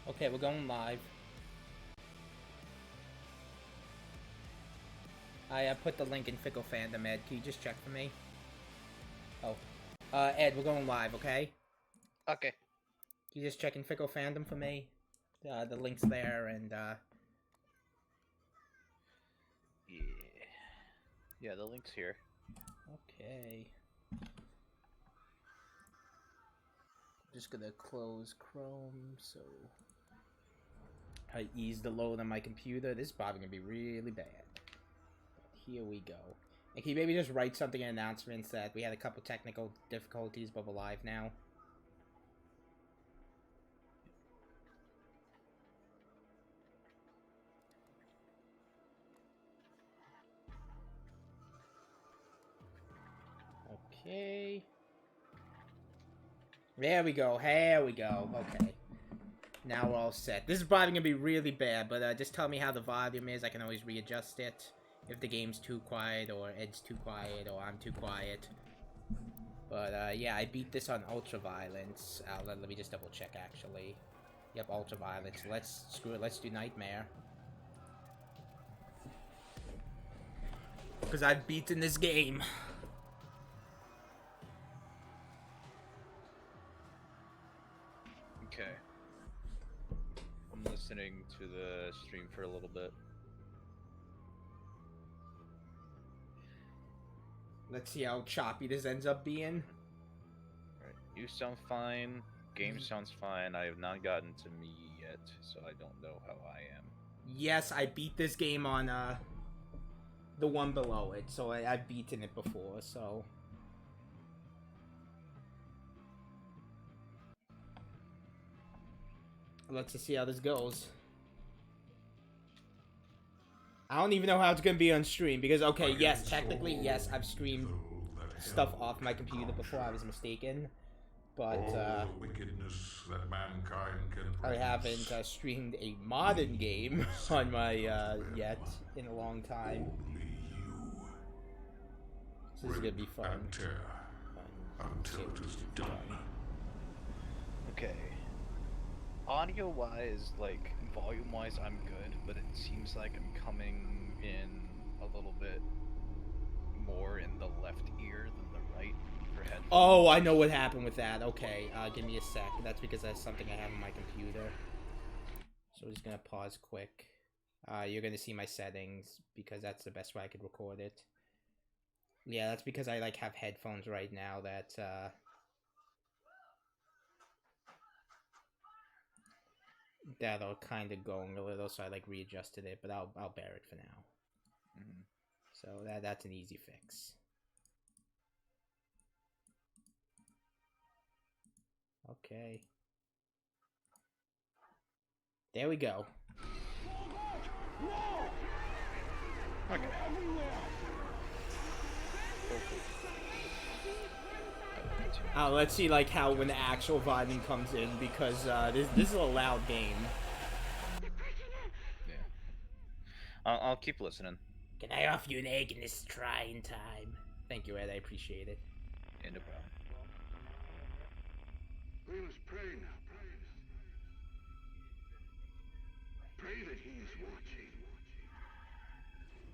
Okay, we're going live. I put the link in Fickle Fandom, Ed. Can you just check for me? Oh. Ed, we're going live, okay? Okay. Can you just check in Fickle Fandom for me? The link's there, and, Yeah. Yeah, the link's here. Okay. Just gonna close Chrome, so... I ease the load on my computer. This is probably gonna be really bad. But here we go. And can you maybe just write something in announcements that we had a couple technical difficulties, but we're live now? Okay. There we go. Here we go. Okay. Now we're all set. This is probably going to be really bad, but just tell me how the volume is. I can always readjust it. If the game's too quiet, or Ed's too quiet, or I'm too quiet. But, yeah, I beat this on Ultra Violence. Let me just double check, actually. Yep, Ultra Violence. Screw it. Let's do Nightmare. Because I've beaten this game. Okay. I'm listening to the stream for a little bit. Let's see how choppy this ends up being. Alright. You sound fine. Game sounds fine. I have not gotten to me yet, so I don't know how I am. Yes, I beat this game on, the one below it, so I've beaten it before, so... Let's just see how this goes. I don't even know how it's gonna be on stream, because, okay, yes, technically, yes, I've streamed stuff off my computer before I was mistaken, but, I haven't streamed a modern game on my, yet, in a long time. So this is gonna be fun. Until it is done. Okay. Audio-wise, like, volume-wise, I'm good, but it seems like I'm coming in a little bit more in the left ear than the right for headphones. Oh, I know what happened with that. Okay, give me a sec. That's because that's something I have on my computer. So I'm just gonna pause quick. You're gonna see my settings, because that's the best way I could record it. Yeah, that's because I, like, have headphones right now that, that are kind of going a little, so I, like, readjusted it, but I'll bear it for now. Mm-hmm. So that's an easy fix. Okay. There we go. Okay. Let's see, like, how when the actual volume comes in, because this is a loud game. Yeah. I'll keep listening. Can I offer you an egg in this trying time? Thank you, Ed. I appreciate it. Yeah, no problem. Let us pray now. Pray that he is watching.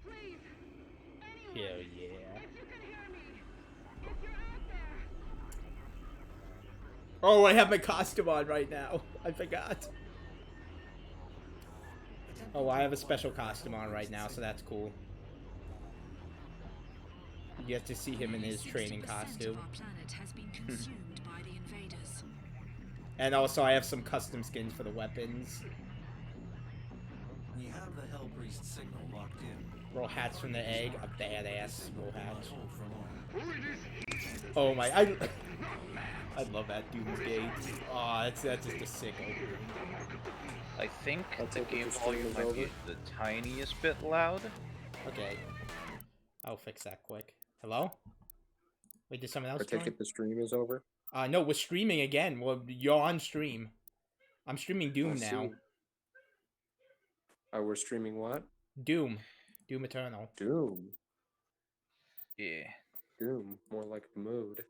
Please, anyone, Hell yeah. if you can hear me, if you're out there. Oh, I have my costume on right now. I forgot. Oh, I have a special costume on right now, so that's cool. You get to see him in his training costume. And also, I have some custom skins for the weapons. We have the Hellpriest signal locked in. Roll hats from the egg. A badass roll hat. Oh my, I love that Doom's Gate. Oh, that's just a sick opening. I think the game volume might be the tiniest bit loud. Okay. I'll fix that quick. Hello? Wait, did someone else I take join? it the stream is over? No, we're streaming again. Well, you're on stream. I'm streaming Doom now. We're streaming what? Doom. Doom Eternal. Doom. Yeah. Doom. More like mood.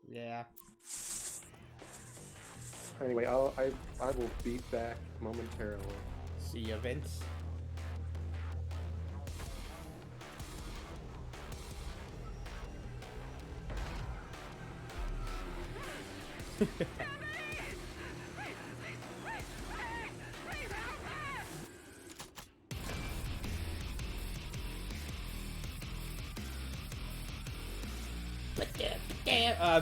Yeah. Anyway, I will be back momentarily. See you, Vince.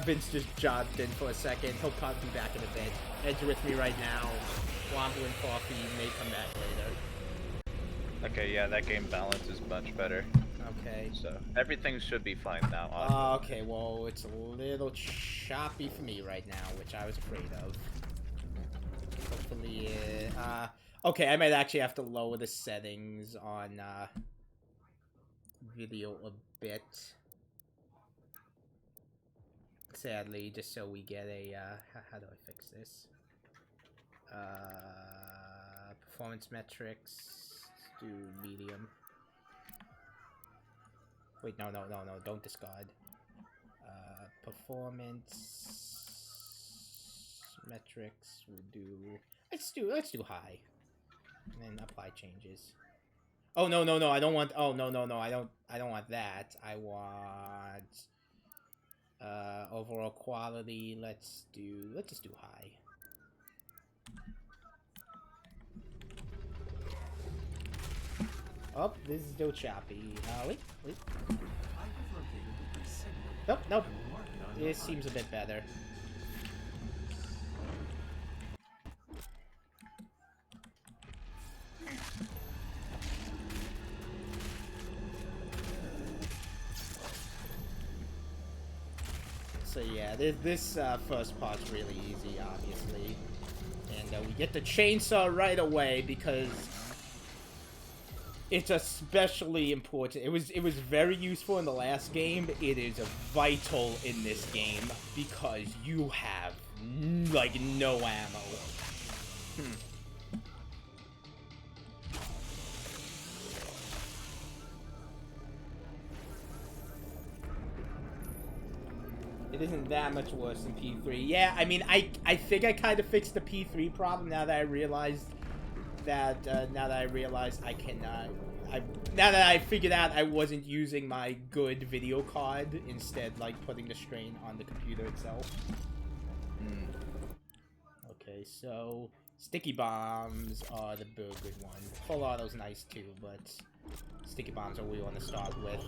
Vince just jogged in for a second. He'll probably be back in a bit. Ed's with me right now. Womble and Coffee may come back later. Okay, yeah, that game balance is much better. Okay. So everything should be fine now. Okay, well, it's a little choppy for me right now, which I was afraid of. Hopefully, okay, I might actually have to lower the settings on, video a bit. Sadly, just so we get a, how do I fix this? Performance metrics, do medium. Wait, no, don't discard. Performance metrics, we'll do, let's do high. And then apply changes. Oh, no, I don't want, oh, no, I don't want that. I want, overall quality, let's just do high. Oh, this is still choppy. Wait. Nope. This seems a bit better. So yeah, this first part's really easy, obviously. And we get the chainsaw right away because it's especially important. It was very useful in the last game. It is vital in this game because you have like no ammo. It isn't that much worse than P3. Yeah, I mean, I think I kind of fixed the P3 problem now that I realized that, I cannot, now that I figured out I wasn't using my good video card, instead, like, putting the strain on the computer itself. Okay, so, sticky bombs are the good one. Full auto's nice too, but sticky bombs are what we want to start with.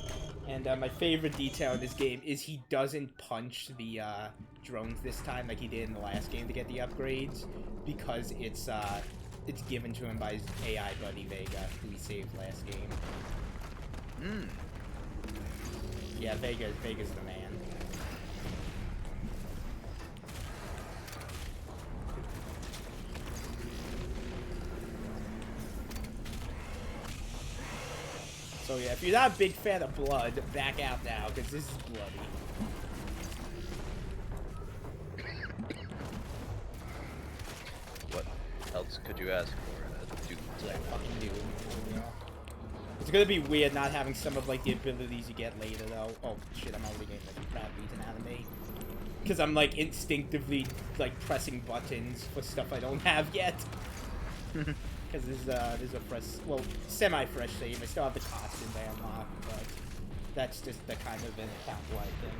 And my favorite detail in this game is he doesn't punch the drones this time like he did in the last game to get the upgrades, because it's given to him by his AI buddy Vega, who he saved last game. Yeah, Vega's the man. So yeah, if you're not a big fan of blood, back out now, because this is bloody. What else could you ask for? Dude, Yeah, fucking do. Yeah. It's gonna be weird not having some of like the abilities you get later though. Oh shit, I'm already getting like crap beats in anime. Because I'm like instinctively like pressing buttons for stuff I don't have yet. Because this is a fresh, well, semi-fresh save. I still have the costumes I unlocked, but that's just the kind of an account-wide thing.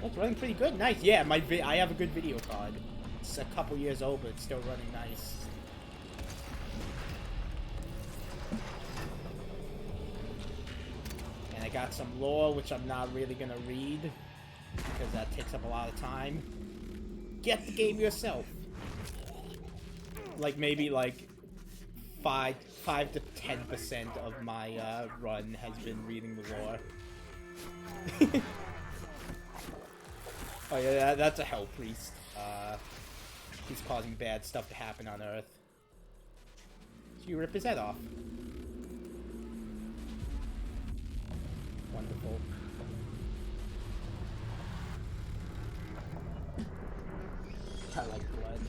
Oh, it's running pretty good. Nice. Yeah, I have a good video card. It's a couple years old, but it's still running nice. And I got some lore, which I'm not really gonna read, because that takes up a lot of time. Get the game yourself. Like, maybe, like, 5 to 10% of my run has been reading the lore. Oh yeah, that's a Hell Priest. He's causing bad stuff to happen on Earth. So you rip his head off. Wonderful. I like blood.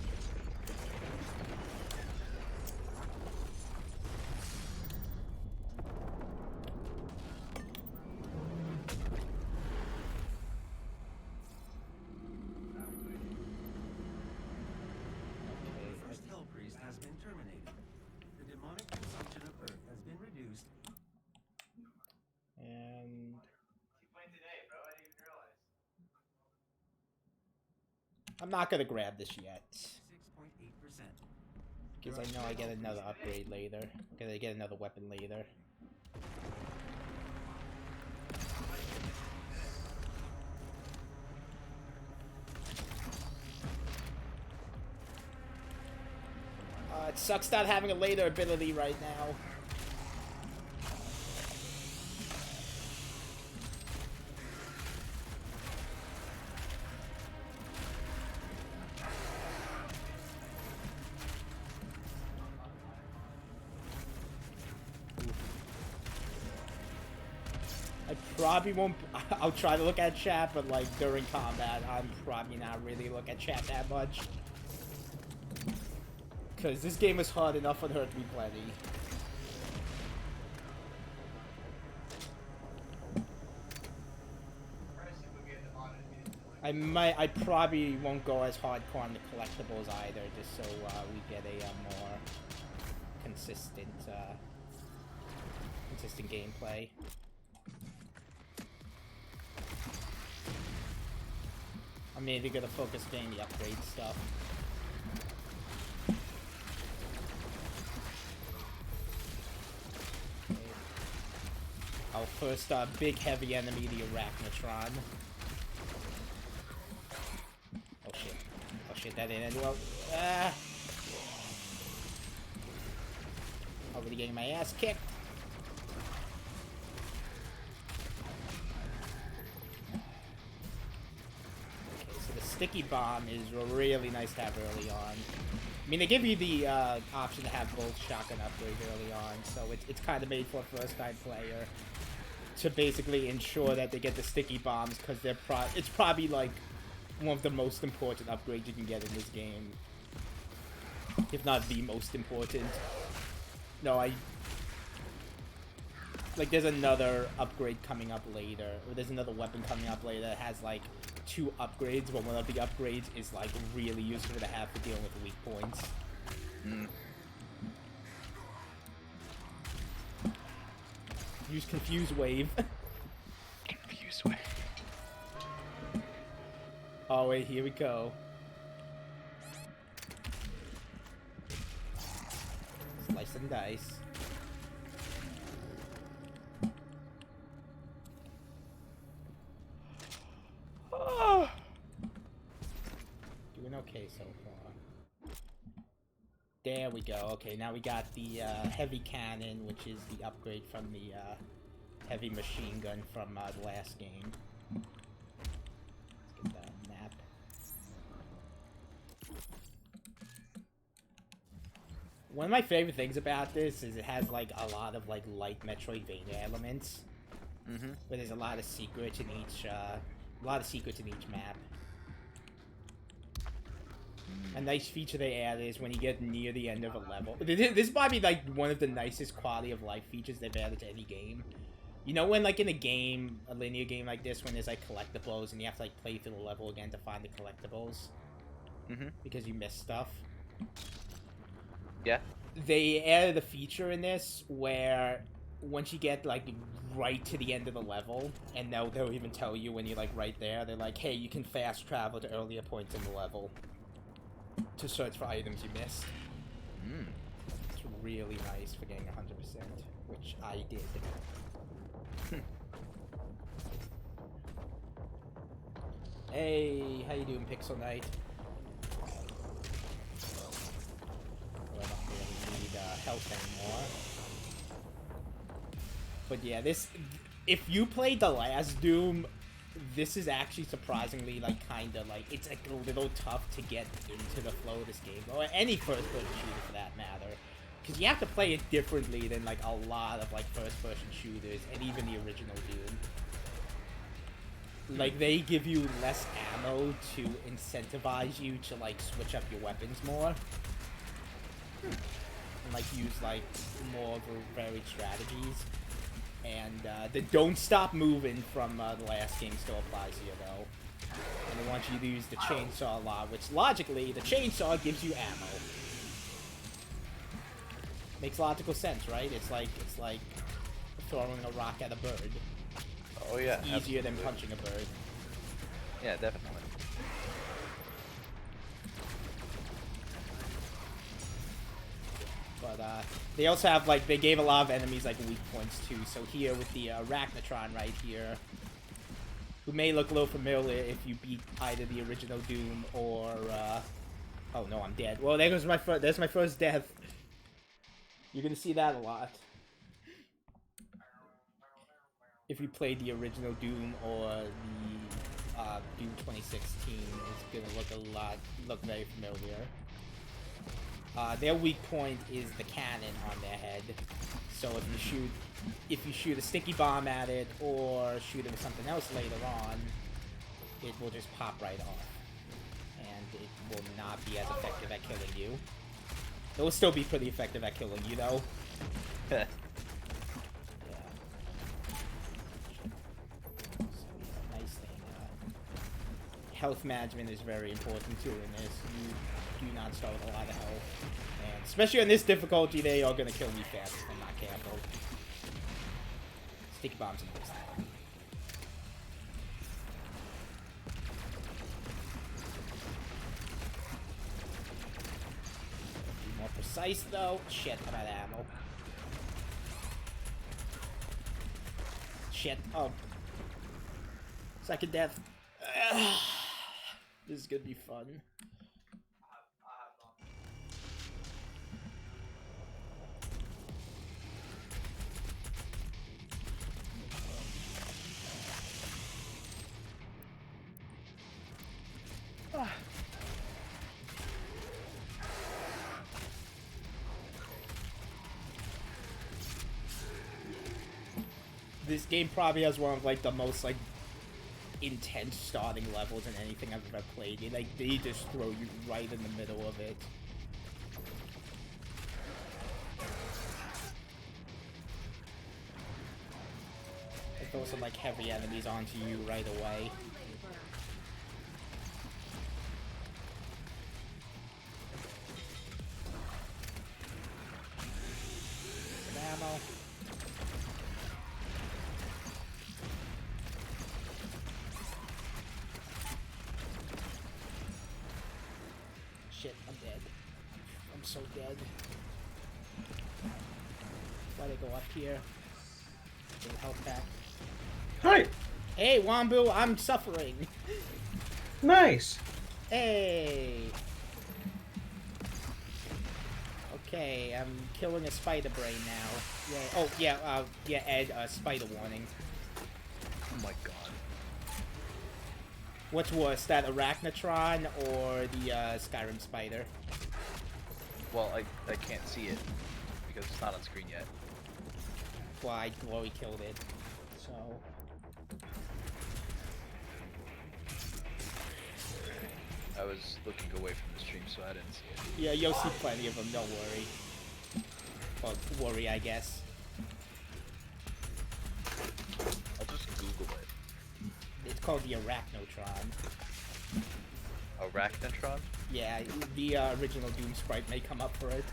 I'm not gonna grab this yet. 6.8%. Because I know I get another upgrade later. I'm gonna get another weapon later. It sucks not having a later ability right now. I probably won't. I'll try to look at chat, but like during combat, I'm probably not really look at chat that much. Because this game is hard enough for her to be plenty. I probably won't go as hardcore on the collectibles either, just so we get a more consistent gameplay. I'm maybe gonna focus getting the upgrade stuff. Okay. Our first big heavy enemy, the Arachnotron. Oh shit. Oh shit, that didn't end well. Already getting my ass kicked. Sticky Bomb is really nice to have early on. I mean, they give you the option to have both shotgun upgrades early on, so it's kind of made for a first-time player to basically ensure that they get the Sticky Bombs, because it's probably like one of the most important upgrades you can get in this game, if not the most important. No, like, there's another upgrade coming up later, or there's another weapon coming up later that has like 2 upgrades, but one of the upgrades is like really useful to have for dealing with weak points. Use Confuse Wave. Confuse Wave. Oh wait, here we go. Slice and dice. Doing okay so far. There we go. Okay, now we got the heavy cannon, which is the upgrade from the heavy machine gun from the last game. Let's get that map. One of my favorite things about this is it has like a lot of like light Metroidvania elements. Where there's a lot of secrets in each map. A nice feature they added is when you get near the end of a level. This is probably like one of the nicest quality of life features they've added to any game. You know when like in a linear game like this, when there's like collectibles and you have to like play through the level again to find the collectibles? Because you missed stuff. Yeah. They added a feature in this where once you get like right to the end of the level, and they'll even tell you when you're like right there, they're like, hey, you can fast travel to earlier points in the level to search for items you missed. It's really nice for getting 100%, which I did. Hey, how you doing, Pixel Knight? Well, I don't really need health anymore. But yeah, if you played the last Doom, this is actually surprisingly, like, kinda, like, it's, like, a little tough to get into the flow of this game, or any first-person shooter for that matter. Because you have to play it differently than, like, a lot of, like, first-person shooters, and even the original Doom. Like, they give you less ammo to incentivize you to, like, switch up your weapons more. And, like, use, like, more varied strategies. And the don't stop moving from the last game still applies here, though. And they want you to use the chainsaw a lot, which logically, the chainsaw gives you ammo. Makes logical sense, right? It's like throwing a rock at a bird. Oh yeah. It's easier than punching a bird. Yeah, definitely. But they also have like they gave a lot of enemies like weak points too. So here with the Arachnotron right here, who may look a little familiar if you beat either the original Doom or oh no, I'm dead. Well, there's my first death. You're gonna see that a lot if you played the original Doom or the Doom 2016. It's gonna look very familiar. Their weak point is the cannon on their head. So if you shoot a sticky bomb at it or shoot it with something else later on, it will just pop right off, and it will not be as effective at killing you. It will still be pretty effective at killing you, though. Yeah. So, yeah, nice thing. Health management is very important too in this. You do not start with a lot of health. And especially on this difficulty, they are going to kill me fast if I'm not careful. Sticky bombs and this thing. Be more precise though. Shit, I'm out of ammo. Shit. Oh. Second death. This is gonna be fun. This game probably has one of like the most like intense starting levels in anything I've ever played. They just throw you right in the middle of it. They throw some like heavy enemies onto you right away. Some ammo. Shit, I'm dead. I'm so dead. Why'd I go up here? Get health back. Hi. Hey, Wombu, I'm suffering. Nice. Hey. Okay, I'm killing a spider brain now. Yeah. Oh, yeah. Yeah, Ed. Spider warning. Oh my god. What's worse, that Arachnotron or the Skyrim spider? Well, I can't see it because it's not on screen yet. Well, I glowy killed it. So. I was looking away from the stream, so I didn't see it. Yeah, you'll see plenty of them. Don't worry. Well, worry, I guess. I'll just Google it. It's called the Arachnotron. Arachnotron? Yeah, the original Doom sprite may come up for it.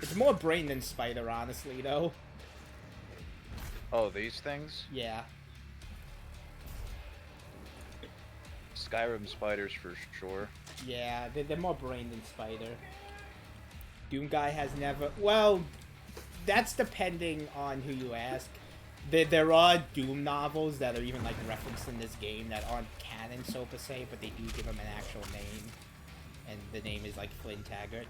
It's more brain than spider, honestly, though. Oh, these things? Yeah. Skyrim spiders for sure. Yeah, they're more brain than spider. Doom guy has never... Well, that's depending on who you ask. There are Doom novels that are even like referenced in this game that aren't canon so per se, but they do give them an actual name, and the name is like Flynn Taggart.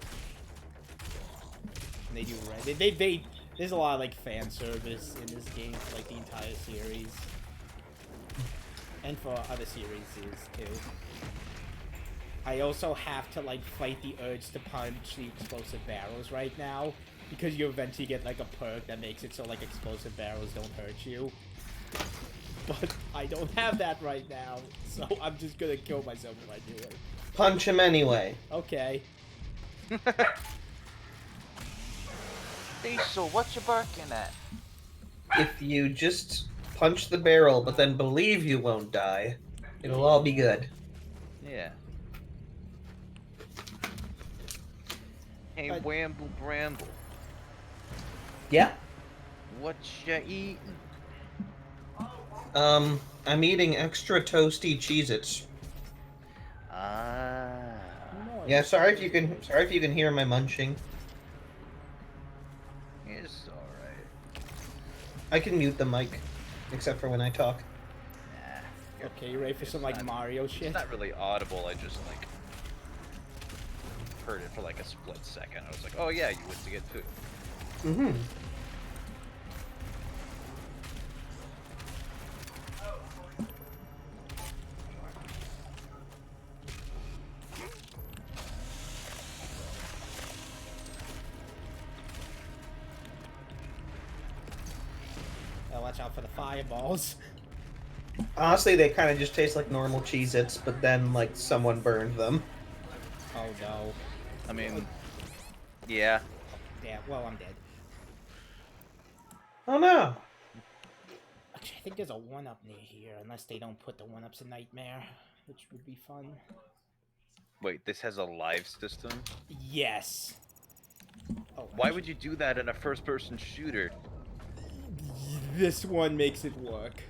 And they do there's a lot of like fan service in this game for like the entire series, and for other series too. I also have to like fight the urge to punch the explosive barrels right now, because you eventually get like a perk that makes it so like explosive barrels don't hurt you. But I don't have that right now, so I'm just gonna kill myself if I do it. Punch him anyway. Okay. Diesel, what you barking at? If you just punch the barrel, but then believe you won't die, it'll all be good. Yeah. Hey, Wamble Bramble. Yeah? What you eating? I'm eating extra toasty Cheez-Its. Ah. Yeah, sorry if you can hear my munching. It's alright. I can mute the mic, except for when I talk. Nah. Okay, you ready for some like Mario shit? It's not really audible, I just like heard it for like a split second. I was like, oh yeah, you went to get food. Mm-hmm. Oh, watch out for the fireballs. Honestly, they kind of just taste like normal Cheez-Its, but then like someone burned them. Oh no. I mean, yeah. Yeah, well, I'm dead. Oh no! Actually, I think there's a 1-up near here, unless they don't put the 1-ups in Nightmare, which would be fun. Wait, this has a live system? Yes. Oh, Why would you do that in a first-person shooter? this one makes it work.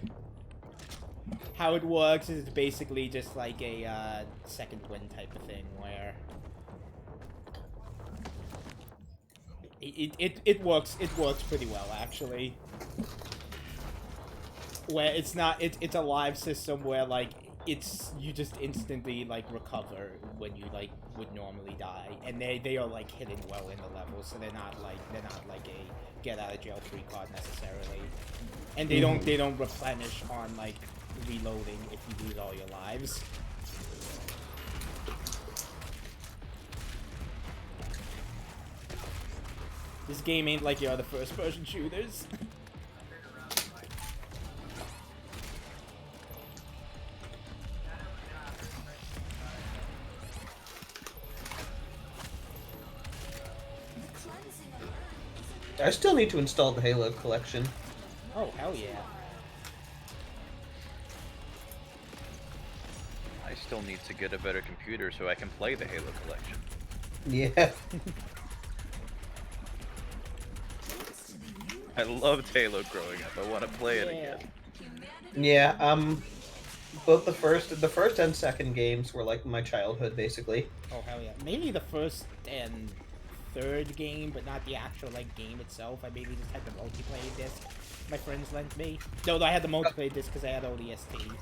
How it works is basically just like a second wind type of thing, where it works pretty well actually. Where it's not it's a live system where like you just instantly like recover when you like would normally die, and they are like hidden well in the level, so they're not like a get out of jail free card necessarily, and they don't replenish on like reloading if you lose all your lives. This game ain't like your other first person shooters. I still need to install the Halo collection. Oh hell yeah. I still need to get a better computer so I can play the Halo collection. Yeah. I loved Halo growing up. I want to play it Yeah. again. Yeah, both the first and second games were like my childhood, basically. Oh hell yeah. Mainly the first and third game, but not the actual like game itself. I mainly just had the multiplayer disc my friends lent me. No, I had the multiplayer disc because I had ODST.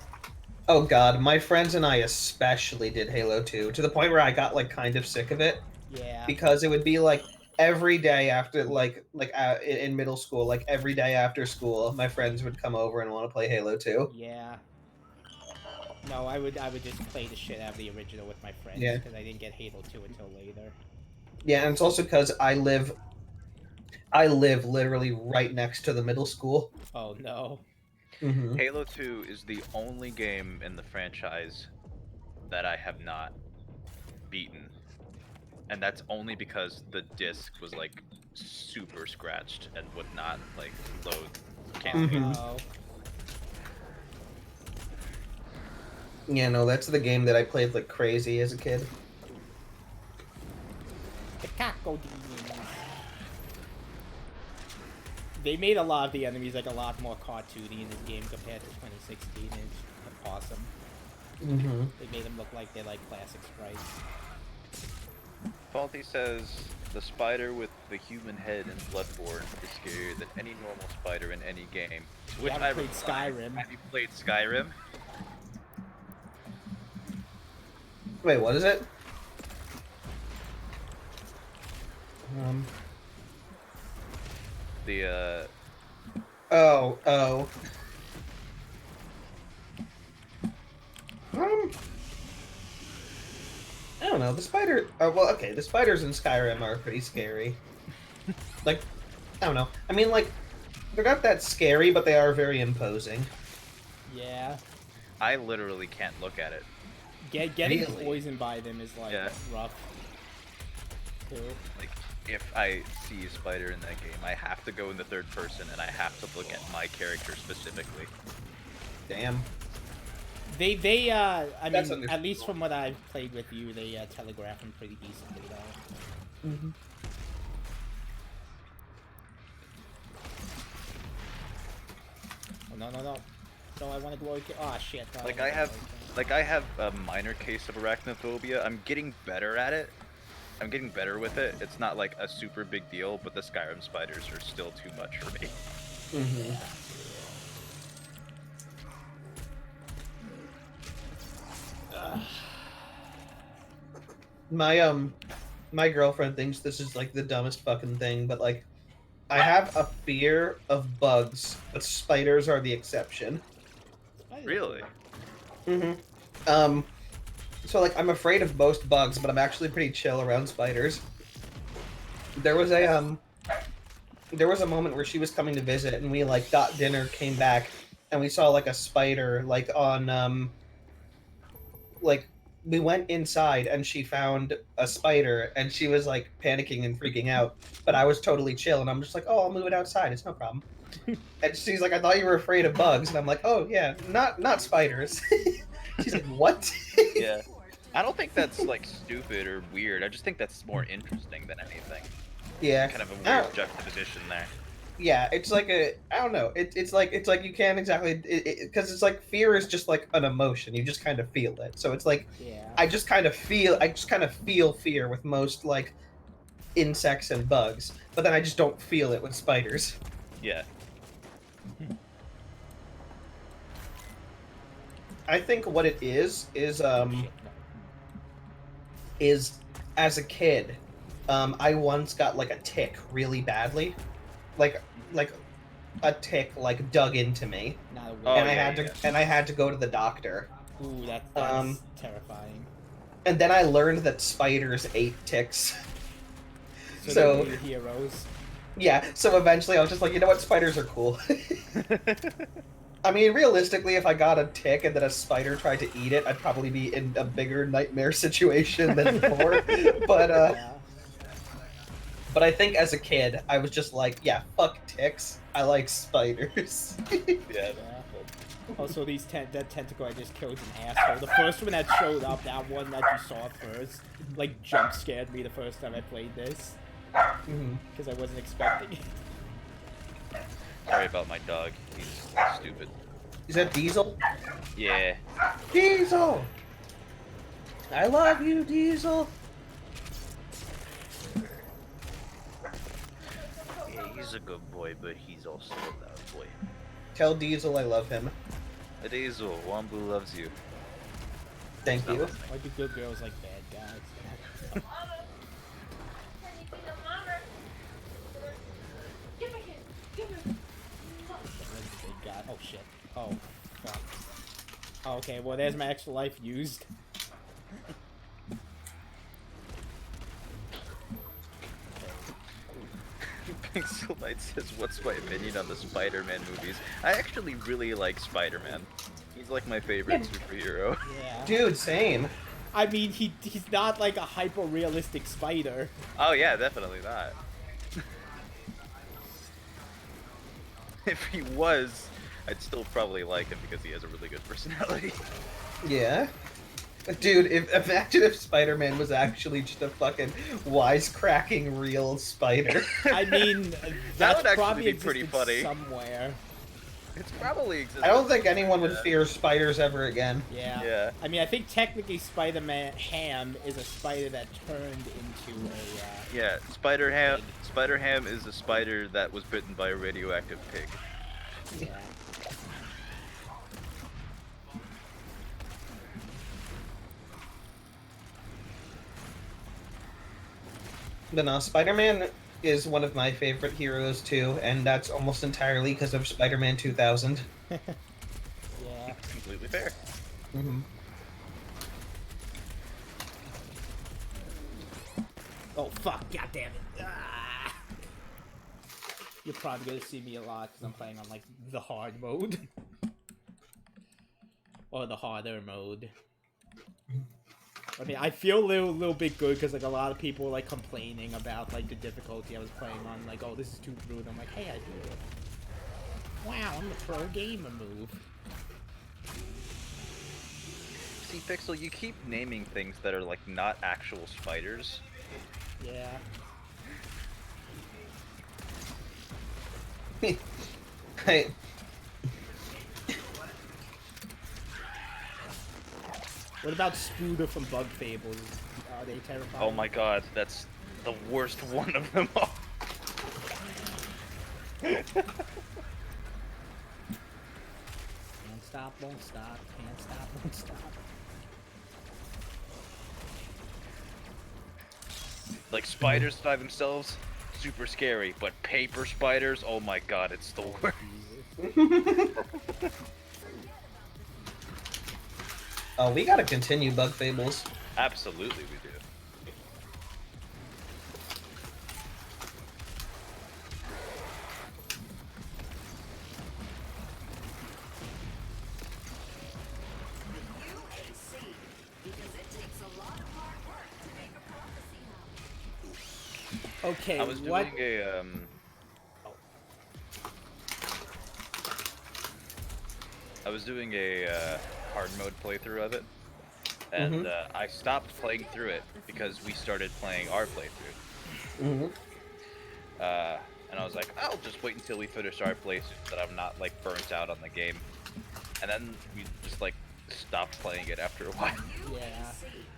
Oh god, my friends and I especially did Halo 2, to the point where I got like kind of sick of it. Yeah. Because it would be like every day after in middle school, like every day after school, my friends would come over and want to play Halo 2. Yeah. No, I would just play the shit out of the original with my friends Yeah. because I didn't get Halo 2 until later. Yeah, and it's also because I live literally right next to the middle school. Oh no. Mm-hmm. Halo 2 is the only game in the franchise that I have not beaten. And that's only because the disc was like super scratched and would not like load Oh campaign. no. Yeah, no, that's the game that I played like crazy as a kid. The Kako demons. They made a lot of the enemies like a lot more cartoony in this game compared to 2016, and it's awesome. Mm-hmm. They made them look like they're like classic sprites. Faulty says the spider with the human head in Bloodborne is scarier than any normal spider in any game. To You which haven't I played reply, Skyrim. Have you played Skyrim? Wait, what is it? The Oh. I don't know. The spider. Well, okay. The spiders in Skyrim are pretty scary. Like, I don't know. I mean, like, they're not that scary, but they are very imposing. Yeah. I literally can't look at it. Getting Really? poisoned by them is like Yeah. rough. Too. Like, if I see a spider in that game, I have to go in the third person and I have to look at my character specifically. Damn. I That's mean, at least understandable. from what I've played with you, they telegraph them pretty decently though. Mm-hmm. Oh, no. No, I want to glory kill. Oh shit. No, Like, don't I wanna have glory kill. Like, I have a minor case of arachnophobia. I'm getting better at it. I'm getting better with it. It's not like a super big deal, but the Skyrim spiders are still too much for me. Mm-hmm. My girlfriend thinks this is like the dumbest fucking thing, but like, I have a fear of bugs, but spiders are the exception. Really? Mm-hmm. So like, I'm afraid of most bugs, but I'm actually pretty chill around spiders. There was a moment where she was coming to visit, and we like got dinner, came back, and we saw like a spider like on like we went inside and she found a spider and she was like panicking and freaking out, but I was totally chill and I'm just like, oh, I'll move it outside, it's no problem. And she's like, I thought you were afraid of bugs, and I'm like, oh yeah, not spiders. She's like, what? Yeah. I don't think that's like stupid or weird. I just think that's more interesting than anything. Yeah. Kind of a Oh. weird juxtaposition there. Yeah, it's like I don't know. It's like you can't exactly because it's like fear is just like an emotion. You just kind of feel it. So it's like Yeah. I just kind of feel fear with most like insects and bugs, but then I just don't feel it with spiders. Yeah. I think what it is as a kid, I once got like a tick really badly, like a tick like dug into me, Not a weird. Oh, and yeah, I had to go to the doctor. Ooh, that's terrifying. And then I learned that spiders ate ticks. So, So- they're your heroes. Yeah, so eventually I was just like, you know what, spiders are cool. I mean, realistically, if I got a tick and then a spider tried to eat it, I'd probably be in a bigger nightmare situation than before. Yeah. But I think as a kid, I was just like, yeah, fuck ticks. I like spiders. Yeah. Yeah. Also, that tentacle I just killed is an asshole. The first one that showed up, that one that you saw first, like jump scared me the first time I played this Mhm. because I wasn't expecting it. Sorry about my dog. He's stupid. Is that Diesel? Yeah. Diesel! I love you, Diesel! Yeah, he's a good boy, but he's also a loud boy. Tell Diesel I love him. Adizo, Wambu loves you. Thank you. Why do good girls like bad guys? Where's the big guy? Oh shit. Oh, fuck. Oh, okay, well there's my extra life used. Pixel Knight says, what's my opinion on the Spider-Man movies? I actually really like Spider-Man. He's like my favorite superhero. Yeah. Dude, same. I mean, he's not like a hyper-realistic spider. Oh yeah, definitely not. If he was, I'd still probably like him because he has a really good personality. Yeah. Dude, imagine if Spider-Man was actually just a fucking wisecracking real spider. I mean, That that's would actually probably be pretty existed funny. somewhere. It's probably exists. I don't think anyone would Yeah. fear spiders ever again. Yeah. Yeah. I mean, I think technically Spider-Man Ham is a spider that turned into a. Yeah, Spider-Ham. Spider-Ham is a spider that was bitten by a radioactive pig. Yeah. But no, Spider-Man is one of my favorite heroes too, and that's almost entirely because of Spider-Man 2000. Yeah. Completely fair. Mm-hmm. Oh fuck! God damn it! Ah! You're probably gonna see me a lot because I'm playing on like the hard mode, or the harder mode. I mean, I feel a little bit good because like a lot of people were like complaining about like the difficulty I was playing on. Like, oh, this is too rude. I'm like, hey, I do it. Wow, I'm the pro gamer move. See, Pixel, you keep naming things that are like not actual spiders. Yeah. What about Spooder from Bug Fables? Are they terrifying? Oh my god, that's the worst one of them all. Can't stop, won't stop. Can't stop, won't stop. Like spiders by themselves, super scary, but paper spiders, oh my god, it's the worst. Oh, we gotta continue Bug Fables. Absolutely we do. Okay, I was what? doing a I was doing a hard mode playthrough of it, and I stopped playing through it because we started playing our playthrough. And I was like, I'll just wait until we finish our playthrough so that I'm not like burnt out on the game. And then we just like stopped playing it after a while. Yeah.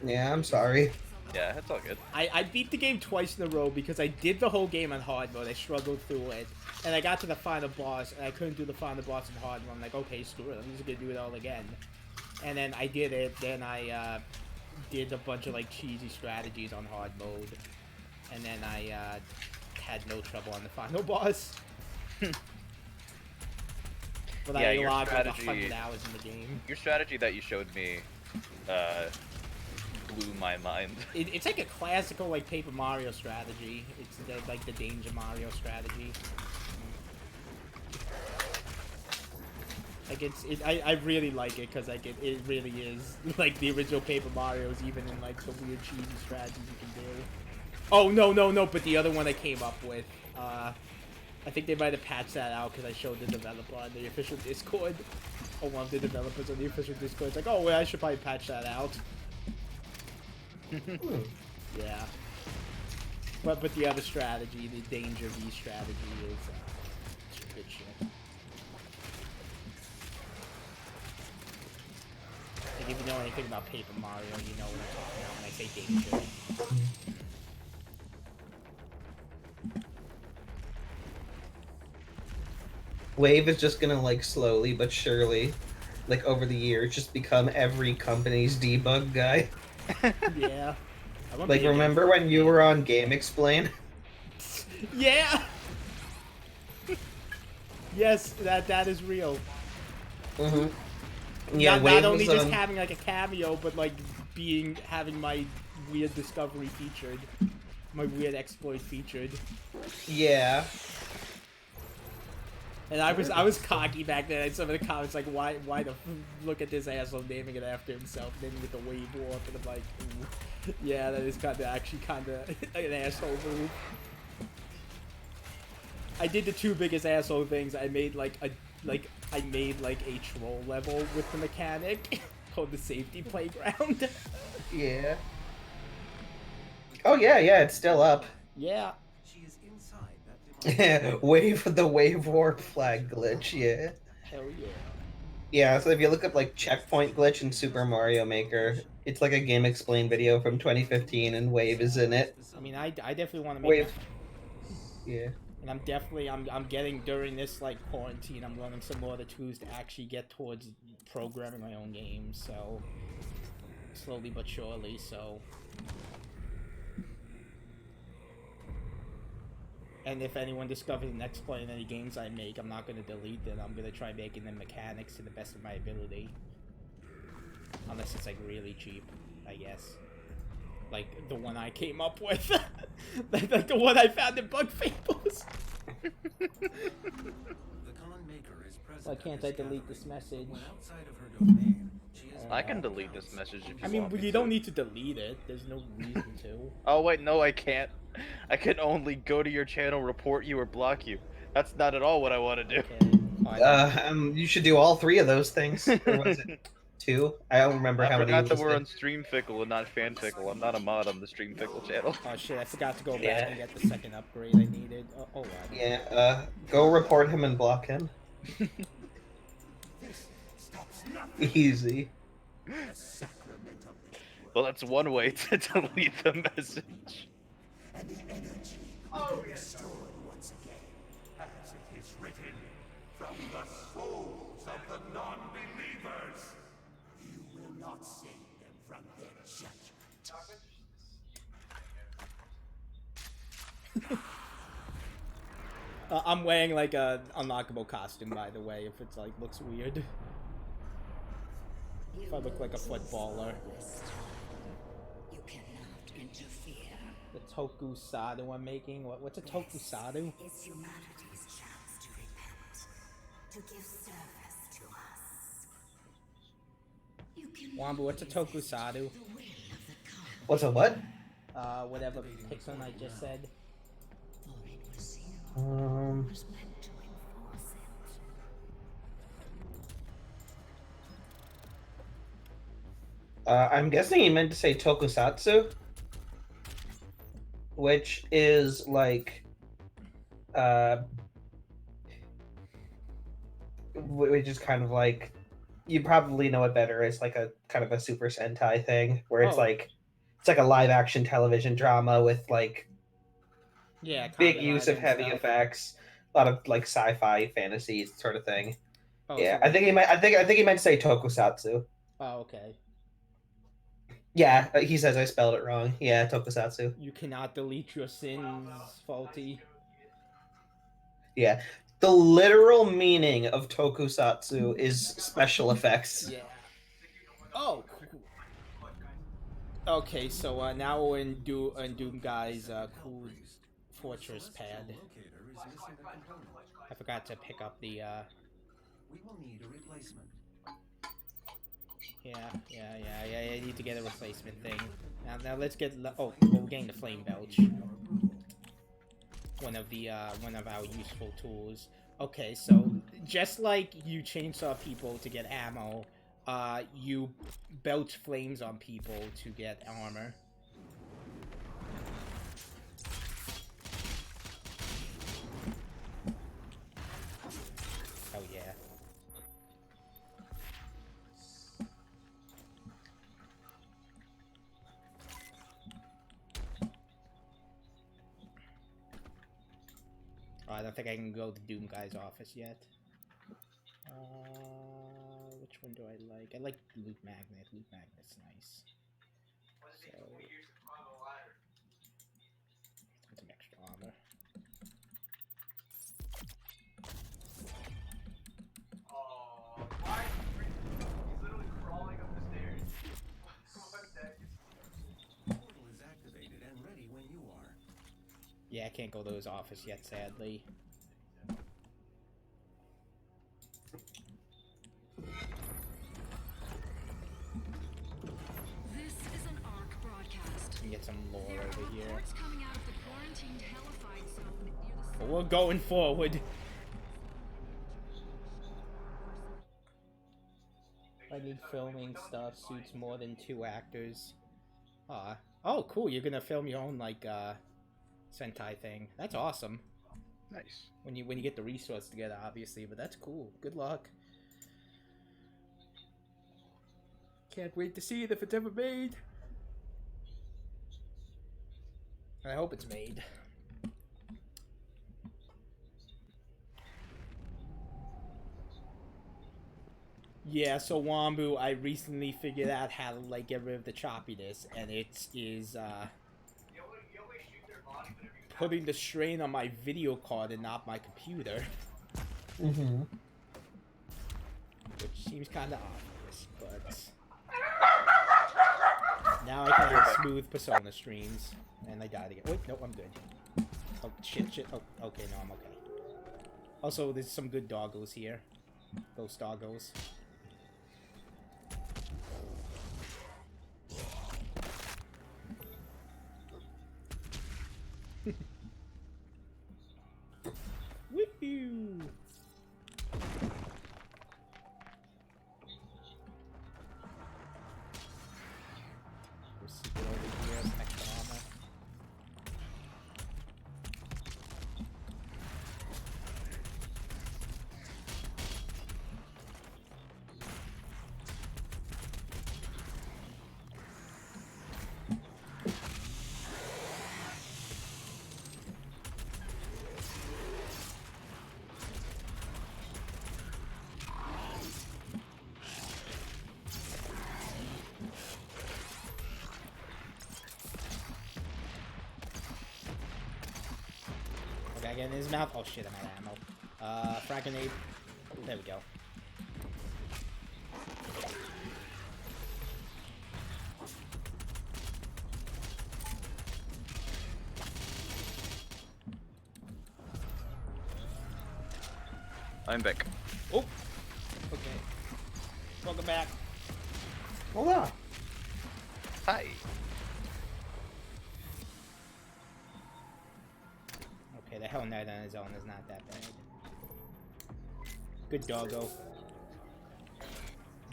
Yeah, I'm sorry. Yeah, it's all good. I beat the game twice in a row because I did the whole game on hard mode. I struggled through it. And I got to the final boss, and I couldn't do the final boss in hard mode. I'm like, okay, screw it. I'm just going to do it all again. And then I did it. Then I did a bunch of, like, cheesy strategies on hard mode. And then I had no trouble on the final boss. But Yeah, I your logged like strategy- 100 hours in the game. Your strategy that you showed me blew my mind. It's like a classical like Paper Mario strategy. It's like the Danger Mario strategy. Like I really like it because like it really is like the original Paper Mario's, even in like the weird cheesy strategies you can do. Oh no! But the other one I came up with, I think they might have patched that out because I showed the developer on the official Discord. Or one of the developers on the official Discord. It's like, oh well, I should probably patch that out. Yeah. But the other strategy, the Danger V strategy, is good shit. Like if you know anything about Paper Mario, you know what I'm talking about when I say Danger. Wave is just gonna like slowly but surely, like over the years, just become every company's debug guy. Yeah. I want Like, Danger. remember when you were on Game Explain? Yeah. Yes, that is real. Yeah, not Wave only was, just having like a cameo, but like having my weird discovery featured, my weird exploit featured. yeah. And I was cocky back then. And some of the comments like, why look at this asshole naming it after himself, naming it the Wave Warp, and I'm like, ooh, yeah, that is kind of an asshole move. I did the two biggest asshole things. I made like a troll level with the mechanic called the Safety Playground. Yeah. Oh yeah, it's still up. Yeah. She is inside that device. The Wave Warp flag glitch, yeah. Hell yeah. Yeah, so if you look up like checkpoint glitch in Super Mario Maker, it's like a Game Explain video from 2015 and Wave is in it. I mean, I definitely want to make Wave. it. Yeah. And I'm getting, during this like quarantine, I'm learning some more of the tools to actually get towards programming my own games, so slowly but surely, so. And if anyone discovers an exploit in any games I make, I'm not going to delete them. I'm going to try making the mechanics to the best of my ability. Unless it's like really cheap, I guess. Like the one I came up with. like the one I found in Bug Fables. The con maker is present. Why can't at I this delete gathering. this message? When outside of her domain, she is I can delete this message if you I mean, want me you to. don't need to delete it. There's no reason to. Oh wait, no, I can't. I can only go to your channel, report you, or block you. That's not at all what I want to do. Okay. Fine. You should do all three of those things. Or was it two? I don't remember I how many. forgot you that we're on listed. Stream Fickle and not Fan Fickle. I'm not a mod on the Stream Fickle channel. Oh shit! I forgot to go back Yeah. and get the second upgrade I needed. Oh well. Yeah, go report him and block him. Easy. The sacrament Well, that's one way to delete the message. Restored once again, as it is written, from the souls of the non-believers. You will not save them from their judgment. I'm wearing like a unlockable costume, by the way, if it's like looks weird. If I look like a footballer. You cannot interfere. The tokusatsu I'm making. What's a tokusatsu? It's humanity's chance to repent, to give service to us. You can Wombo, what's a tokusatsu? the will of the god, What's a what? Whatever Pixel I just said. for it was you who was meant to enforce it. I'm guessing he meant to say tokusatsu, which is like, which is kind of like, you probably know it better. It's like a kind of a Super Sentai thing where it's Oh. like, it's like a live action television drama with like Yeah, big Kamen use of Rider and heavy stuff. effects, a lot of like sci-fi fantasy sort of thing. Oh, Yeah, so I think he might. I think he meant to say tokusatsu. Oh, okay. Yeah, he says I spelled it wrong. Yeah, tokusatsu. You cannot delete your sins, faulty. Yeah, the literal meaning of tokusatsu is special effects. Yeah. Oh, cool. Okay, so now we're in Doom Guy's cool fortress pad. Locator is missing a component. I forgot to pick up the We will need a replacement. yeah. I need to get a replacement thing. Now let's get well, we're getting the flame belch. One of our useful tools. Okay, so just like you chainsaw people to get ammo, you belch flames on people to get armor. Oh yeah. Oh, I don't think I can go to Doom Guy's office yet. Which one do I like? I like Loot Magnet. Loot Magnet's nice. So, some extra armor. Portal is activated and ready when you are. Yeah, I can't go to his office yet, sadly. This is an ARC broadcast. Can get some lore There are over here. reports coming out of the quarantined Hellified zone near the But we're going forward. I need filming stuff. Suits more than 2 actors. Oh, cool. You're gonna film your own like Sentai thing. That's awesome. Nice. When you get the resource together, obviously. But that's cool. Good luck. Can't wait to see it if it's ever made. I hope it's made. Yeah, so Wombu, I recently figured out how to like get rid of the choppiness, and it is putting the strain on my video card and not my computer, Mm-hmm. which seems kind of obvious, but now I can have smooth Persona streams, and I died again. Wait, no, I'm good. Oh shit. Oh, okay, no, I'm okay. Also, there's some good doggos here. Ghost doggos. Woohoo! We'll see it over here, extra armor. Gotta get in his mouth. Oh shit, I'm out of ammo. Frag grenade. There we go. I'm back. Oh! Okay. Welcome back. Hold on. Hi. Okay, the Hell Knight on his own is not that bad. Good doggo.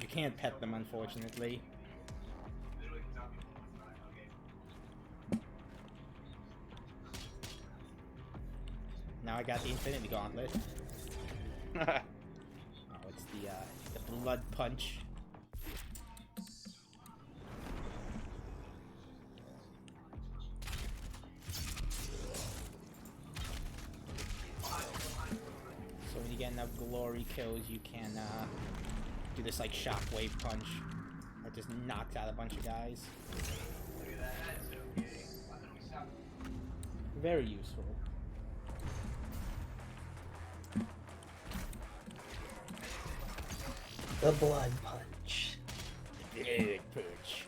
You can't pet them, unfortunately. Now I got the Infinity Gauntlet. Oh, it's the Blood Punch. So when you get enough glory kills, you can do this like shockwave punch that just knocks out a bunch of guys. Very useful. The blood punch. Big punch.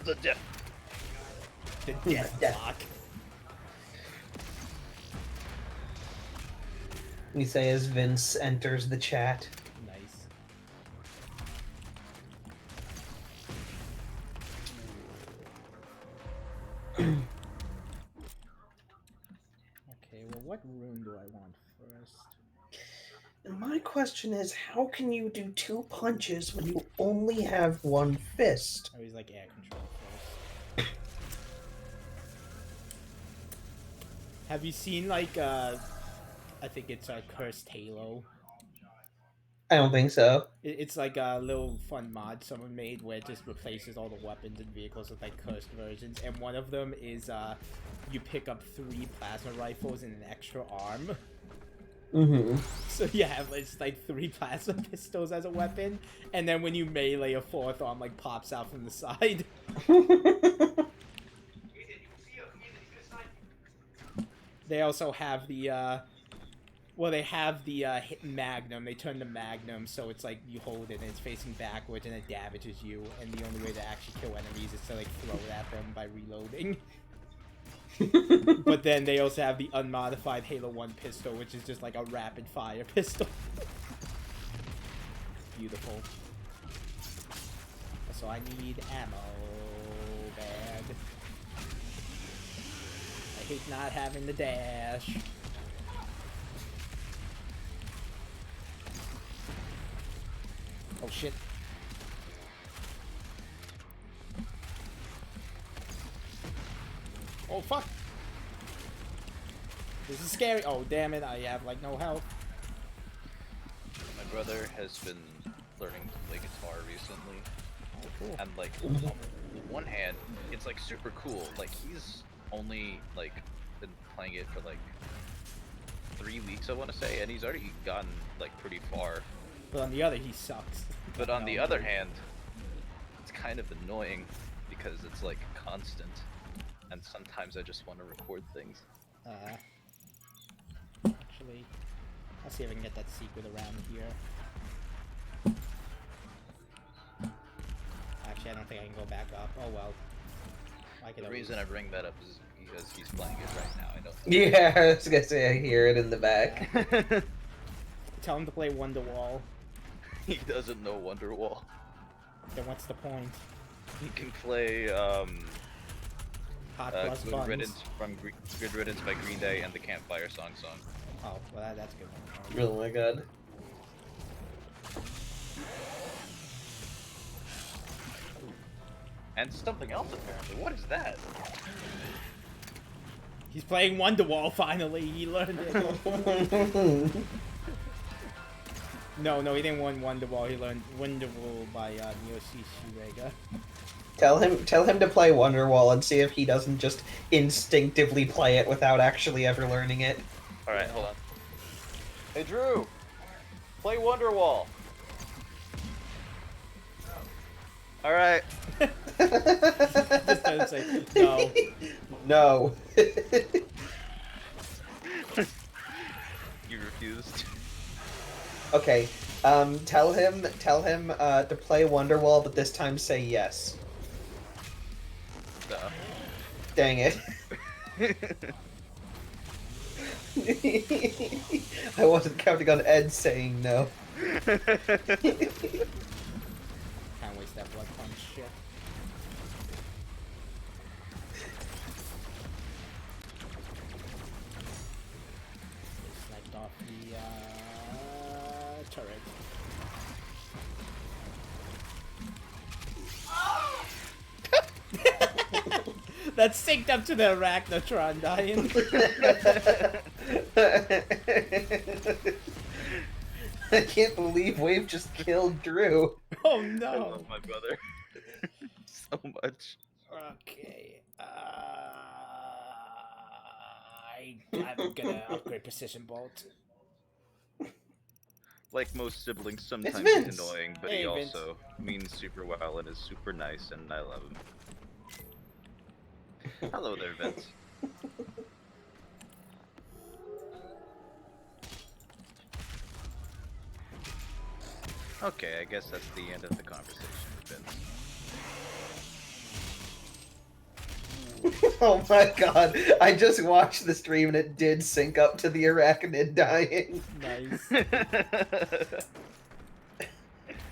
The death. The death block. We say as Vince enters the chat. Nice. Okay, well, what rune do I want first? And my question is, how can you do 2 punches when you only have 1 fist? I always like air control first. Have you seen like I think it's a Cursed Halo. I don't think so. It's like a little fun mod someone made where it just replaces all the weapons and vehicles with like cursed versions, and one of them is you pick up 3 plasma rifles and an extra arm. Mm-hmm. So you have it's like 3 plasma pistols as a weapon, and then when you melee, a 4th arm like pops out from the side. They also have the well, they have the hit Magnum. They turn the Magnum so it's like you hold it and it's facing backwards and it damages you, and the only way to actually kill enemies is to like throw it at them by reloading. But then they also have the unmodified Halo 1 pistol, which is just like a rapid fire pistol. Beautiful. So I need ammo. Bad. I hate not having the dash. Oh shit. Oh fuck. This is scary. Oh damn it, I have like no health. My brother has been learning to play guitar recently. Oh cool. And like, on one hand, it's like super cool. Like he's only like been playing it for like 3 weeks, I want to say, and he's already gotten like pretty far. But on the other, he sucks. But on the other hand, it's kind of annoying because it's like constant, and sometimes I just want to record things. Actually, I'll see if I can get that secret around here. Actually, I don't think I can go back up. Oh well. I could The always... reason I bring that up is because he's playing it right now. I don't. Yeah, I was gonna say I hear it in the back. Tell him to play Wonderwall. He doesn't know Wonderwall. Then what's the point? He can play Hot plus Good buns. Riddance from Good Riddance by Green Day and the Campfire song. Oh, well that's a good one. Oh my god. And something else apparently. What is that? He's playing Wonderwall finally. He learned it. No, he didn't learn Wonderwall. He learned Wonderwall by Miyoshi Shirega. Tell him to play Wonderwall and see if he doesn't just instinctively play it without actually ever learning it. Alright, hold on. Hey Drew! Play Wonderwall! Alright. Just don't say no. No. Okay. Tell him to play Wonderwall, but this time say yes. Duh. Dang it. I wasn't counting on Ed saying no. Can't waste that blood punch shit. They sniped off the turret. That's synced up to the Arachnotron dying. I can't believe Wave just killed Drew. Oh I no. love my brother so much. Okay. I'm gonna upgrade Precision Bolt. Like most siblings, sometimes Vince. he's annoying, but Hey, he Vince. also means super well and is super nice, and I love him. Hello there, Vince. Okay, I guess that's the end of the conversation, Vince. Oh my god. I just watched the stream and it did sync up to the Arachnid dying. Nice.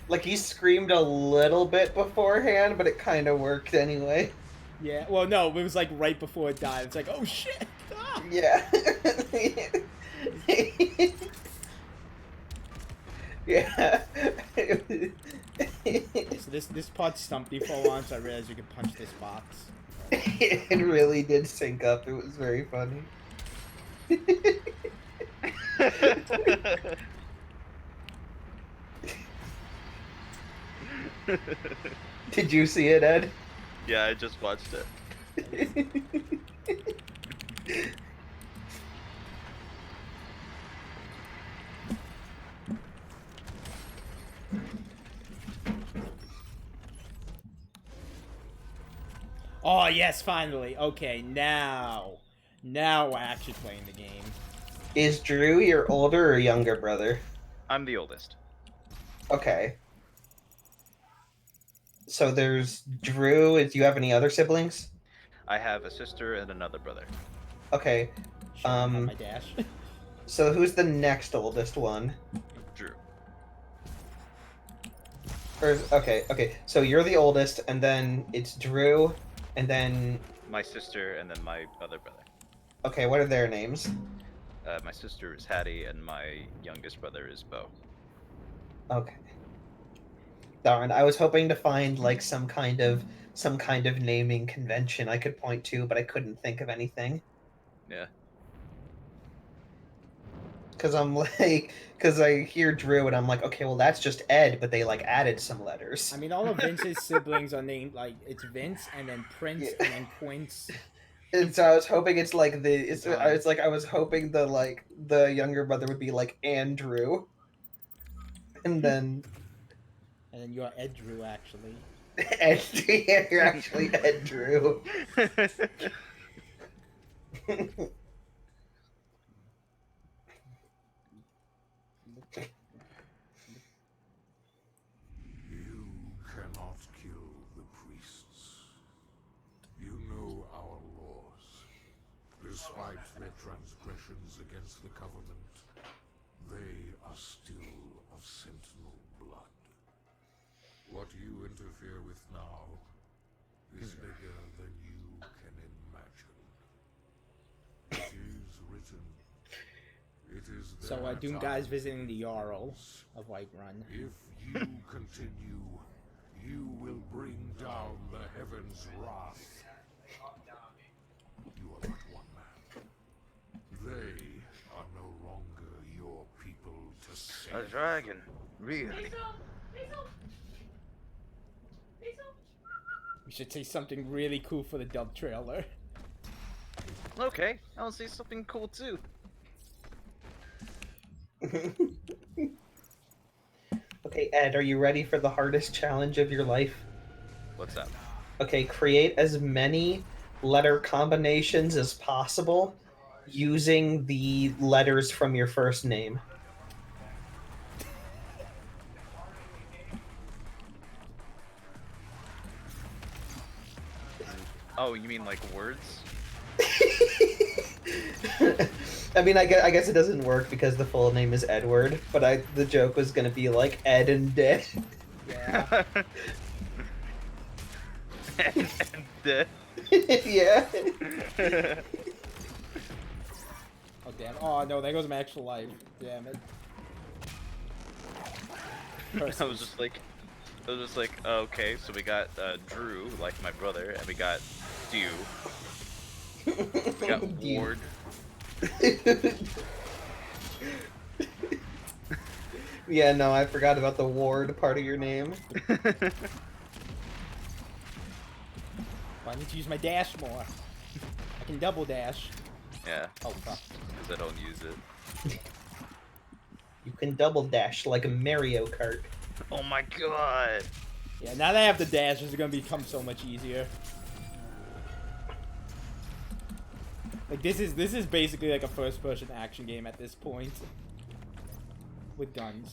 Like, he screamed a little bit beforehand, but it kind of worked anyway. Yeah. Well, no, it was like right before it died. It's like, oh shit. Ah! Yeah. Yeah. So this pod stumped me for once. I realized you could punch this box. It really did sync up. It was very funny. Did you see it, Ed? Yeah, I just watched it. Oh yes, finally. Okay, now we're actually playing the game. Is Drew your older or younger brother? I'm the oldest. Okay. So there's Drew. Do you have any other siblings? I have a sister and another brother. Okay. Shut up on Um, my dash. So who's the next oldest one? Drew. Okay. So you're the oldest, and then it's Drew, and then My sister and then my other brother. okay, what are their names? My sister is Hattie and my youngest brother is Bo. Okay. Darn, I was hoping to find like some kind of naming convention I could point to, but I couldn't think of anything. Yeah. Cause I hear Drew and I'm like, okay, well that's just Ed, but they like added some letters. I mean, all of Vince's siblings are named like it's Vince and then Prince and then Quince. And so I was hoping it's like I was hoping the younger brother would be like Andrew. And then And then you're Ed Drew, actually. Ed, yeah, you're actually Ed Drew. You cannot kill the priests. You know our laws. Despite their transgressions against the Covenant, they are still of Sentinel blood. What you interfere with now is bigger than you can imagine. It is written. It is So their Doom Guy's time visiting the to Jarl rise. of Whiterun. If you continue, you will bring down the heavens' wrath. You are but one man. They are no longer your people to A save. dragon. Really? We should say something really cool for the dub trailer. Okay, I'll say something cool too. Okay, Ed, are you ready for the hardest challenge of your life? What's that? Okay, create as many letter combinations as possible using the letters from your first name. Oh, you mean like words? I mean, I guess it doesn't work because the full name is Edward, but the joke was gonna be like Ed and Dead. Yeah. and dead. Yeah. Oh damn. Oh no, there goes my extra life. Damn it. I was just like, okay, so we got Drew, like my brother, and we got Dew. We got Dew. Ward. Yeah, no, I forgot about the Ward part of your name. I need to use my dash more. I can double dash. Yeah, Oh fuck. because I don't use it. You can double dash like a Mario Kart. Oh my god! Yeah, now that I have the dash, it's gonna become so much easier. Like this is basically like a first-person action game at this point. With guns.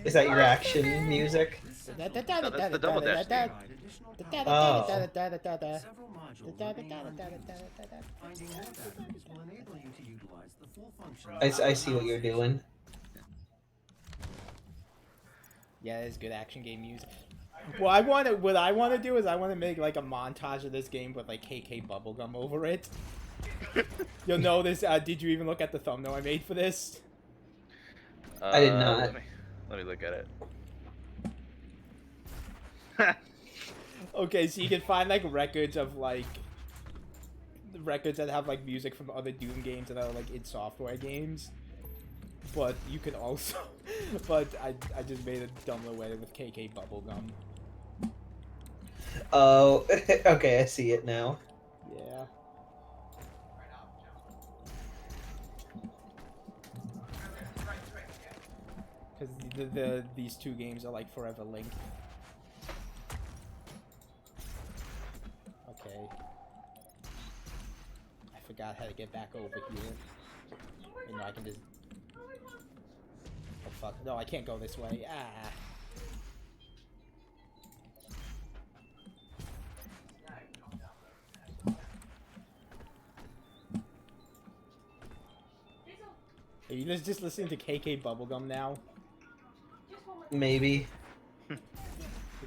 Is that your action music? No, that's the double dash theme. Oh. Several modules are being unused. Finding more batteries will enable you to utilize the full function. I see what you're doing. Yeah, it's good action game music. What I want to do is I want to make like a montage of this game with like KK Bubblegum over it. You'll notice. Did you even look at the thumbnail I made for this? I did not. Let me look at it. Okay, so you can find like records of like records that have like music from other Doom games that are like id Software games. But you can also, but I just made a dumb little way with KK Bubblegum. Oh, okay, I see it now. Yeah. Because these two games are like forever linked. Okay. I forgot how to get back over here. You know, I can just... Oh fuck, no, I can't go this way. Ah. Are you just listening to KK Bubblegum now? Maybe. It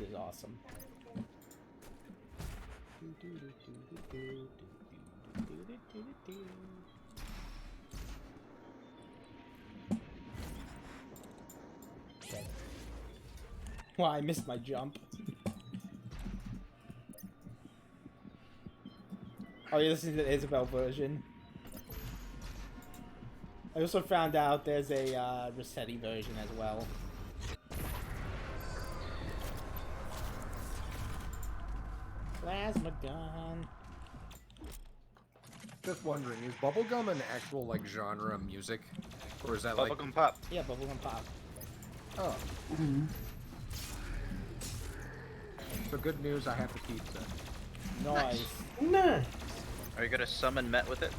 is awesome. Okay. Well, I missed my jump. Oh, you're listening to the Isabel version? I also found out there's a Rossetti version as well. Plasma gun. Just wondering, is bubblegum an actual like genre of music, or is that like? Bubblegum Pop. Yeah, bubblegum pop. Oh. So good news, I have the pizza. Nice. Nah. Are you gonna summon Met with it?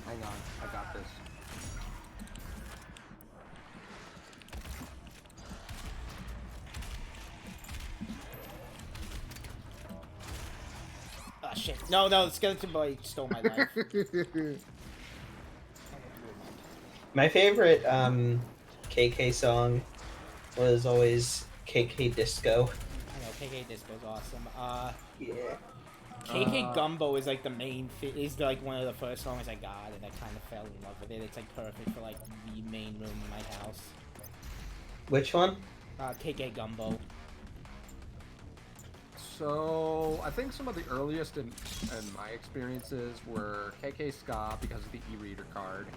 Hang on, I got this. Ah, shit. No, the skeleton boy stole my life. My favorite KK song was always KK Disco. I know, KK Disco's awesome. Yeah. KK Gumbo is like the main is like one of the first songs I got, and I kind of fell in love with it. It's like perfect for like the main room in my house. Which one? KK Gumbo. So I think some of the earliest in my experiences were KK Ska because of the e-reader card.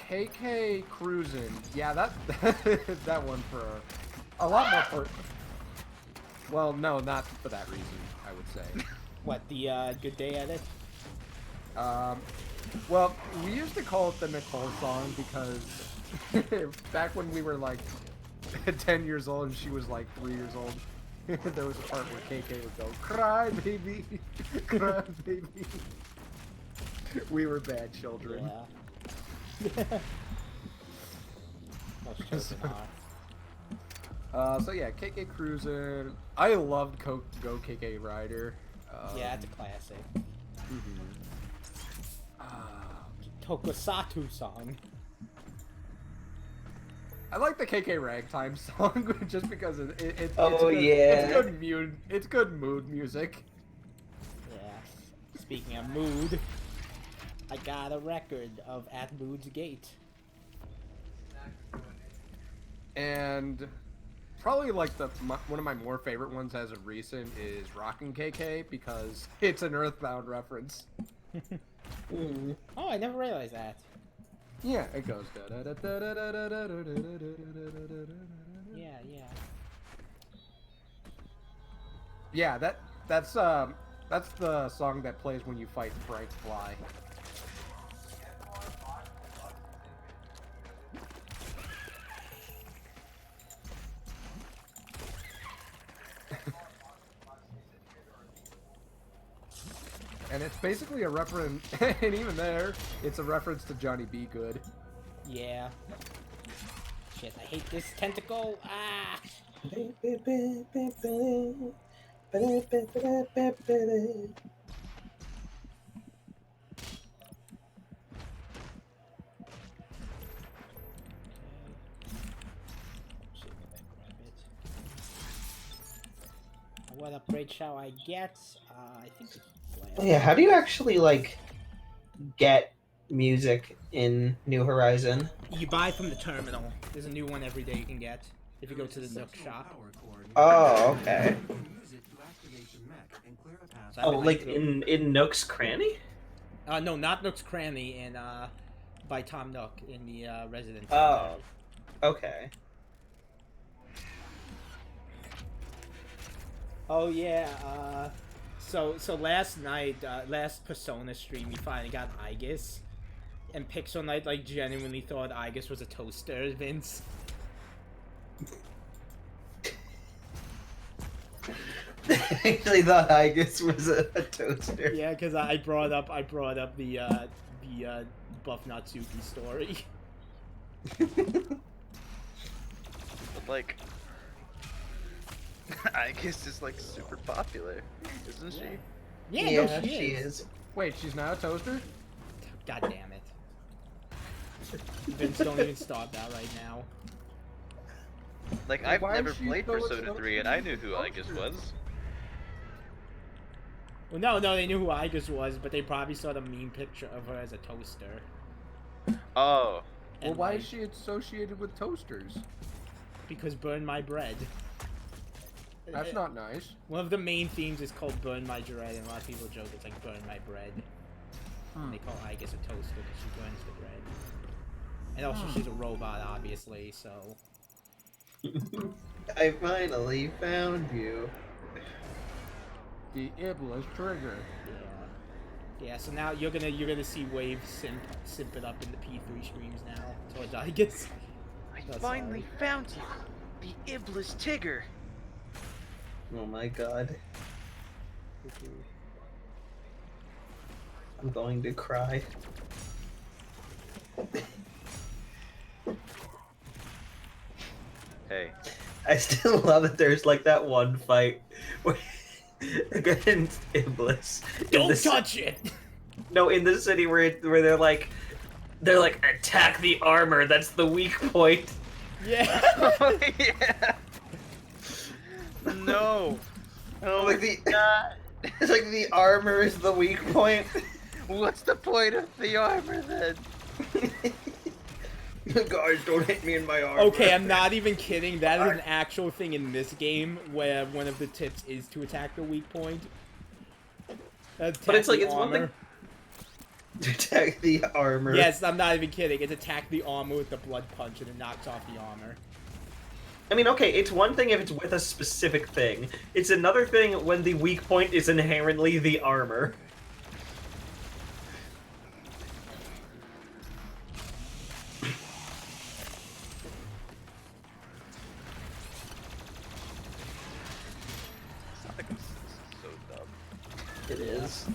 KK Cruisin', yeah, that that one for a lot more for. Well, no, not for that reason. I would say. What, the Good Day Edit? Well, we used to call it the Nicole song because back when we were like 10 years old and she was like 3 years old, there was a part where KK would go, "Cry, baby, cry, baby." We were bad children. Yeah. Most children are. So yeah, KK Cruisin'. I loved Go KK Rider. Yeah, it's a classic. Mhm. Tokusatsu song. I like the KK Ragtime song just because it's Oh, good, yeah. it's good mood music. Yeah. Speaking of mood, I got a record of At Mood's Gate. And probably like one of my more favorite ones as of recent is Rockin' KK because it's an Earthbound reference. Oh, I never realized that. Yeah, it goes. Yeah, yeah. Yeah, that's the song that plays when you fight Frank Fly. And it's basically a reference, and even there, it's a reference to Johnny B. Good. Yeah. Shit, I hate this tentacle. Ah! What upgrade shall I get? I think it's Oh, yeah, how do you actually, like, get music in New Horizon? You buy from the terminal. There's a new one every day you can get if you go to the Nook shop. Oh, okay. Use it to activate the mech and clear a path. So Oh, I've been like through- in Nook's Cranny? No, not Nook's Cranny in by Tom Nook in the Resident. Oh, okay. Oh yeah. So last night, last Persona stream, we finally got Aegis, and Pixel Knight like genuinely thought Aegis was a toaster, Vince. I actually thought Aegis was a toaster. Yeah, because I brought up the Buff Natsuki story. But like, I guess is like super popular, isn't she? Yeah, no, she is. Wait, she's not a toaster? God damn it. Vince, don't even start that right now. Like, I've Why is never she played so Persona expensive? 3, and I knew who Aegis was. Well, no, they knew who Aegis was, but they probably saw the meme picture of her as a toaster. Oh, Well, And, why like, is she associated with toasters? Because burn my bread. That's not nice. One of the main themes is called Burn My Bread, and a lot of people joke it's like Burn My Bread. And they call Aegis a toaster because she burns the bread. And also she's a robot, obviously, so... I finally found you. The Iblis trigger. Yeah. Yeah, so now you're gonna see Wave simp it up in the P3 streams now towards Aegis. I That's finally found you, the Iblis Tigger. Oh my god. I'm going to cry. Hey, I still love that there's like that one fight where against Iblis. Don't touch it! No, in the city where they're like attack the armor. That's the weak point. Yeah. yeah. No. Oh Like it's like the armor is the weak point. What's the point of the armor then? Guys, don't hit me in my armor. Okay, I'm not even kidding. That is an actual thing in this game where one of the tips is to attack the weak point. But it's like it's one thing to attack the armor. Yes, I'm not even kidding. It's attack the armor with the blood punch and it knocks off the armor. I mean, okay, it's one thing if it's with a specific thing. It's another thing when the weak point is inherently the armor. So dumb. It is.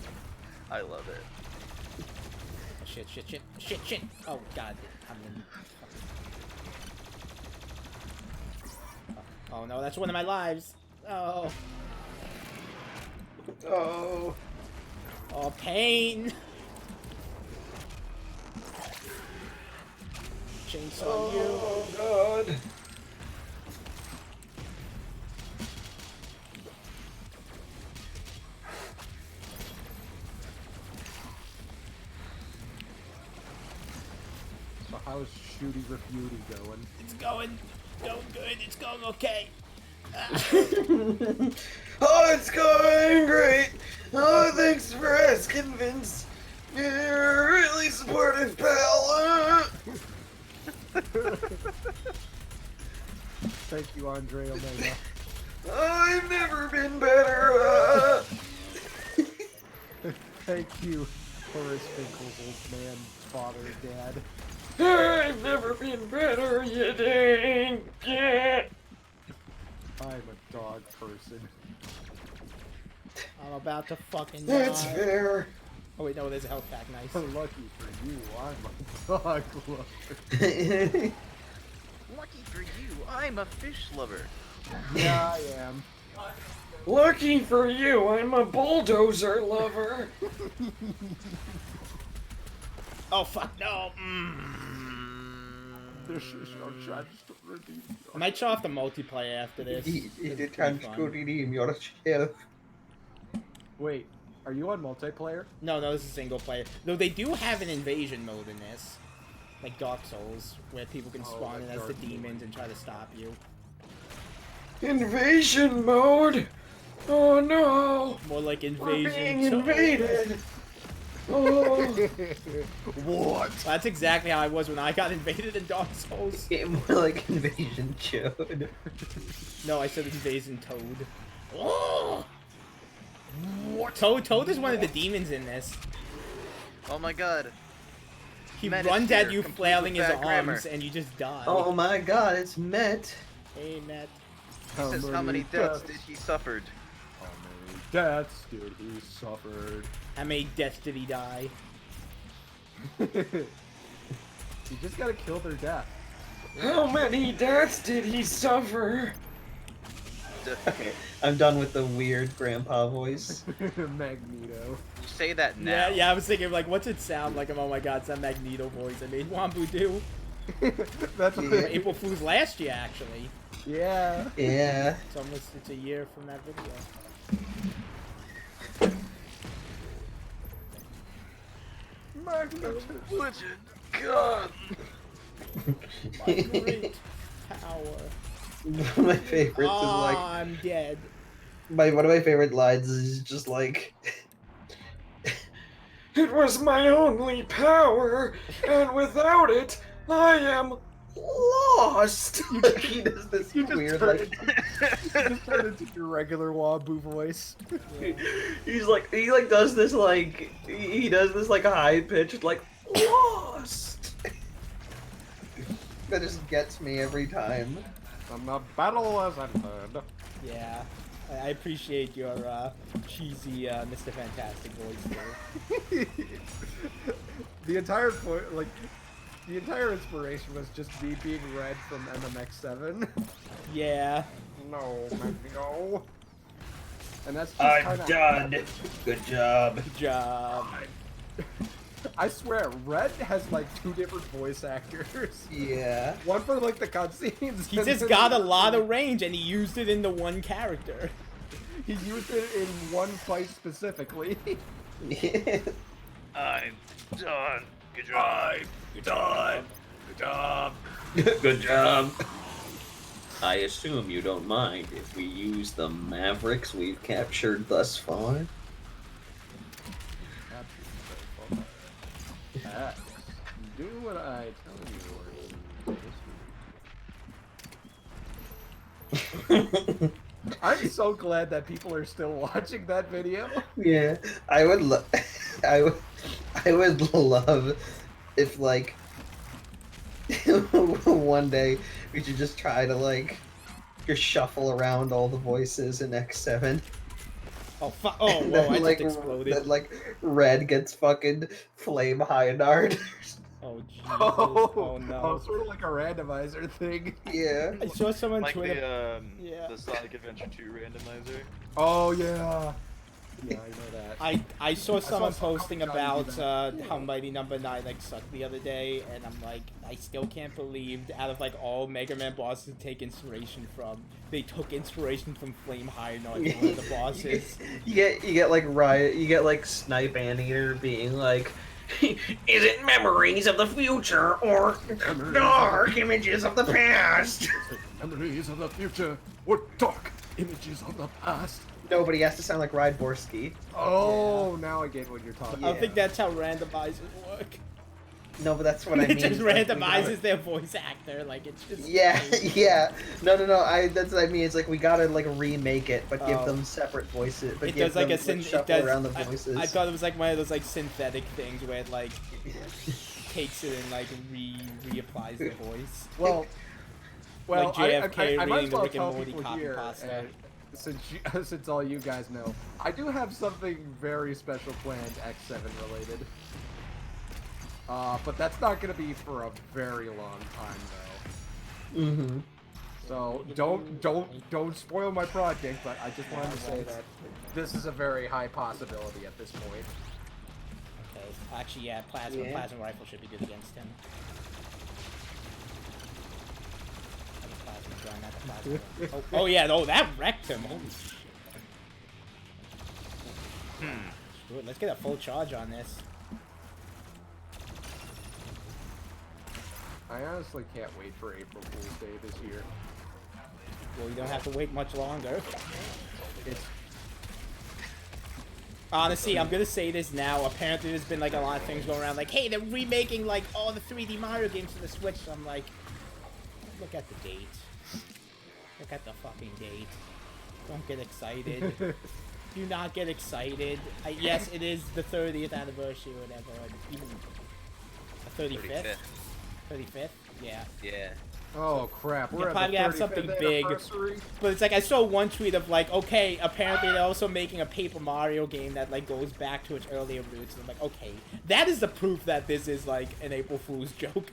I love it. shit, shit, shit, shit, shit. Oh god, I'm in. Oh no, that's one of my lives. Oh. Oh. Oh, pain. Chainsaw you. Oh god. So how's Shooty Refuty going? It's going good. It's going okay. Oh, it's going great. Oh, thanks for asking, Vince. You're really supportive, pal. Thank you, Andre Omega. I've never been better. Thank you, Horace Finkel's old man, father, dad. I've never been better, you dang it. I'm a dog person. I'm about to fucking die. That's fair. Oh wait, no, there's a health pack. Nice. Lucky for you, I'm a dog lover. Lucky for you, I'm a fish lover. Yeah, I am. Lucky for you, I'm a bulldozer lover. Oh fuck no. This is your chance to redeem I might show off the multiplayer after this. It It's time fun. to redeem yourself. Wait, are you on multiplayer? No, this is single player. Though they do have an invasion mode in this. Like Dark Souls, where people can spawn in like as the Dark Souls. demons and try to stop you. Invasion mode. Oh no. More like We're invasion. being invaded. Oh. What? That's exactly how I was when I got invaded in Dark Souls. More like invasion chode. No, I said invasion Toad. Oh! What? Toad is one of the demons in this. Oh my god. He Menace runs here, at you complete flailing with his bad arms grammar. and you just die. Oh my god, it's Met. Hey, Matt. He says how many deaths did he suffered? How many deaths did he suffered? How many deaths did he die? You just gotta kill their death. How many deaths did he suffer? Okay, I'm done with the weird grandpa voice. Magneto. You say that now. Yeah, I was thinking, like, what's it sound like? Oh my god, it's that Magneto voice I made Wambu do. That's what Yeah. April Fool's last year, actually. Yeah. Yeah. It's a year from that video. God. My great power. One of my favorites is like I'm dead. one of my favorite lines is just like it was my only power, and without it, I am lost. Like, he does this weird like Just turn into your regular Wabu voice. he's like he does this like he does this like high pitched like lost. That just gets me every time. And the battle has ended. Yeah. I appreciate your cheesy Mr. Fantastic voice there. The entire point, like, the entire inspiration was just me being Red from MMX7. Yeah. No, Magneto. And that's just I'm kinda... done. Good job. Good job. I swear, Red has like 2 different voice actors. Yeah. One for like the cutscenes. He just got a lot of range and he used it in the one character. He used it in one fight specifically. I'm done. Good job. Good job. Good job. Good job. I assume you don't mind if we use the Mavericks we've captured thus far? Do what I tell you. I'm so glad that people are still watching that video. Yeah, I would love. I would love if like one day we should just try to like just shuffle around all the voices in X7. Oh fuck! Oh And whoa! then, I like, just exploded. then, like, red gets fucking flame Hyanard. Oh Jesus! Oh no! sort of like a randomizer thing. Yeah. I saw someone Like Twitter. Yeah. the Sonic Adventure 2 randomizer. Oh yeah. Yeah, I know that. I saw someone someone posting trying to do about how Mighty Number 9 like sucked the other day, and I'm like, I still can't believe out of like all Mega Man bosses to take inspiration from, they took inspiration from Flame Hyanard, one of the bosses. You get like Riot, you get like Snipe Anteater being like, is it memories of the future or dark images of the past? Memories of the future or dark images of the past. Nobody has to sound like Rydborski. Oh, now I get what you're talking I about. don't think that's how randomizers work. No, but that's what I mean. It just like, randomizes their voice actor, like it's just. Yeah, yeah. No. That's what I mean. It's like we gotta like remake it, but give Oh. them separate voices. But It give does like them, a synth. It shuffle does. around the voices. I thought it was like one of those like synthetic things where it like takes it and like reapplies the voice. Well, Like JFK I might reading as the well Rick and tell Morty people copy here, pasta. since all you guys know, I do have something very special planned X7 related. But that's not gonna be for a very long time though. Mm-hmm. So don't spoil my project, but I just wanted to say that this is a very high possibility at this point. Okay. Actually, yeah, plasma rifle should be good against him. Plasma gun, not the plasma. Oh yeah, no, that wrecked him. Holy shit. Screw it, let's get a full charge on this. I honestly can't wait for April Fool's Day this year. Well, you don't have to wait much longer. It's Honestly, I'm gonna say this now. Apparently, there's been like a lot of things going around, like, hey, they're remaking like all the 3D Mario games for the Switch. So I'm like, look at the date. Look at the fucking date. Don't get excited. Do not get excited. Yes, it is the 30th anniversary or whatever. Even the 35th. 35th? Yeah. Yeah. oh crap, we're You'll at probably the have 35th something big. anniversary. But it's like I saw one tweet of like, okay, apparently they're also making a Paper Mario game that like goes back to its earlier roots. And I'm like, okay, that is the proof that this is like an April Fool's joke.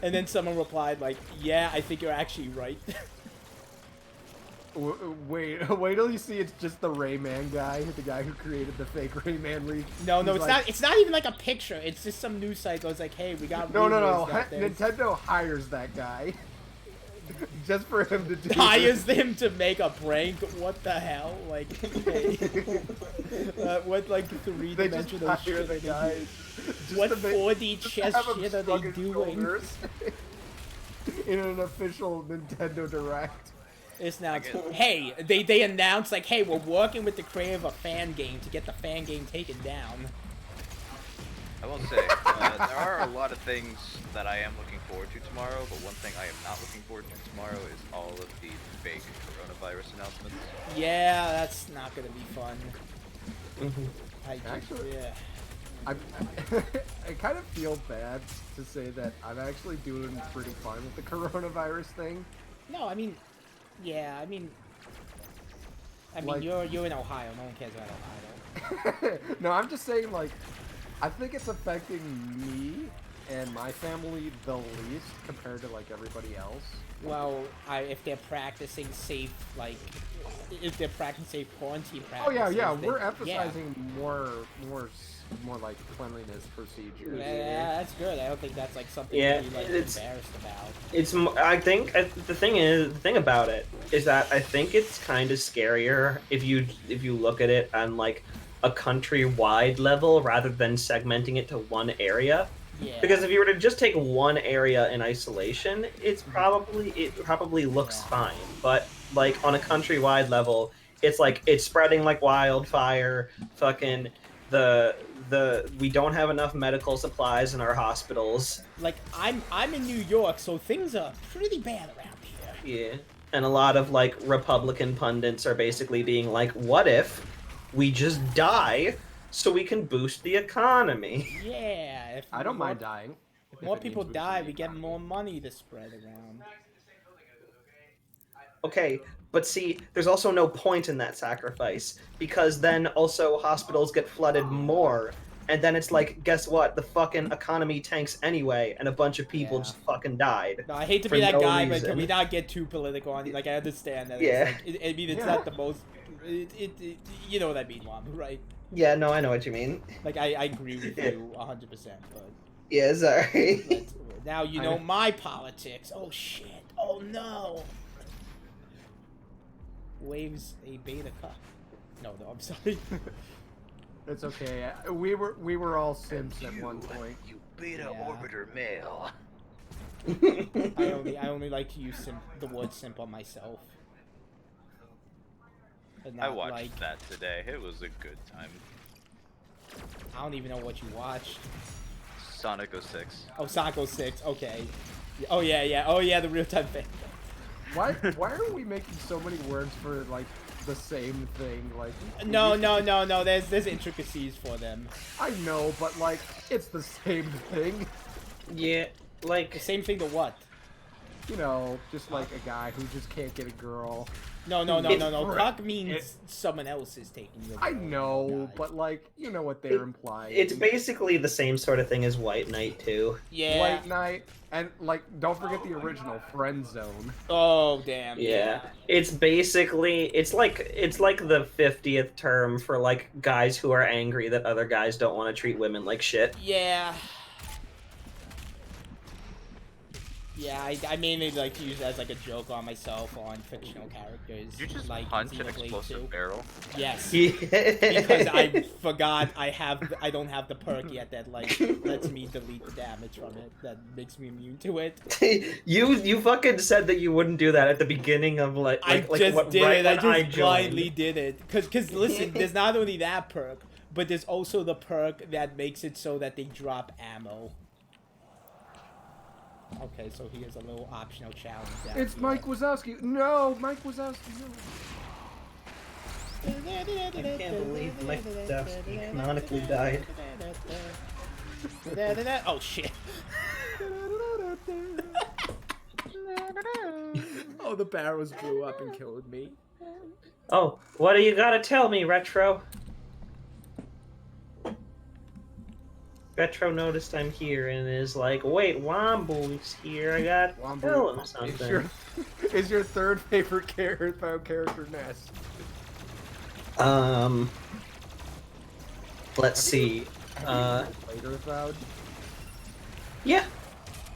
And then someone replied like, yeah, I think you're actually right. Wait till you see it's just the Rayman guy, the guy who created the fake Rayman leak. No, He's it's like, not. It's not even like a picture. It's just some news site goes like, hey, we got No. rumors that there's- Nintendo hires that guy just for him to do. hires them to make a prank. What the hell? Like, hey. What like They just three-dimensional hire shit? the guys. just What to make- 4D just chess have him shit are shrug they his doing? shoulders in an official Nintendo Direct. It's now. guess- Hey, they announced like, hey, we're working with the creator of a fan game to get the fan game taken down. I will say, there are a lot of things that I am looking forward to tomorrow, but one thing I am not looking forward to tomorrow is all of the fake coronavirus announcements. Yeah, that's not gonna be fun. Actually- yeah. I kind of feel bad to say that I'm actually doing pretty fine with the coronavirus thing. No, I mean, yeah, I mean, Like- you're in Ohio. No one cares about Ohio. No, I'm just saying, like, I think it's affecting me and my family the least compared to, like, everybody else. Well, if they're practicing safe, like, if they're practicing safe quarantine Oh practices. yeah, then- we're yeah. emphasizing more like cleanliness procedures. Yeah, that's good. I don't think that's like something Yeah, to be like it's- embarrassed about. It's. I think the thing about it is that I think it's kind of scarier if you look at it on like a countrywide level rather than segmenting it to one area. Yeah. Because if you were to just take one area in isolation, it probably looks fine. But like on a countrywide level, it's like it's spreading like wildfire. Fucking we don't have enough medical supplies in our hospitals. Like I'm in New York, so things are pretty bad around here. Yeah. And a lot of like Republican pundits are basically being like, what if we just die so we can boost the economy? Yeah. If I don't more- mind dying. If more it people means die, boosting we the get economy. more money to spread around. Okay, but see, there's also no point in that sacrifice because then also hospitals get flooded more, and then it's like, guess what? The fucking economy tanks anyway, and a bunch of people Yeah. just fucking died. No, I hate to For be that no guy, but can we reason. not get too political on it? Like, I understand that. Yeah. It's like, I mean, it's Yeah. not the most. You know what I mean, Mom, right? Yeah, no, I know what you mean. Like, I agree with you 100%, but. Yeah, sorry. Let's, now you know my politics. Oh shit. Oh no. Waves a beta cup. No, I'm sorry. It's okay. We were all simps at one point. You beta Yeah. orbiter male. I only like to use the word simp on myself. But I not watched like, that today. It was a good time. I don't even know what you watched. Sonic 06. Oh, Sonic 06. Okay. Oh yeah. Oh yeah, the real time thing. Why are we making so many words for like the same thing? Like No. There's intricacies for them. I know, but like it's the same thing. Yeah, The like same thing to what? You know, just like a guy who just can't get a girl. No. It's Cuck means someone else is taking your. I girl, know, guys. but like you know what they're implying. it's basically the same sort of thing as White Knight too. Yeah. White Knight, and like don't forget the original Friend Zone. Oh damn. Yeah, it's basically it's like the 50th term for like guys who are angry that other guys don't want to treat women like shit. Yeah. Yeah, I mainly like to use it as like a joke on myself on fictional characters. You just like punch an Xenoblade explosive 2. barrel. Yes. Because Because I forgot I don't have the perk yet that like lets me delete the damage from it. That makes me immune to it. you fucking said that you wouldn't do that at the beginning of like I just what, did right it. I when just joined. blindly did it. Cause listen, there's not only that perk, but there's also the perk that makes it so that they drop ammo. Okay, so here's a little optional challenge. down It's here. Mike Wazowski. No, Mike Wazowski. No. I can't believe Mike Wazowski canonically died. Oh shit. Oh, the barrels blew up and killed me. Oh, what do you gotta tell me, Retro? Retro noticed I'm here and is like, wait, Wombo's here. I got to tell him something. Is your third favorite character Ness? Let's see. Later Avowed? Yeah,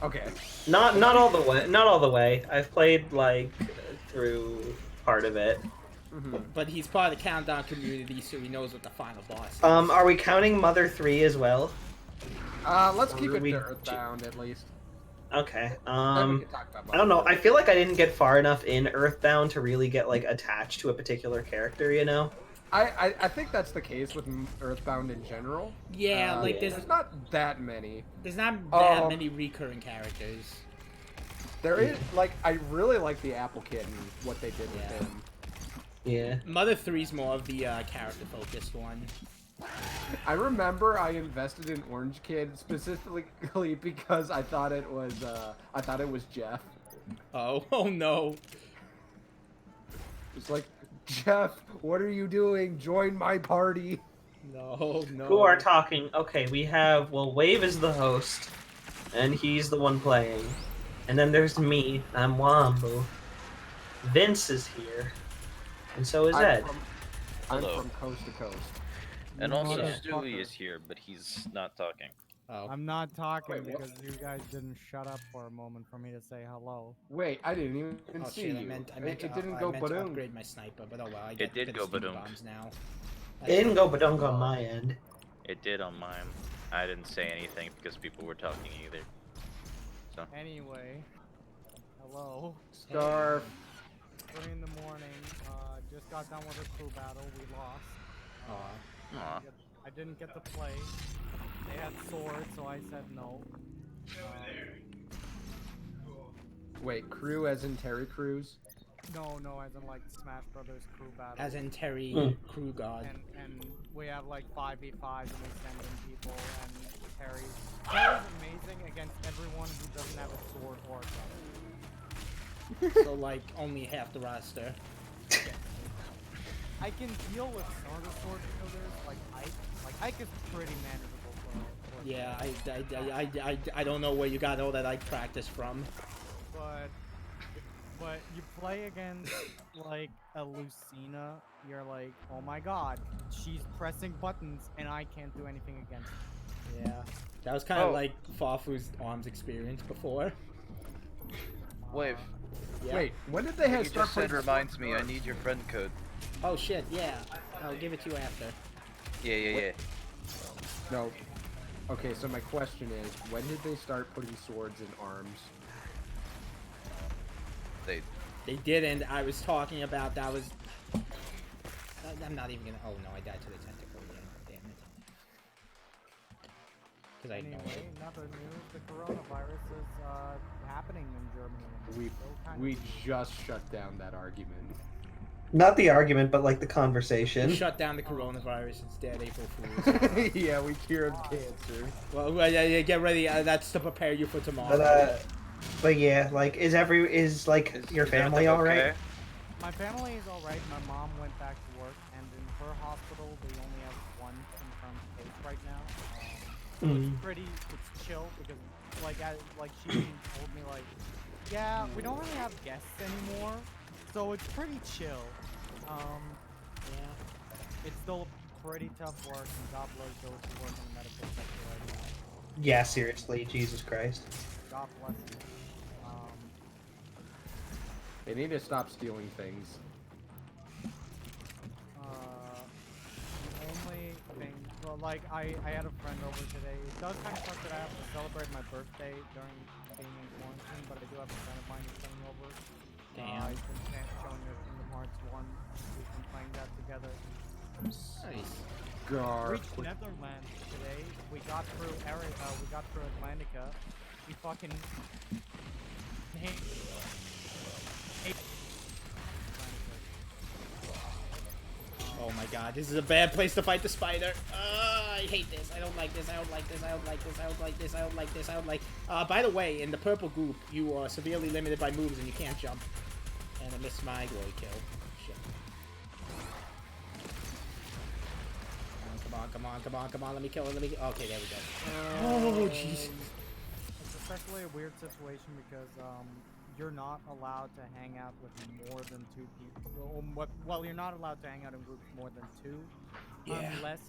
Okay. not all the way. Not all the way. I've played like through part of it. But he's part of the Countdown community, so he knows what the final boss is. Are we counting Mother 3 as well? Let's keep Or it we- to Earthbound at least. Okay. Then we can talk about I don't know. Mother I feel like I didn't get far enough in Earthbound to really get like attached to a particular character, you know? I think that's the case with Earthbound in general. Yeah, like there's not that many. there's not that Um, many recurring characters. There is like I really like the Apple Kid and what they did with Yeah. him. Yeah. Mother 3's more of the character-focused one. I remember I invested in Orange Kid specifically because I thought it was Jeff. Oh no. It's like, Jeff, what are you doing? Join my party. No. Who are talking? Okay, we have Wave is the host, and he's the one playing. And then there's me. I'm Wombo. Vince is here, and so is Ed. I'm Hello. from coast to coast. And also Yeah. Stewie is here, but he's not talking. Oh. I'm not talking Wait, what? because you guys didn't shut up for a moment for me to say hello. Wait, I didn't even Oh see shit, you. I meant it to, didn't I go meant to badoom. upgrade my sniper, but oh well, I get did good go speed badoom. bombs now. It didn't go badunk on my end. It did on mine. I didn't say anything because people were talking either. So Anyway, hello. Scarf. 3 in the morning. Just got done with a crew battle. We lost. Aw. aw. I didn't get to play. They had swords, so I said no. Wait, crew as in Terry Crews? No, as in like Smash Brothers crew battle. As in Terry Crew God. And we have like 5v5s and we send in people and Terry's amazing against everyone who doesn't have a sword or a gun. So like only half the roster. I can deal with some of the sword wielders, like Ike. Like Ike is pretty manageable for Yeah, I don't know where you got all that Ike practice from. But you play against like a Lucina, you're like, oh my god, she's pressing buttons and I can't do anything against her. Yeah, that was kind of Oh. like Farfu's ARMS experience before. Wave. Yeah. Wait, when did they have You start just said playing reminds me. I need your friend code. Oh shit, yeah. I'll give it to you after. Yeah. No. Okay, so my question is, when did they start putting swords in arms? They didn't. I was talking about that was. I'm not even gonna. Oh no, I died to the tentacle again. Damn it. Because I know Anyway, it. another news, the coronavirus is happening in Germany. and We still kind we of- just shut down that argument. Not the argument, but like the conversation. Shut down the coronavirus. It's dead. April Fools. Yeah, we cured cancer. Well, yeah, get ready. That's to prepare you for tomorrow. But yeah, like, is your family all right? My family is alright. My mom went back to work, and in her hospital, they only have one confirmed case right now. So it's chill because, like she told me, like, yeah, we don't really have guests anymore, so it's pretty chill. Yeah, it's still pretty tough work, and God bless those who work in the medical sector right now. Yeah, seriously, Jesus Christ. God bless you. They need to stop stealing things. The only thing, well, like, I had a friend over today. It does kind of suck that I have to celebrate my birthday during being in quarantine, but I do have a friend of mine who's coming over. Damn. He's been showing me Kingdom Hearts 1. We've been playing that together. Nice. Reached Netherlands today. We got through Atlantica. We fucking Oh my god, this is a bad place to fight the spider. I hate this. I don't like this. I don't like this. I don't like this. I don't like this. I don't like this. I don't like. By the way, in the purple group, you are severely limited by moves and you can't jump. And I missed my glory kill. Shit. Come on. Let me kill it. Okay, there we go. Oh, jeez. It's especially a weird situation because you're not allowed to hang out with more than 2 people. Well, you're not allowed to hang out in groups more than 2, unless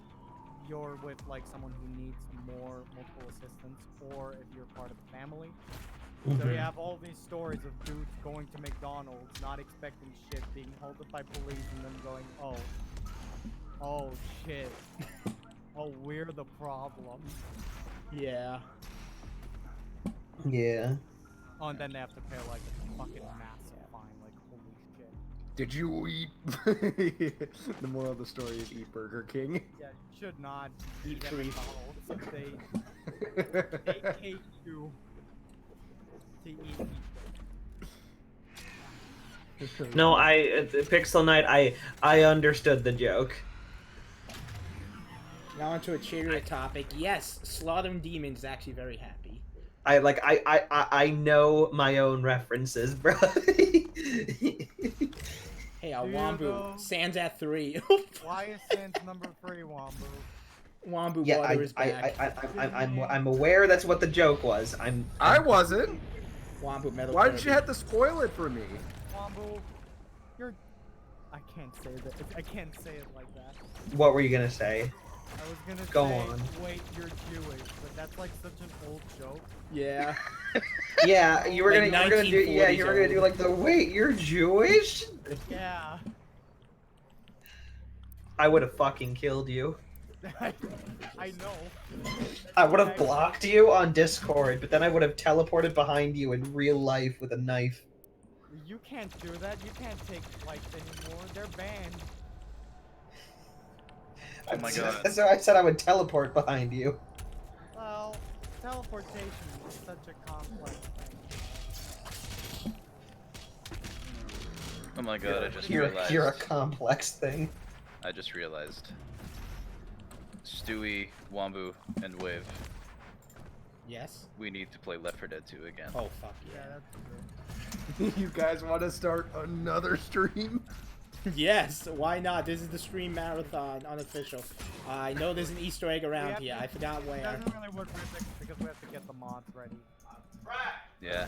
you're with like someone who needs multiple assistance, or if you're part of the family. So you have all these stories of dudes going to McDonald's, not expecting shit, being held up by police, and then going, oh shit, oh, we're the problem. Yeah. Yeah. Oh, and then they have to pay like a fucking massive fine, like holy shit. Did you eat? The moral of the story is eat Burger King. Yeah, you should not Eat at trees. McDonald's if they hate you to eat. No, Pixel Knight, I understood the joke. Now onto a cheerier topic. Yes, slaughtering demons is actually very happy. I know my own references, bro. Hey, Do you Wombu. though? Sans at 3. Why is Sans number 3, Wombo? Wombu Yeah, water is back. I'm aware that's what the joke was. I wasn't. Wombu metal. Why did Kirby. you have to spoil it for me? Wombo, you're... I can't say that. I can't say it like that. What were you gonna say? I was gonna Go say, on. wait, you're Jewish, but that's like such an old joke. Yeah. Yeah, you were Like gonna do. Yeah, you were gonna 1940s do like the wait. You're Jewish? Yeah. I would have fucking killed you. I know. I would have blocked you on Discord, but then I would have teleported behind you in real life with a knife. You can't do that. You can't take flights anymore. They're banned. Oh my god. So I said I would teleport behind you. Well, teleportation is such a complex thing. Oh my god, I just You're realized. a complex thing. I just realized. Stewie, Wombu, and Wave. Yes. We need to play Left 4 Dead 2 again. Oh fuck Yeah, yeah. that's true. You guys want to start another stream? Yes, why not? This is the stream marathon, unofficial. I know there's an Easter egg around here. I forgot It where. doesn't really work because we have to get the mods ready. Yeah.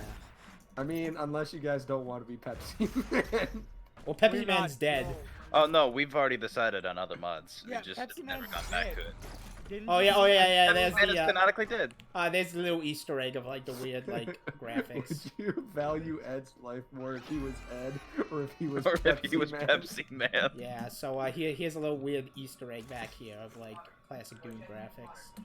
I mean, unless you guys don't want to be Pepsi Man. Well, Pepsi We're Man's not- dead. no. Oh no, we've already decided on other mods. Yeah, We just Pepsi never Man's got back dead. to it. Didn't Oh you yeah, see oh yeah, that? yeah. Pepsi There's Man is the canonically dead. there's the little Easter egg of like the weird like graphics. Would you value Ed's life more if he was Ed or if he was Or Pepsi if he was Man? Pepsi Man. Yeah, so here's a little weird Easter egg back here of like classic Doom graphics.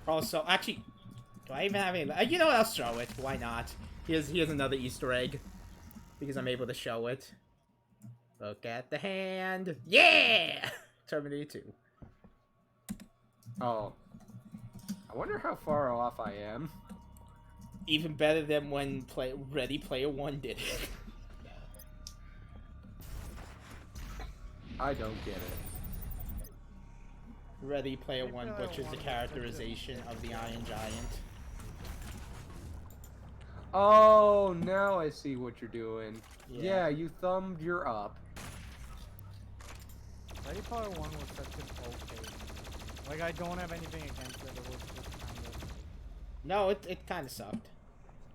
Also, actually, do I even have any? You know what? I'll show it. Why not? Here's another Easter egg because I'm able to show it. Look at the hand. Yeah, Terminator 2. Oh. I wonder how far off I am. Even better than when Ready Player One did it. I don't get it. Ready Player One butchers the characterization of the Iron Giant. Oh, now I see what you're doing. Yeah. Yeah, you thumbed your up. Ready Player One was such an okay. Like I don't have anything against it. It was just kind of. No, it kind of sucked.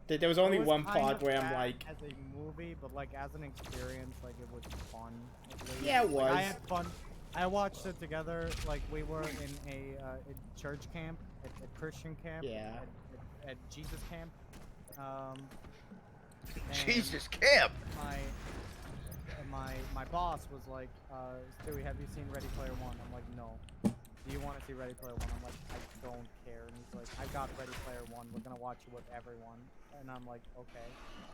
There was only It was one kind part of where I'm bad like, as a movie, but like as an experience, like it was fun. at least. Yeah, it Like, I was. had fun. I watched it together. Like we were in a church camp, at Christian camp. Yeah. At Jesus camp. And Jesus camp. My boss was like, Stewie, have you seen Ready Player One? I'm like, no. Do you want to see Ready Player One? I'm like, I don't care. And he's like, I got Ready Player One. We're gonna watch it with everyone. And I'm like, okay.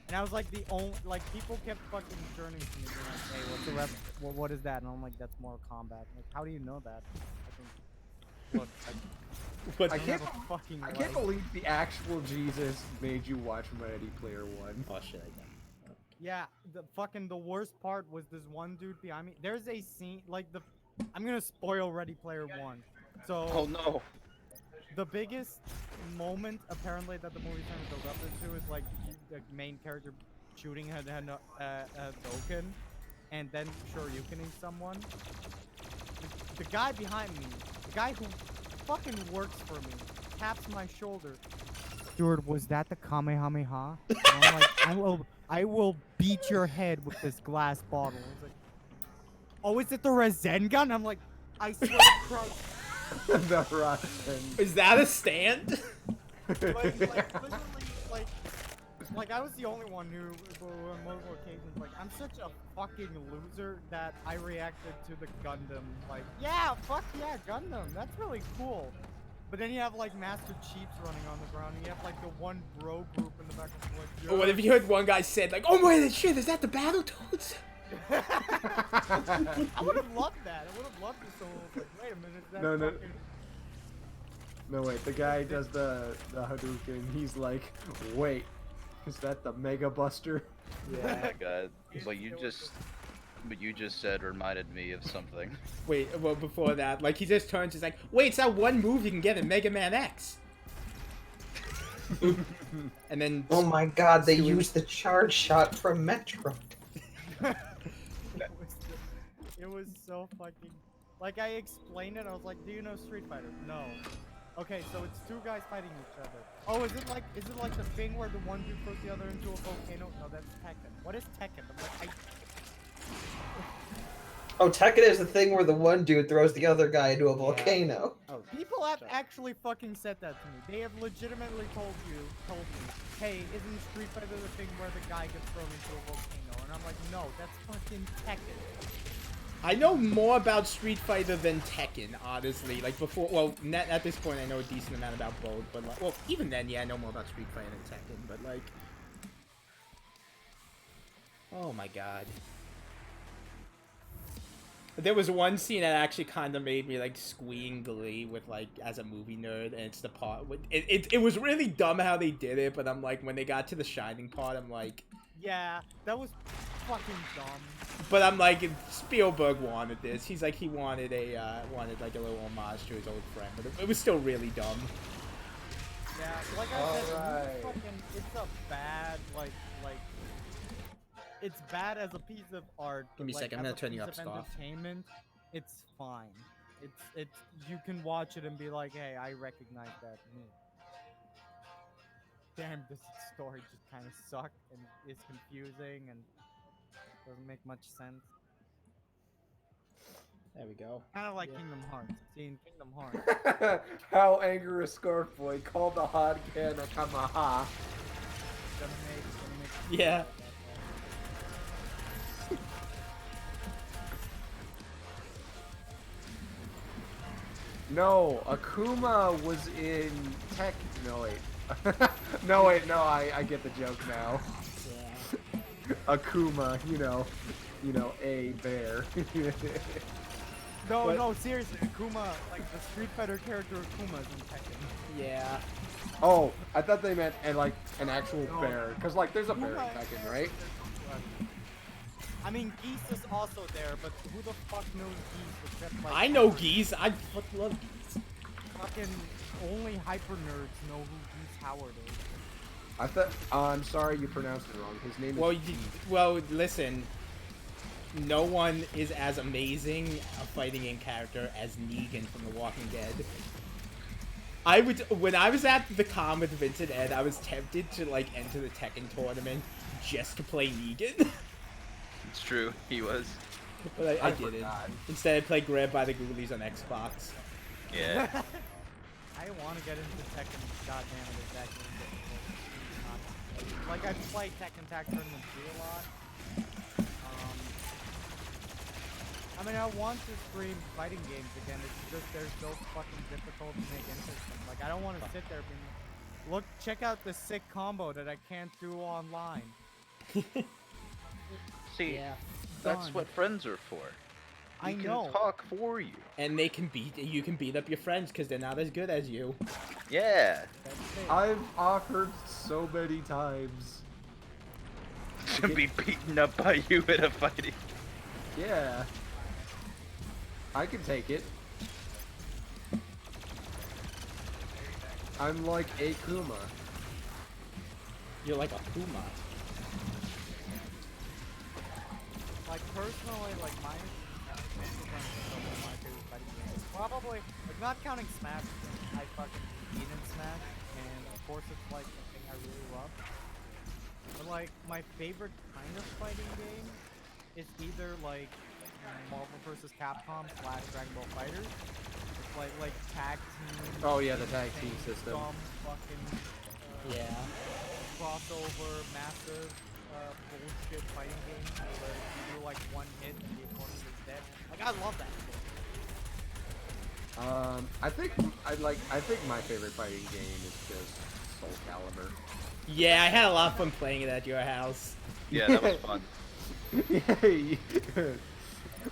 And I was like, the only people kept fucking turning to me, being like, hey, what's the rep? What is that? And I'm like, that's Mortal Kombat. Like, how do you know that? I think, look, But I I can't, don't have a fucking I can't life. believe the actual Jesus made you watch Ready Player One. oh shit, I got. Yeah, the worst part was this one dude behind me. There's a scene like I'm gonna spoil Ready Player One. So Oh no. the biggest moment apparently that the movie's trying to build up into is like the main character shooting a Hadouken and then Shoryukening someone. The guy behind me, the guy who fucking works for me, taps my shoulder. Stuart, was that the Kamehameha? And I'm like, I will beat your head with this glass bottle. He's like, oh, is it the Rasengan? I'm like, I swear to Christ. The Russian. Is that a stand? Like literally, like I was the only one who, on multiple occasions, like, I'm such a fucking loser that I reacted to the Gundam, like, yeah, fuck yeah, Gundam, that's really cool. But then you have, like, Master Chiefs running on the ground, and you have, like, the one bro group in the back of the like, Or what if you heard one guy said like, oh my shit, is that the Battletoads? I would have loved that. I would have loved it so like, wait a minute, is that No, no. fucking... No, wait, the guy does the Hadouken, he's like, wait, is that the Mega Buster? Oh my god. What you just said reminded me of something. Wait, well before that, like he just turns, he's like, wait, it's that one move you can get in Mega Man X. And then Oh my god, they used the charge shot from Metro. It was so fucking... Like, I explained it, I was like, do you know Street Fighter? No. Okay, so it's two guys fighting each other. Oh, is it like the thing where the one dude throws the other into a volcano? No, that's Tekken. What is Tekken? I'm like, Oh, Tekken is the thing where the one dude throws the other guy into a volcano. oh, people have actually fucking said that to me. They have legitimately told me, hey, isn't Street Fighter the thing where the guy gets thrown into a volcano? And I'm like, no, that's fucking Tekken. I know more about Street Fighter than Tekken, honestly. Like before, well, at this point I know a decent amount about both, but like, well, even then, yeah, I know more about Street Fighter than Tekken, but like, oh my god. There was one scene that actually kind of made me like squeal glee with like as a movie nerd, and it's the part with it was really dumb how they did it, but I'm like when they got to the Shining part, I'm like, Yeah, that was fucking dumb. But I'm like, Spielberg wanted this. He's like, he wanted wanted like a little homage to his old friend, but it was still really dumb. Yeah, like I said, Alright. it's a bad, it's bad as a piece of art. Give me a but, second, I'm as gonna turn you piece up, of Scoff. Entertainment, it's fine. It's you can watch it and be like, hey, I recognize that. Damn, this story just kind of sucked and is confusing and doesn't make much sense. There we go. Kind of like Kingdom Hearts. See, in Kingdom Hearts, How angry a Scarf Boy called the hot can a Kamaha. doesn't make Yeah. No, Akuma was in Tech. No wait. No wait. No, I get the joke now. Yeah. Akuma, you know, a bear. No, But- no, seriously, Akuma, like the Street Fighter character Akuma is in Tekken. Yeah. Oh, I thought they meant like an actual No. bear, cause like there's a bear in Akuma- Tekken, right? I mean, Geese is also there, but who the fuck knows Geese except like... I know Geese. I fucking love Geese. Fucking only hyper nerds know who Geese Howard is. I thought. I'm sorry, you pronounced it wrong. His name is. Well, well, listen. No one is as amazing a fighting game character as Negan from The Walking Dead. When I was at the con with Vincent Ed, I was tempted to like enter the Tekken tournament just to play Negan. It's true, he was. But I didn't. forgot. Instead, I played Grabbed by the Ghoulies on Xbox. Yeah. I want to get into Tekken, goddammit, if that game gets not... Like, I play Tekken Tag Tournament 2 a lot. I mean, I want to stream fighting games again, it's just they're so fucking difficult to make interesting. Like, I don't want to sit there being... Look, check out the sick combo that I can't do online. See, Yeah. that's Done. what friends are for. I We know. can talk for you. And you can beat up your friends because they're not as good as you. Yeah. That's it. I've offered so many times. To be beaten up by you in a fighting. Yeah. I can take it. I'm like Akuma. You're like a Puma. Like, personally, like, my favorite fighting game is probably, like, not counting Smash, I fucking beat in Smash, and of course it's, like, the thing I really love. But, like, my favorite kind of fighting game is either, like, Marvel vs. Capcom / Dragon Ball FighterZ. It's, like tag team. Oh, yeah, the tag team system. Dumb fucking, Yeah. crossover, massive, bullshit fighting game where you do like one hit and the opponent is dead. Like, I love that shit. I think my favorite fighting game is just Soul Calibur. Yeah, I had a lot of fun playing it at your house. Yeah, that was fun.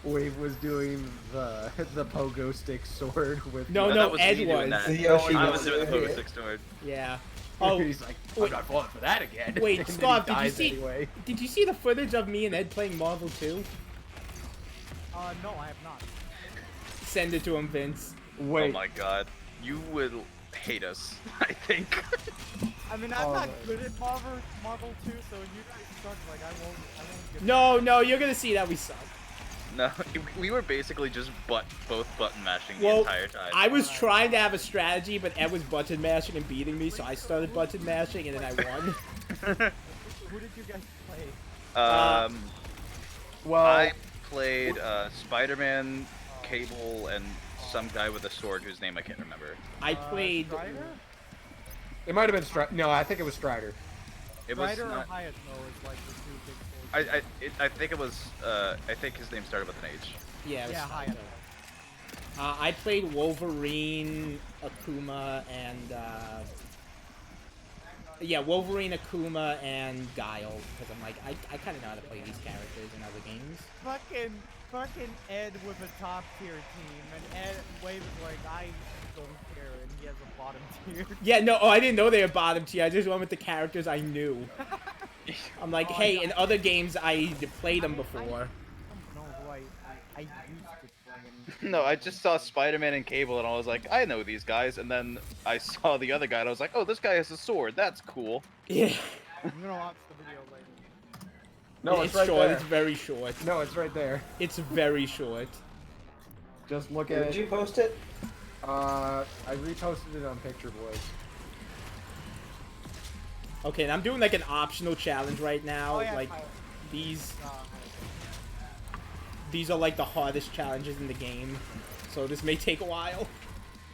Wave was doing the pogo stick sword with No, that no, was Ed me doing was. that. Yoshi I was was doing the doing Pogo it. 6 sword. Yeah. Oh, he's like, I'm wait. not falling for that again. Wait, And then he Scott, did you dies see? anyway. Did you see the footage of me and Ed playing Marvel 2? No, I have not. Send it to him, Vince. Wait, Oh my god. You will hate us, I think. I mean, I'm not good at Marvel 2, so you guys suck. Like, I won't give No, you're gonna see that we suck. No, we were basically just both button mashing the Well, entire time. I was trying to have a strategy, but Ed was button mashing and beating me, so I started button mashing and then I won. Who did you guys play? well, I played Spider-Man, Cable, and some guy with a sword whose name I can't remember. I played. Strider? it might have been Strider. No, I think it was Strider. It was Strider or not. Hayato is like the two big swords. I think it was. I think his name started with an H. Yeah, it was Yeah, Hayato. Hayato. I played Wolverine, Akuma, and yeah, Wolverine, Akuma, and Guile, because I'm like, I kind of know how to play these characters in other games. Fucking Ed with a top tier team, and Ed Wave is like, I don't care, and he has a bottom tier. Yeah, no, I didn't know they were bottom tier. I just went with the characters I knew. I'm like, Oh, hey, I in other games I played them before. I don't know who I used to play in. No, I just saw Spider-Man and Cable, and I was like, I know these guys. And then I saw the other guy, and I was like, oh, this guy has a sword. That's cool. Yeah. I'm gonna watch the video later. No, it's right short. there. It's very short. No, it's right there. It's very short. Just look Where at did it. you post it? I reposted it on Picture Boys. Okay, and I'm doing like an optional challenge right now. Oh, yeah, like these are like the hardest challenges in the game, so this may take a while.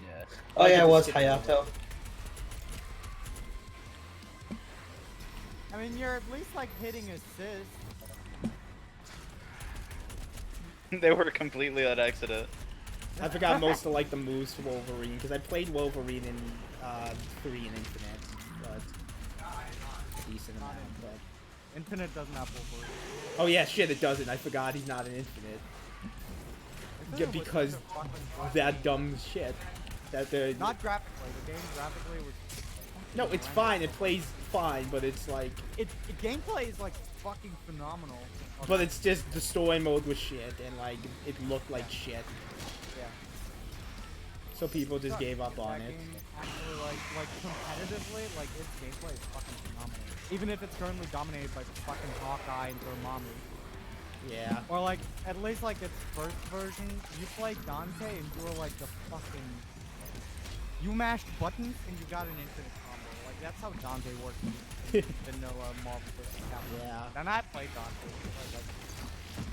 Yeah. Oh yeah, it was skip through Hayato. I mean, you're at least like hitting assists. They were completely on accident. I forgot most of like the moves for Wolverine because I played Wolverine in 3 and Infinite, but a decent amount. But Infinite doesn't have Wolverine. oh yeah, shit, it doesn't. I forgot he's not in Infinite. Yeah, Infinite was because such a fucking that dumb shit. That the not graphically. The game graphically was. no, it's fine. It plays fine, but it's like. It gameplay is like fucking phenomenal. But it's just the story mode was shit, and like it looked like shit. Yeah. So people just Sucks. gave up That on it. game actually, like competitively, like its gameplay is fucking phenomenal. Even if it's currently dominated by fucking Hawkeye and Dormammu. Yeah. Or like, at least like its first version, you played Dante and you were like the fucking. You mashed buttons and you got an infinite combo. Like that's how Dante works in vanilla Marvel vs. Capcom. Yeah. And I played Dante. Like,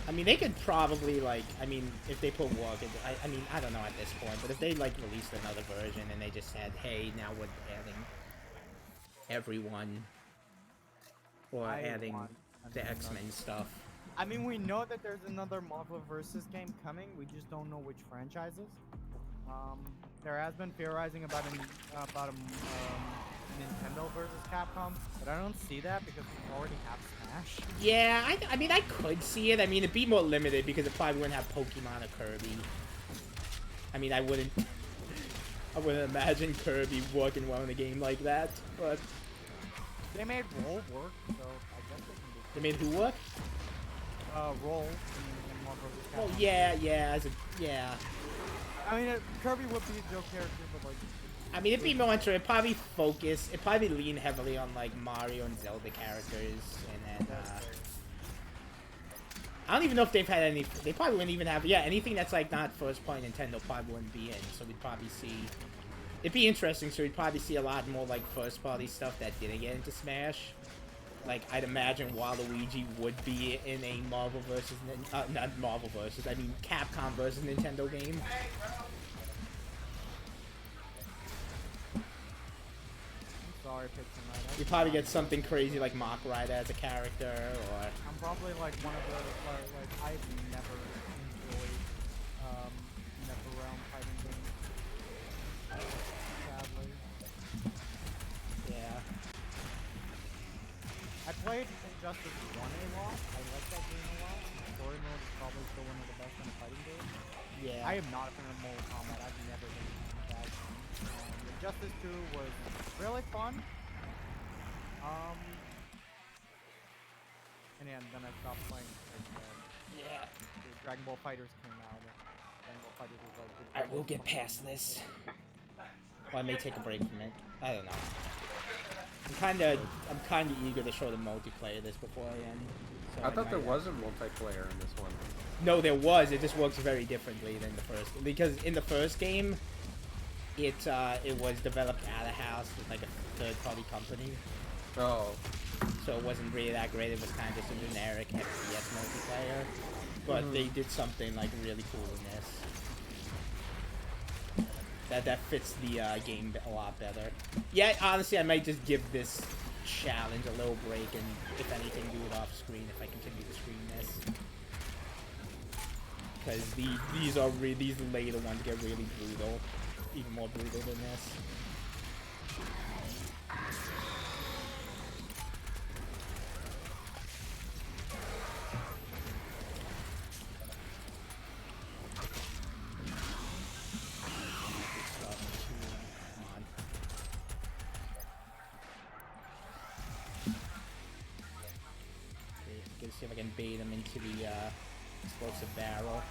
I mean, they could probably like. I mean, if they put work, I mean, I don't know at this point, but if they like released another version and they just said, hey, now we're adding everyone, or I adding want the another- X-Men stuff. I mean, we know that there's another Marvel vs. game coming. We just don't know which franchises. There has been theorizing about Nintendo versus Capcom, but I don't see that because we already have Smash. Yeah, I mean, I could see it. I mean, it'd be more limited because it probably wouldn't have Pokemon or Kirby. I mean, I wouldn't imagine Kirby working well in a game like that, but They made Roll work, so I guess they can do. they made who work? Roll in Marvel vs. Capcom. Well, yeah, yeah. I mean, Kirby would be a joke character, but like. I mean, it'd be more interesting. It'd probably lean heavily on like Mario and Zelda characters, and then I don't even know if they've had any. They probably wouldn't even have. Yeah, anything that's like not first party Nintendo probably wouldn't be in. So we'd probably see. It'd be interesting. So we'd probably see a lot more like first party stuff that didn't get into Smash. Like I'd imagine Waluigi would be in a Marvel versus not Marvel versus. I mean Capcom versus Nintendo game. Sorry, Pixel Knight. You probably get something crazy like Mach Rider as a character, or I'm probably like one of the like I've never enjoyed NetherRealm fighting games. Sadly. yeah. I played Injustice 1 a lot. I like that game a lot. The story mode is probably still one of the best in a fighting game. Yeah. I am not a fan of Mortal Kombat. I've never been a fan of that game. Injustice 2 was really fun. And yeah, then I stopped playing. Yeah. Dragon Ball Fighters came out. Dragon Ball Fighters was like. Alright, we'll get past this. Well, I may take a break from it. I don't know. I'm kinda eager to show the multiplayer this before I end. So I thought there might- was a multiplayer in this one. No, there was. It just works very differently than the first. Because in the first game, it was developed at a house with like a third-party company. Oh. So it wasn't really that great. It was kind of just a generic FPS multiplayer. But they did something like really cool in this. That fits the game a lot better. Yeah, honestly, I might just give this challenge a little break and, if anything, do it off screen if I continue to stream this. Because these later ones get really brutal, even more brutal than this. can bait him into the explosive barrel.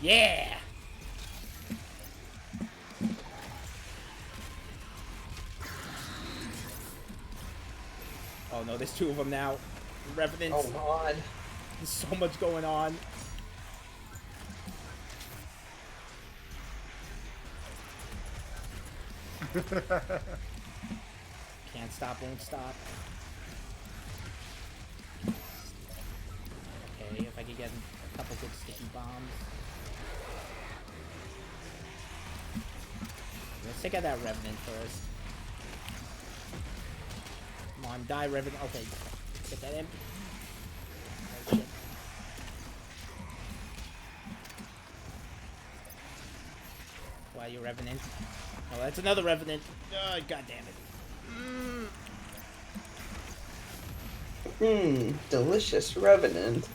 Yeah! Oh no, there's 2 of them now. Revenants. Oh god. There's so much going on. Can't stop, won't stop. Okay, if I could get a couple good sticky bombs. Let's take out that Revenant first. Come on, die, Revenant. Okay, get that in. Oh, shit. Why you Revenant? Oh, that's another Revenant. Oh, god damn it. Delicious Revenant.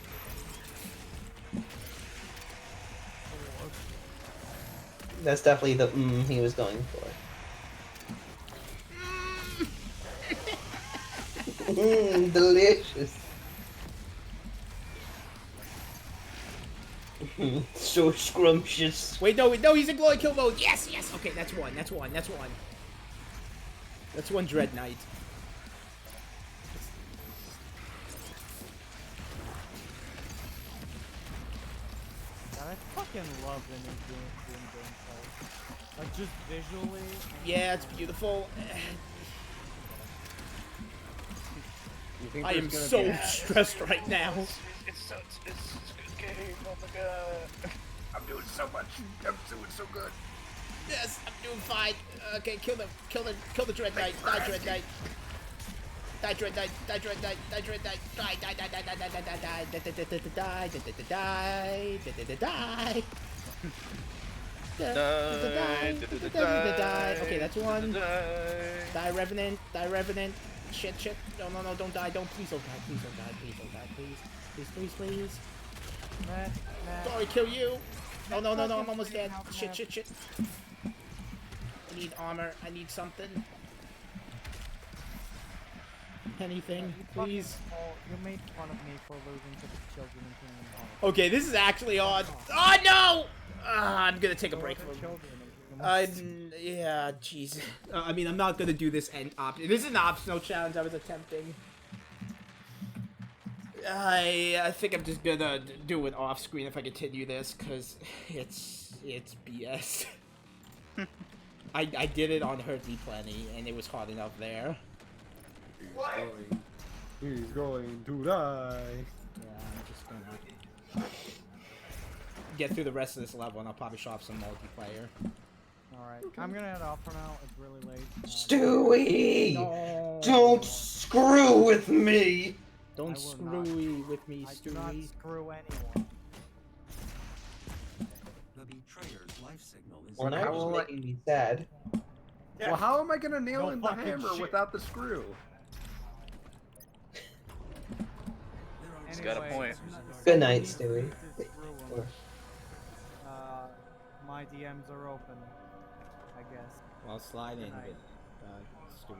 That's definitely the he was going for. Delicious. So scrumptious. Wait, no, he's in glory kill mode. Yes, yes. Okay, that's one. That's one. That's one. That's one Dread Knight. God, I fucking love the new Doom gameplay. Like, just visually. Yeah, it's beautiful. I am so stressed right now. It's a good game. Oh my god. I'm doing so much. I'm doing so good. Yes, I'm doing fine. Okay, kill the Dread Knight. Die, Dread Knight. Die, Dread Knight. Die, Dread Knight. Die, Dread Knight. Die, die, die, die, die, die, die, die. Okay, that's one. Die, Revenant. Die, Revenant. Shit, shit. No, no, no, don't die. Please don't die. Please don't die. Please don't die. Please. Please, please. Sorry, kill you. Oh, no, no, no, I'm almost dead. Shit, shit, shit. I need armor. I need something. Anything, please. You made fun of me for losing to the children in Kingdom Hearts. Okay, this is actually odd. Oh, no! I'm gonna take a break from yeah, jeez. I mean, I'm not gonna do this this is an optional challenge I was attempting. I think I'm just gonna do it off screen if I continue this, cause it's BS. I did it on Hurt Me Plenty, and it was hard enough there. He's going to die. Yeah, I'm just gonna get through the rest of this level, and I'll probably show off some multiplayer. Alright, I'm gonna head off for now. It's really late. Stewie! No. Don't screw with me! Don't screw with me, I do not Stewie. screw anyone. The betrayer's life signal is Or not just making me sad. Well, how am I gonna nail No in the fucking hammer shit. without the screw? He's got a point. Good night, Stewie. My DMs are open, I guess. Well, slide in,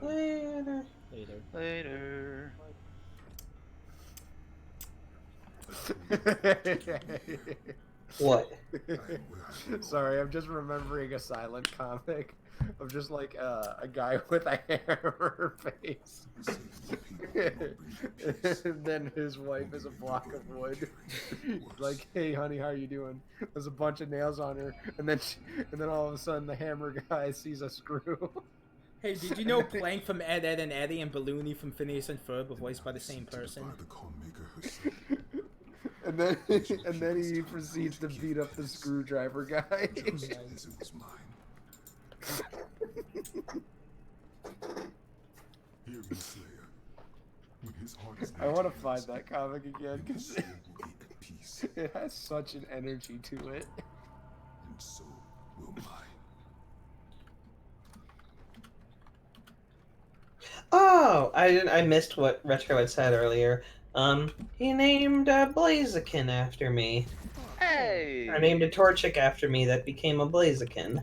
Good but, Later. Later. What? Sorry, I'm just remembering a silent comic of just like a guy with a hammer face. And then his wife is a block of wood. Like, hey honey, how are you doing? There's a bunch of nails on her, and then all of a sudden the hammer guy sees a screw. Hey, did you know Plank from Ed, Ed and Eddie and Balloony from Phineas and Ferb were voiced by the same person? And then he proceeds to beat up the screwdriver guy. I want to find that comic again because it has such an energy to it. And so will mine. Oh, I missed what Retro had said earlier. He named Blaziken after me. Hey! I named a Torchic after me that became a Blaziken.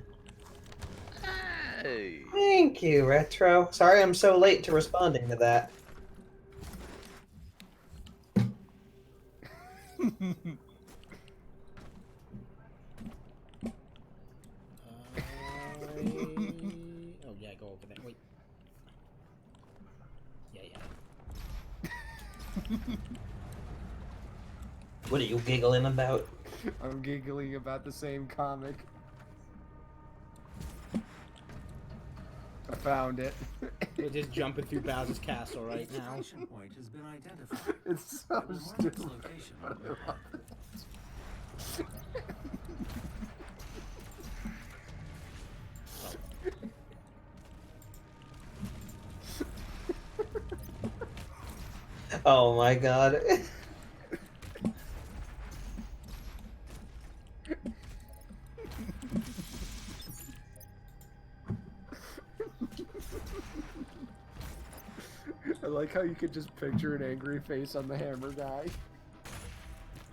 Hey! Thank you, Retro. Sorry I'm so late to responding to that. Oh yeah, go over there. Wait. Yeah. What are you giggling about? I'm giggling about the same comic. I found it. We're just jumping through Bowser's castle right now. Exclamation point has been identified. It's so We'll mark its stupid. location on your map. Oh my god. I like how you could just picture an angry face on the hammer guy.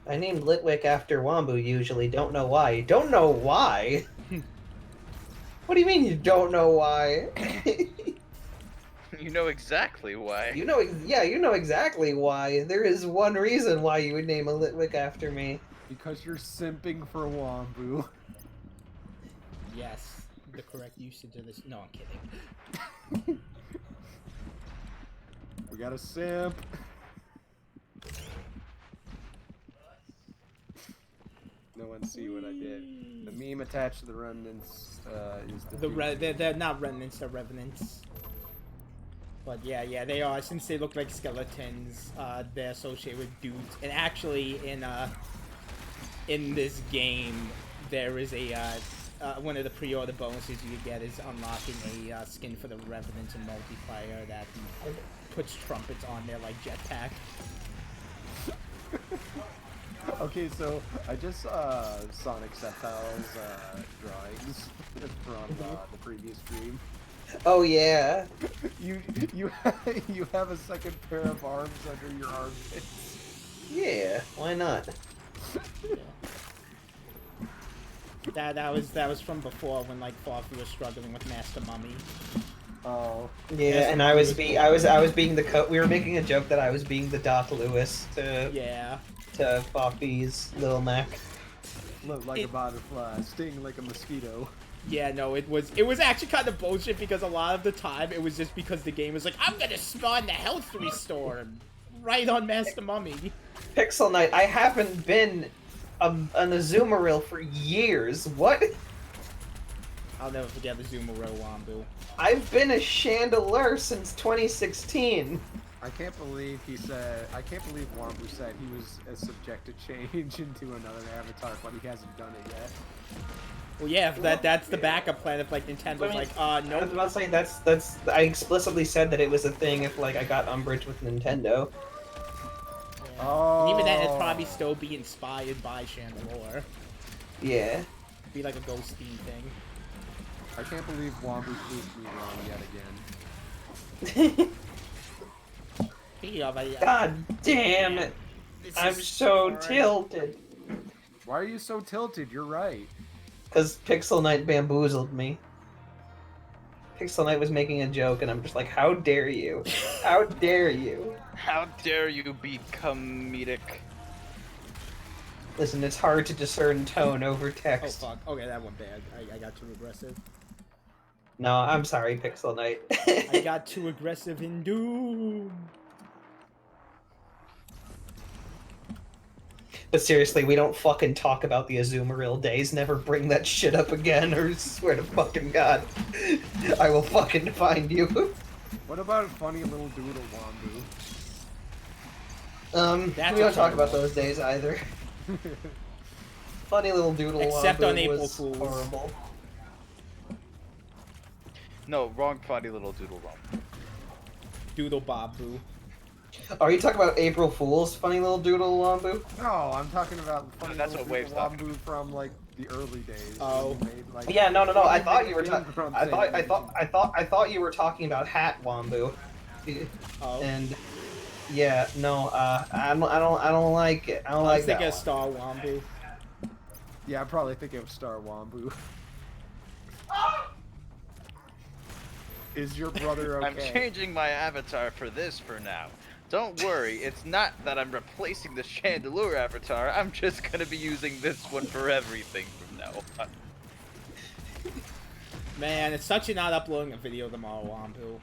I named Litwick after Wombu usually. Don't know why. Don't know why? What do you mean you don't know why? You know exactly why. You know, yeah, you know exactly why. There is one reason why you would name a Litwick after me. Because you're simping for Wombu. Yes, the correct usage of this. No, I'm kidding. We got a simp. No one see what I did. The meme attached to the remnants is They're not remnants, they're revenants. But yeah, they are. Since they look like skeletons, they're associated with dudes. And actually, in this game, there is a one of the pre-order bonuses you get is unlocking a skin for the revenants in multiplayer that puts trumpets on there like jetpack. Okay, so I just saw Sonic Septile's drawings from the previous stream. Oh yeah. You have a second pair of arms under your armpits. Yeah, why not? That was from before when like Farfy was struggling with Master Mummy. Oh. Yeah, and I was being the we were making a joke that I was being the Doc Lewis to Farfy's Little Mac. Look like a butterfly, sting like a mosquito. Yeah, no, it was actually kind of bullshit because a lot of the time it was just because the game was like, I'm gonna spawn the health restore right on Master Mummy. Pixel Knight, I haven't been an Azumarill for years. What? I'll never forget the Azumarill Wombu. I've been a Chandelure since 2016. I can't believe Wombu said he was subject to change into another avatar, but he hasn't done it yet. Well, yeah, that's the backup plan if like Nintendo's like, no. I was about to say that's I explicitly said that it was a thing if like I got umbrage with Nintendo. Oh. And even then, it'd probably still be inspired by Chandelure. Yeah. Be like a ghosty thing. I can't believe Wombu proved me wrong yet again. God damn it! I'm so tilted. Why are you so tilted? You're right. Because Pixel Knight bamboozled me. Pixel Knight was making a joke, and I'm just like, how dare you? How dare you? How dare you be comedic? Listen, it's hard to discern tone over text. Oh fuck. Okay, that went bad. I got too aggressive. No, I'm sorry, Pixel Knight. I got too aggressive in Doom. But seriously, we don't fucking talk about the Azumarill days. Never bring that shit up again, or swear to fucking God, I will fucking find you. What about a funny little doodle Wombu? We don't talk about those days either. Funny little doodle Except Wombu on April was Fools. horrible. No, wrong funny little doodle wrong. Doodle Babu. Are you talking about April Fool's funny little doodle Wombu? No, I'm talking about funny That's little what Wave's doodle talking Wombu from like the early days. Oh. Yeah, no. I thought you were talking. I thought you were talking about Hat Wombu. Oh. And yeah, no. I don't like it. I don't I like was thinking that of Star Wombu. Yeah, I probably think of Star Wombu. Is your brother okay? I'm changing my avatar for this for now. Don't worry, it's not that I'm replacing the Chandelure avatar. I'm just gonna be using this one for everything from now on. Man, it sucks you're not uploading a video tomorrow, Wampu.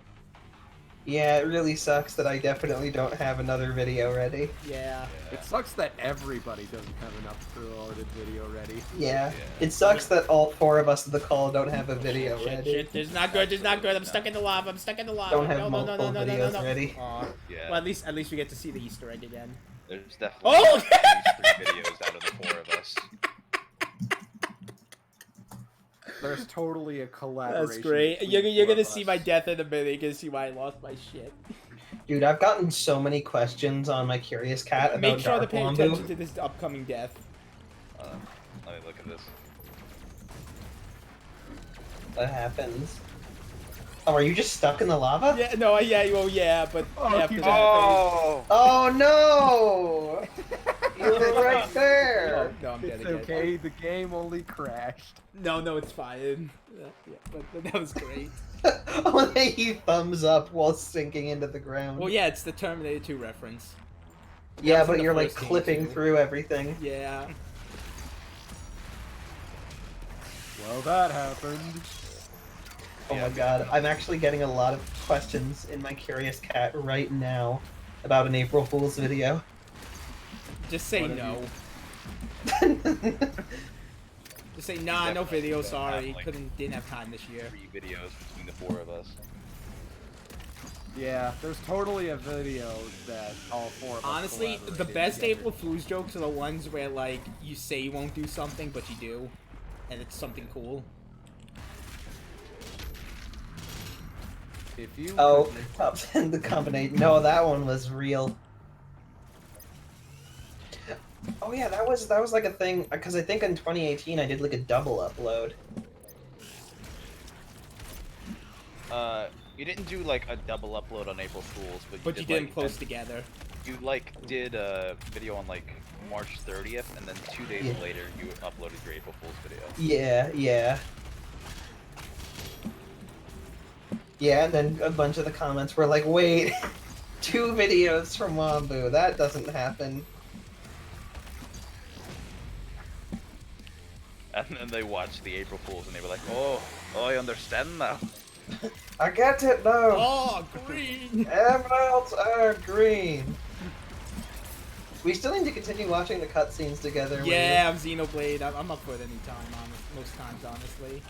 Yeah, it really sucks that I definitely don't have another video ready. Yeah. It sucks that everybody doesn't have an uploaded video ready. Yeah. It sucks that all 4 of us in the call don't have a video Shit, ready. shit, this is not good, this is not good. I'm stuck in the lava, I'm stuck in the lava. Don't have no, multiple videos ready. Aw. Yeah. Well, at least we get to see the Easter egg again. There's definitely Oh! at least 3 videos out of the 4 of us. There's totally a collaboration. That's great. between You're 4 gonna of see us. my death in a minute. You're gonna see why I lost my shit. Dude, I've gotten so many questions on my Curious Cat about Make sure to Dark pay Wambu. attention to this upcoming death. Let me look at this. What happens? Oh, are you just stuck in the lava? Yeah, no, yeah, well, yeah, but after you that, Oh no! You were right there! Oh, no, I'm dead It's again. okay, the game only crashed. No, it's fine. Yeah, but that was great. Oh, he thumbs up while sinking into the ground. Well, yeah, it's the Terminator 2 reference. Yeah, That's in but the you're like first game, clipping too. through everything. Yeah. Well, that happened. Oh my god, I'm actually getting a lot of questions in my Curious Cat right now about an April Fool's video. Just say What have no. Just say nah, no Definitely video. don't Sorry, have, like, didn't have time this year. 3 videos between the 4 of us. Yeah, there's totally a video that all 4 of us Honestly, the collaborated best together. April Fool's jokes are the ones where like you say you won't do something but you do, and it's something cool. If you Oh, top 10 the combination. No, that one was real. Oh yeah, that was like a thing because I think in 2018 I did like a double upload. You didn't do like a double upload on April Fool's, but But you did them like, close together. You like did a video on like March 30th, and then 2 days Yeah. later you uploaded your April Fool's video. Yeah, yeah. Yeah, and then a bunch of the comments were like, wait, 2 videos from Wambu, that doesn't happen. And then they watched the April Fool's and they were like, oh, I understand now. I get it now! Oh, green! Emeralds are green! We still need to continue watching the cutscenes together. Yeah, I'm Xenoblade. I'm up for it any time, most times, honestly.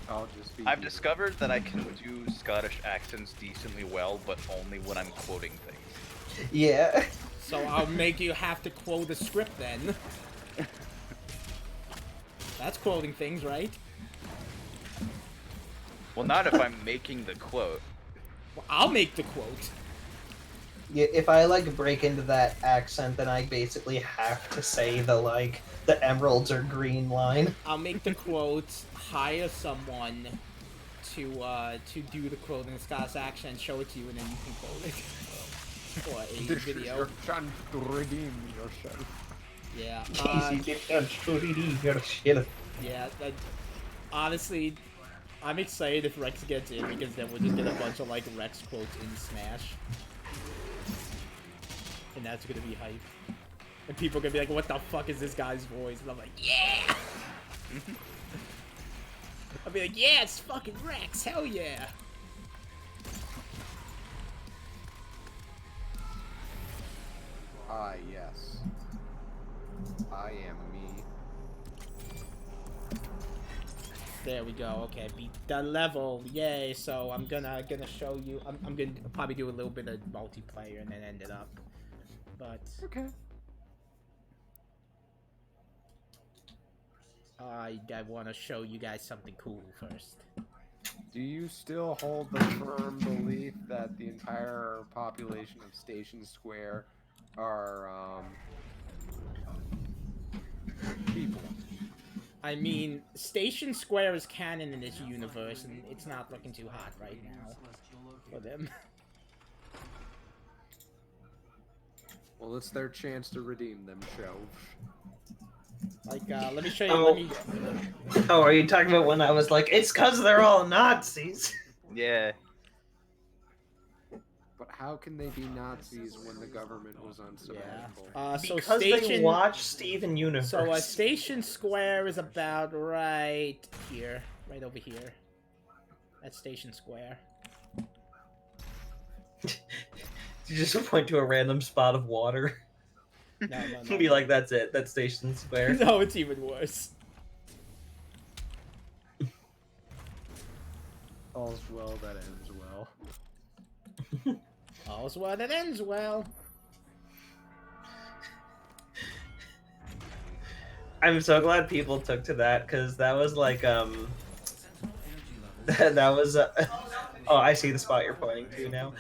I'll just be. I've discovered that I can do Scottish accents decently well, but only when I'm quoting things. Yeah. So I'll make you have to quote a script then. That's quoting things, right? Well, not if I'm making the quote. Well, I'll make the quote. Yeah, if I like break into that accent, then I basically have to say the emeralds are green line. I'll make the quote, hire someone to do the quote in the Scottish accent, show it to you, and then you can quote it. Or a This is video. your chance to redeem yourself. Yeah. Yeah. Honestly, I'm excited if Rex gets in because then we'll just get a bunch of like Rex quotes in Smash, and that's gonna be hype. And people are gonna be like, "What the fuck is this guy's voice?" And I'm like, "Yeah." I'll be like, "Yeah, it's fucking Rex. Hell yeah." Ah, yes. I am me. There we go. Okay, beat the level. Yay! So I'm gonna show you. I'm gonna probably do a little bit of multiplayer and then end it up. But Okay. I want to show you guys something cool first. Do you still hold the firm belief that the entire population of Station Square are people? I mean, Station Square is canon in this universe, and it's not looking too hot right now for them. Well, it's their chance to redeem themselves. Like, let me show you. Oh. Oh, are you talking about when I was like, it's because they're all Nazis? Yeah. But how can they be Nazis when the government was on sabbatical? So Because station. they watch Steven Universe. So Station Square is about right here, right over here. That's Station Square. You just point to a random spot of water. No. Be like, that's it. That's Station Square. No, it's even worse. All's well that ends well. All's well that ends well. I'm so glad people took to that, because that was like, that was, oh, I see the spot you're pointing to now.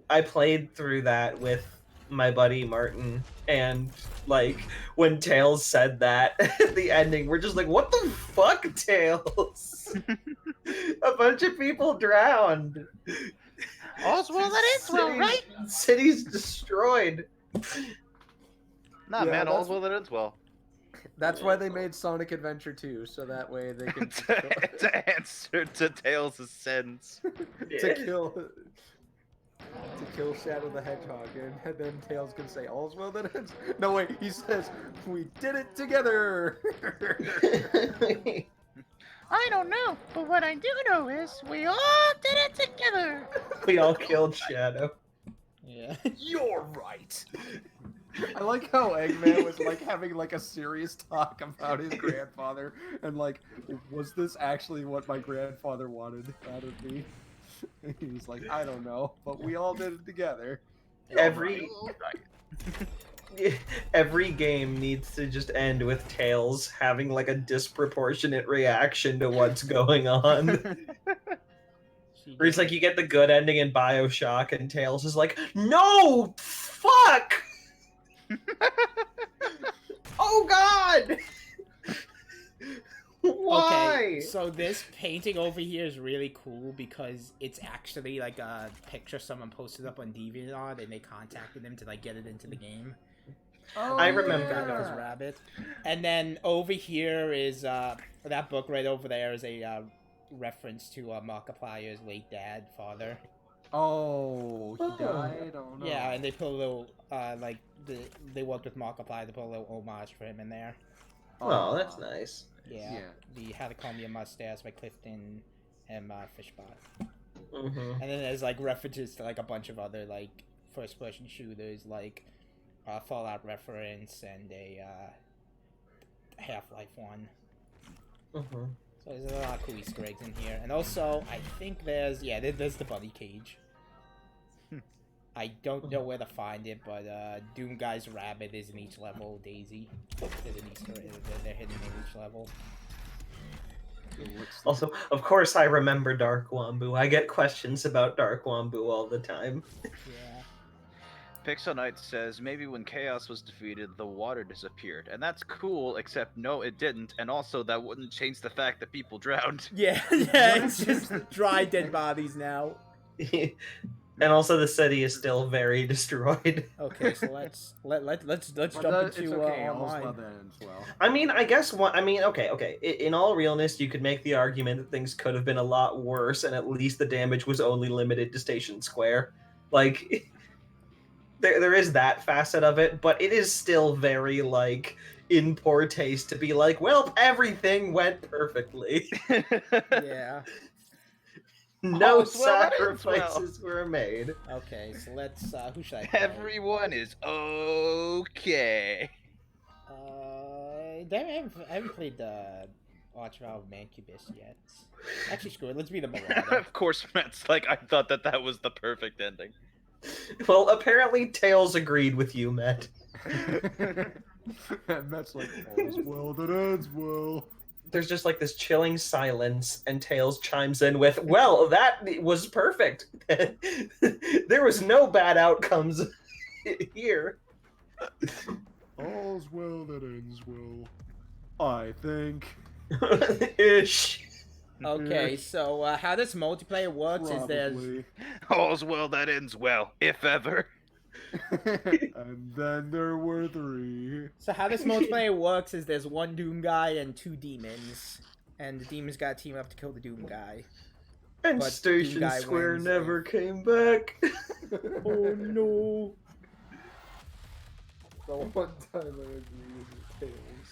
I played through that with my buddy Martin, and like when Tails said that at the ending, we're just like, what the fuck, Tails? A bunch of people drowned. All's well that ends well, right? City's destroyed. Nah, Yeah, man, all's that's- well that ends well. That's why they made Sonic Adventure 2, so that way they can to answer to Tails' sins. to kill Shadow the Hedgehog, and then Tails can say, "All's well that ends." No, wait, he says, "We did it together." I don't know, but what I do know is we all did it together. We all killed Shadow. Yeah. You're right. I like how Eggman was like having like a serious talk about his grandfather, and like, was this actually what my grandfather wanted out of me? He's like, I don't know, but we all did it together. Every game needs to just end with Tails having like a disproportionate reaction to what's going on. Where it's like you get the good ending in BioShock and Tails is like, no, fuck! Oh god! Why? Okay, so this painting over here is really cool because it's actually like a picture someone posted up on DeviantArt and they contacted him to like get it into the game. Oh, I remember Got his rabbit. And then over here is that book right over there is a reference to Markiplier's late dad, father. Oh, he died? Oh no. Yeah, and they put a little they worked with Markiplier to put a little homage for him in there. Oh, that's nice. Yeah. The How to Comb Your Mustache by Clifton and Fishbot. Mm-hmm. And then there's like references to like a bunch of other like first person shooters like Fallout reference and a Half-Life one. Mm-hmm. So there's a lot of cool Easter eggs in here. And also I think there's the bunny cage. I don't know where to find it, but Doom Guy's rabbit is in each level. Daisy is an Easter egg. They're hidden in each level. Also, of course, I remember Dark Wambu. I get questions about Dark Wambu all the time. Yeah. Pixel Knight says, maybe when Chaos was defeated, the water disappeared. And that's cool, except no, it didn't. And also, that wouldn't change the fact that people drowned. Yeah, it's just dry dead bodies now. And also, the city is still very destroyed. Okay, so let's jump into online. I mean, I guess okay. In all realness, you could make the argument that things could have been a lot worse, and at least the damage was only limited to Station Square. Like, there is that facet of it, but it is still very like in poor taste to be like, well, everything went perfectly. Yeah. No sacrifices were made. Okay, so let's. Who should I play? Everyone is okay. I haven't played the Archvile Mancubus yet. Actually, screw it. Let's be the Marauder. Of course, Matt's like, I thought that was the perfect ending. Well, apparently Tails agreed with you, Matt. And Matt's like, all's well that ends well. There's just like this chilling silence, and Tails chimes in with, well, that was perfect. There was no bad outcomes here. All's well that ends well, I think. Ish. Okay, so how this multiplayer works is there's... All's well that ends well, if ever. And then there were 3. So how this multiplayer works is there's one Doom guy and 2 demons, and the demons gotta team up to kill the Doom guy. And But Station Doom guy Square wins never came back. Oh no! The one time I agree with Tails.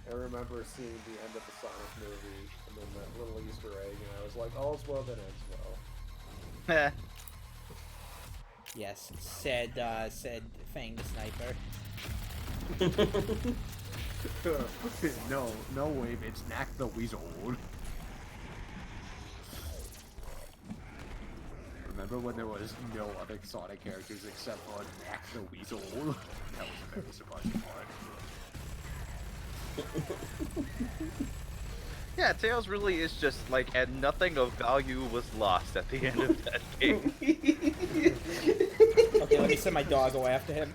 I remember seeing the end of the Sonic movie and then that little Easter egg, and I was like, all's well that ends well. Yes, said Fang the Sniper. no way, it's Knack the Weasel. Remember when there was no other Sonic characters except for Knack the Weasel? That was a very surprising part. Yeah, Tails really is just like, and nothing of value was lost at the end of that game. Okay, let me send my doggo after him.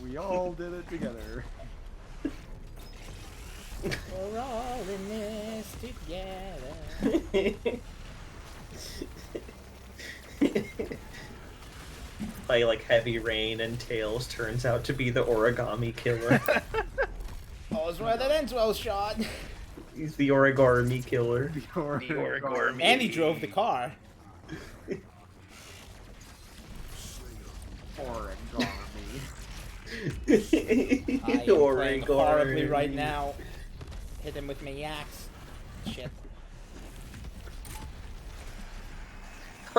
We all did it together. We're all in this together. Play like Heavy Rain and Tails turns out to be the origami killer. All's well that ends well, Sean. He's the origami killer. The origami. And he drove the car. Origami. I am playing horribly right now. Hit him with my axe. Shit.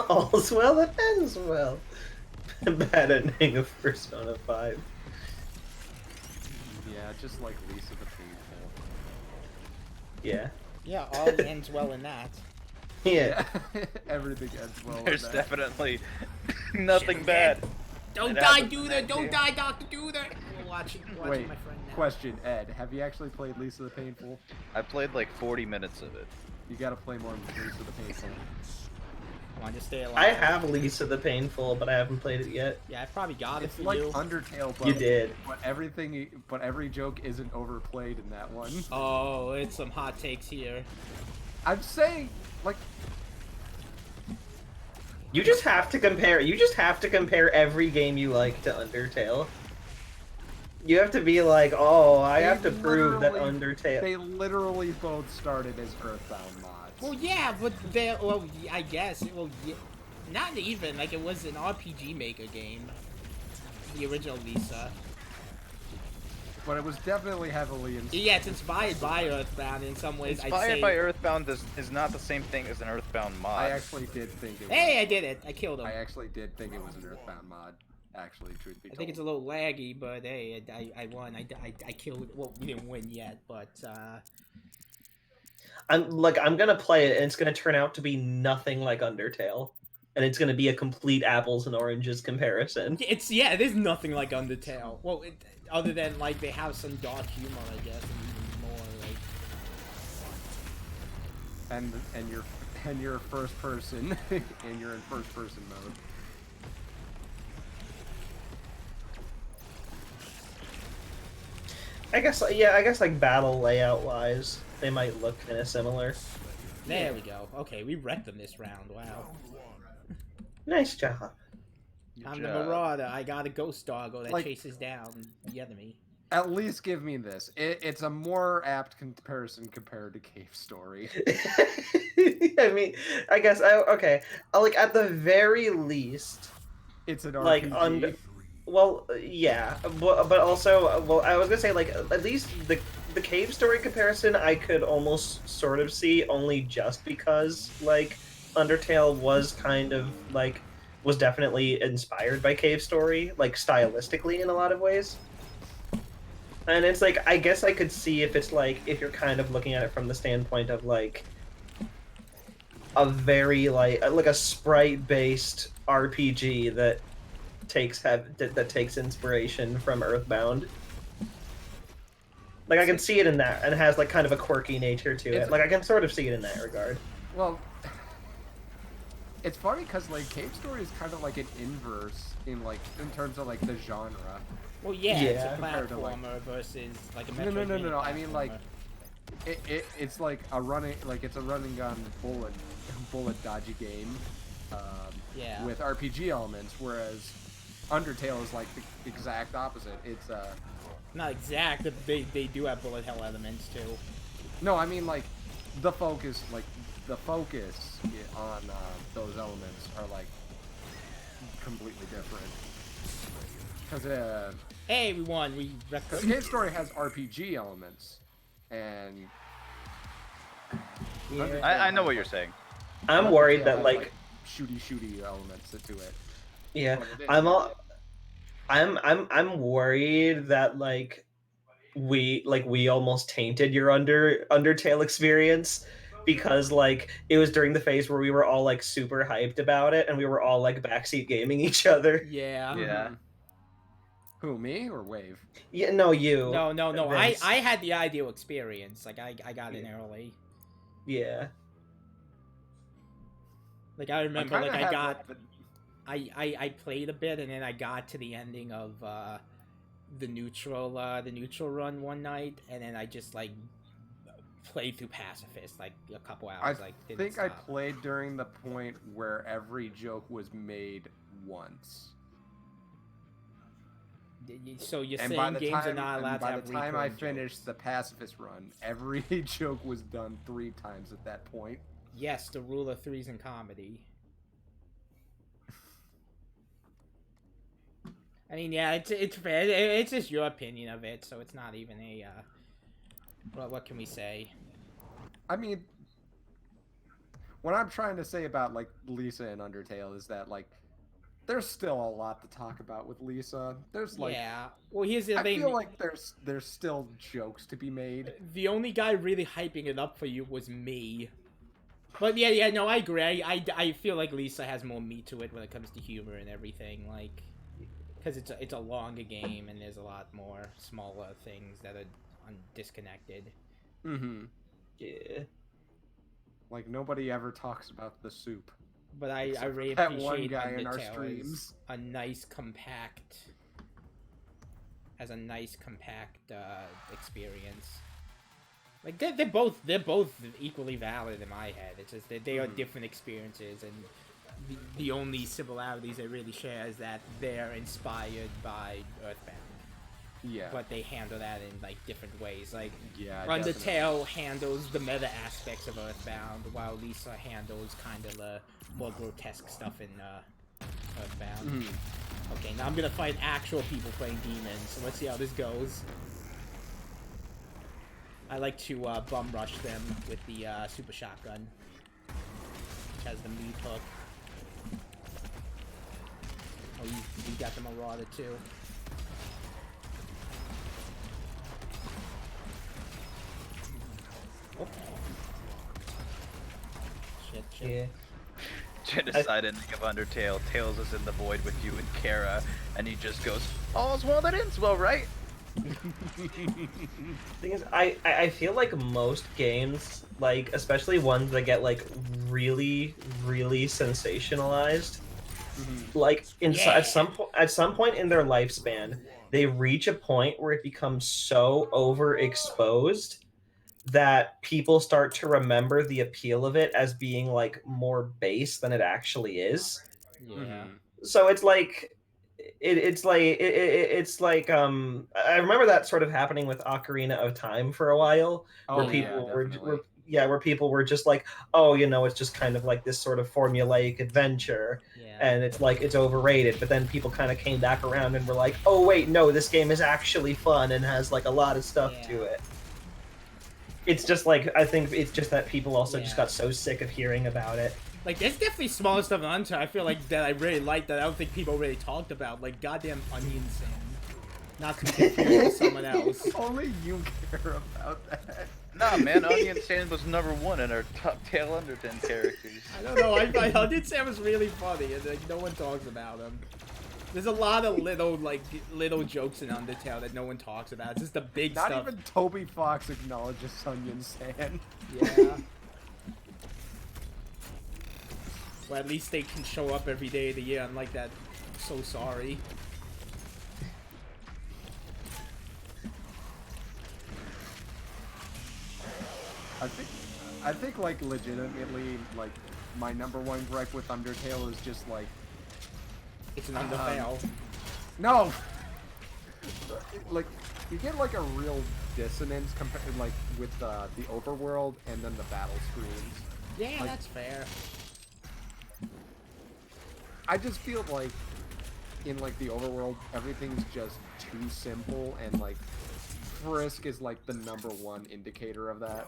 All's well that ends well. Bad ending of Persona 5. Yeah, just like Lisa the Painful. Yeah. Yeah, all ends well in that. Yeah. Everything ends well. There's in that. definitely nothing bad. Don't It die, happens in Duther! that Don't game. die, Dr. Duther! We're watching Wait, my friend now. question, Ed. Have you actually played Lisa the Painful? I played like 40 minutes of it. You gotta play more Lisa the Painful. Want to stay alive? I have Lisa the Painful, but I haven't played it yet. Yeah, I probably got it It's for like you. Undertale, but You did. But every joke isn't overplayed in that one. Oh, it's some hot takes here. I'm saying, like, You just have to compare. You just have to compare every game you like to Undertale. You have to be like, oh, I have to prove that Undertale. They literally both started as Earthbound mods. Well, yeah, but they, well, I guess, well, yeah, not even, like, it was an RPG Maker game. The original Lisa. But it was definitely heavily inspired. Yeah, it's inspired by Earthbound in some ways. I'd Inspired say. by Earthbound is not the same thing as an Earthbound mod. I actually did think it was. Hey, I did it! I killed him. I actually did think it was an Earthbound mod. Actually, truth be told. I think it's a little laggy, but hey, I won. I killed. Well, we didn't win yet, but I'm gonna play it, and it's gonna turn out to be nothing like Undertale, and it's gonna be a complete apples and oranges comparison. it is nothing like Undertale. Well, other than like they have some dark humor, I guess, and even more like. And you're first person, and you're in first person mode. I guess, yeah, I guess like battle layout wise, they might look kind of similar. There we go. Okay, we wrecked them this round. Wow. Nice job. I'm the Marauder. I got a ghost doggo that Like- chases down the enemy. At least give me this. It's a more apt comparison compared to Cave Story. I mean, I guess okay. Like at the very least, It's an like RPG. well, yeah, but also, well, I was gonna say like at least the Cave Story comparison I could almost sort of see only just because like Undertale was kind of like was definitely inspired by Cave Story, like stylistically in a lot of ways. And it's like, I guess I could see if it's like, if you're kind of looking at it from the standpoint of like a very like a sprite-based RPG that takes inspiration from Earthbound. Like I can see it in that, and it has like kind of a quirky nature to it. Like I can sort of see it in that regard. Well, it's funny because like Cave Story is kind of like an inverse in terms of like the genre. Well, yeah, it's Yeah. a Compared to, like- platformer versus like a No, Metroidvania no. I mean, like, platformer. it's like a running, like it's a running gun bullet dodgy game, Yeah. with RPG elements, whereas Undertale is like the exact opposite. It's Not exact, but they do have bullet hell elements too. no, I mean like the focus on those elements are like completely different. Because Hey, we won. We Skate Story has RPG elements, and I know what you're saying. I'm worried Undertale that has, like shooty elements to it. yeah, But it is- I'm worried that like we almost tainted your Undertale experience because like it was during the phase where we were all like super hyped about it and we were all like backseat gaming each other. Yeah. Yeah. Who, me or Wave? Yeah, no, you. No. Vince. I had the ideal experience. Like I got in early. Yeah. Like I remember, kinda like I had, got, like, I played a bit, and then I got to the ending of the neutral run one night, and then I just like played through Pacifist like a couple hours. I Like didn't think I stop. played during the point where every joke was made once. So you're And by saying the games are time, not allowed to by have the time I recurring finished jokes. the Pacifist run, every joke was done 3 times at that point. Yes, the rule of threes in comedy. I mean, yeah, it's fair. It's just your opinion of it, so it's not even a. What can we say? I mean, what I'm trying to say about like Lisa and Undertale is that like there's still a lot to talk about with Lisa. There's like Yeah. Well, here's the I thing. feel like there's still jokes to be made. The only guy really hyping it up for you was me. But yeah, no, I agree. I feel like Lisa has more meat to it when it comes to humor and everything, like, because it's a longer game and there's a lot more smaller things that are disconnected. Mm-hmm. Yeah. Like nobody ever talks about the soup. But I Except really for that one appreciate guy in our Undertale streams. as a nice compact experience. Like they're both equally valid in my head. It's just that they are different experiences, and the only similarities they really share is that they're inspired by Earthbound. Yeah. But they handle that in like different ways. Like Yeah, Undertale handles the meta aspects of Earthbound, while Lisa handles kind of the more grotesque stuff in Earthbound. Okay, now I'm gonna fight actual people playing demons. So let's see how this goes. I like to bum rush them with the super shotgun, which has the meat hook. Oh, you got the Marauder too. Oh. Shit. Yeah. Genocide ending of Undertale. Tails is in the void with you and Kara, and he just goes, "All's well that ends well, right?" Thing is, I feel like most games, like especially ones that get like really sensationalized, like at some point in their lifespan, they reach a point where it becomes so overexposed that people start to remember the appeal of it as being like more base than it actually is. Yeah. So it's like it's like I remember that sort of happening with Ocarina of Time for a while, where people where people were just like, oh, you know, it's just kind of like this sort of formulaic adventure, and it's like it's overrated. But then people kind of came back around and were like, oh wait, no, this game is actually fun and has like a lot of stuff to it. It's just like, I think it's just that people also just got so sick of hearing about it. Like, there's definitely smaller stuff in Undertale I feel like that I really like that I don't think people really talked about. Like, goddamn Onion Sand. Not to confuse with someone else. Only you care about that. Nah, man, Onion Sand was #1 in our top tail Undertale characters. I don't know, I Onion Sand was really funny, and like, no one talks about him. There's a lot of little jokes in Undertale that no one talks about. It's just the big Not stuff. even Toby Fox acknowledges Onion Sand. Yeah. Well, at least they can show up every day of the year, unlike that So Sorry. I think like legitimately like my number one gripe with Undertale is just like it's an Undertale. No. Like you get like a real dissonance compared like with the overworld and then the battle screens. Yeah, like, that's fair. I just feel like in like the overworld everything's just too simple, and like Frisk is like the number one indicator of that.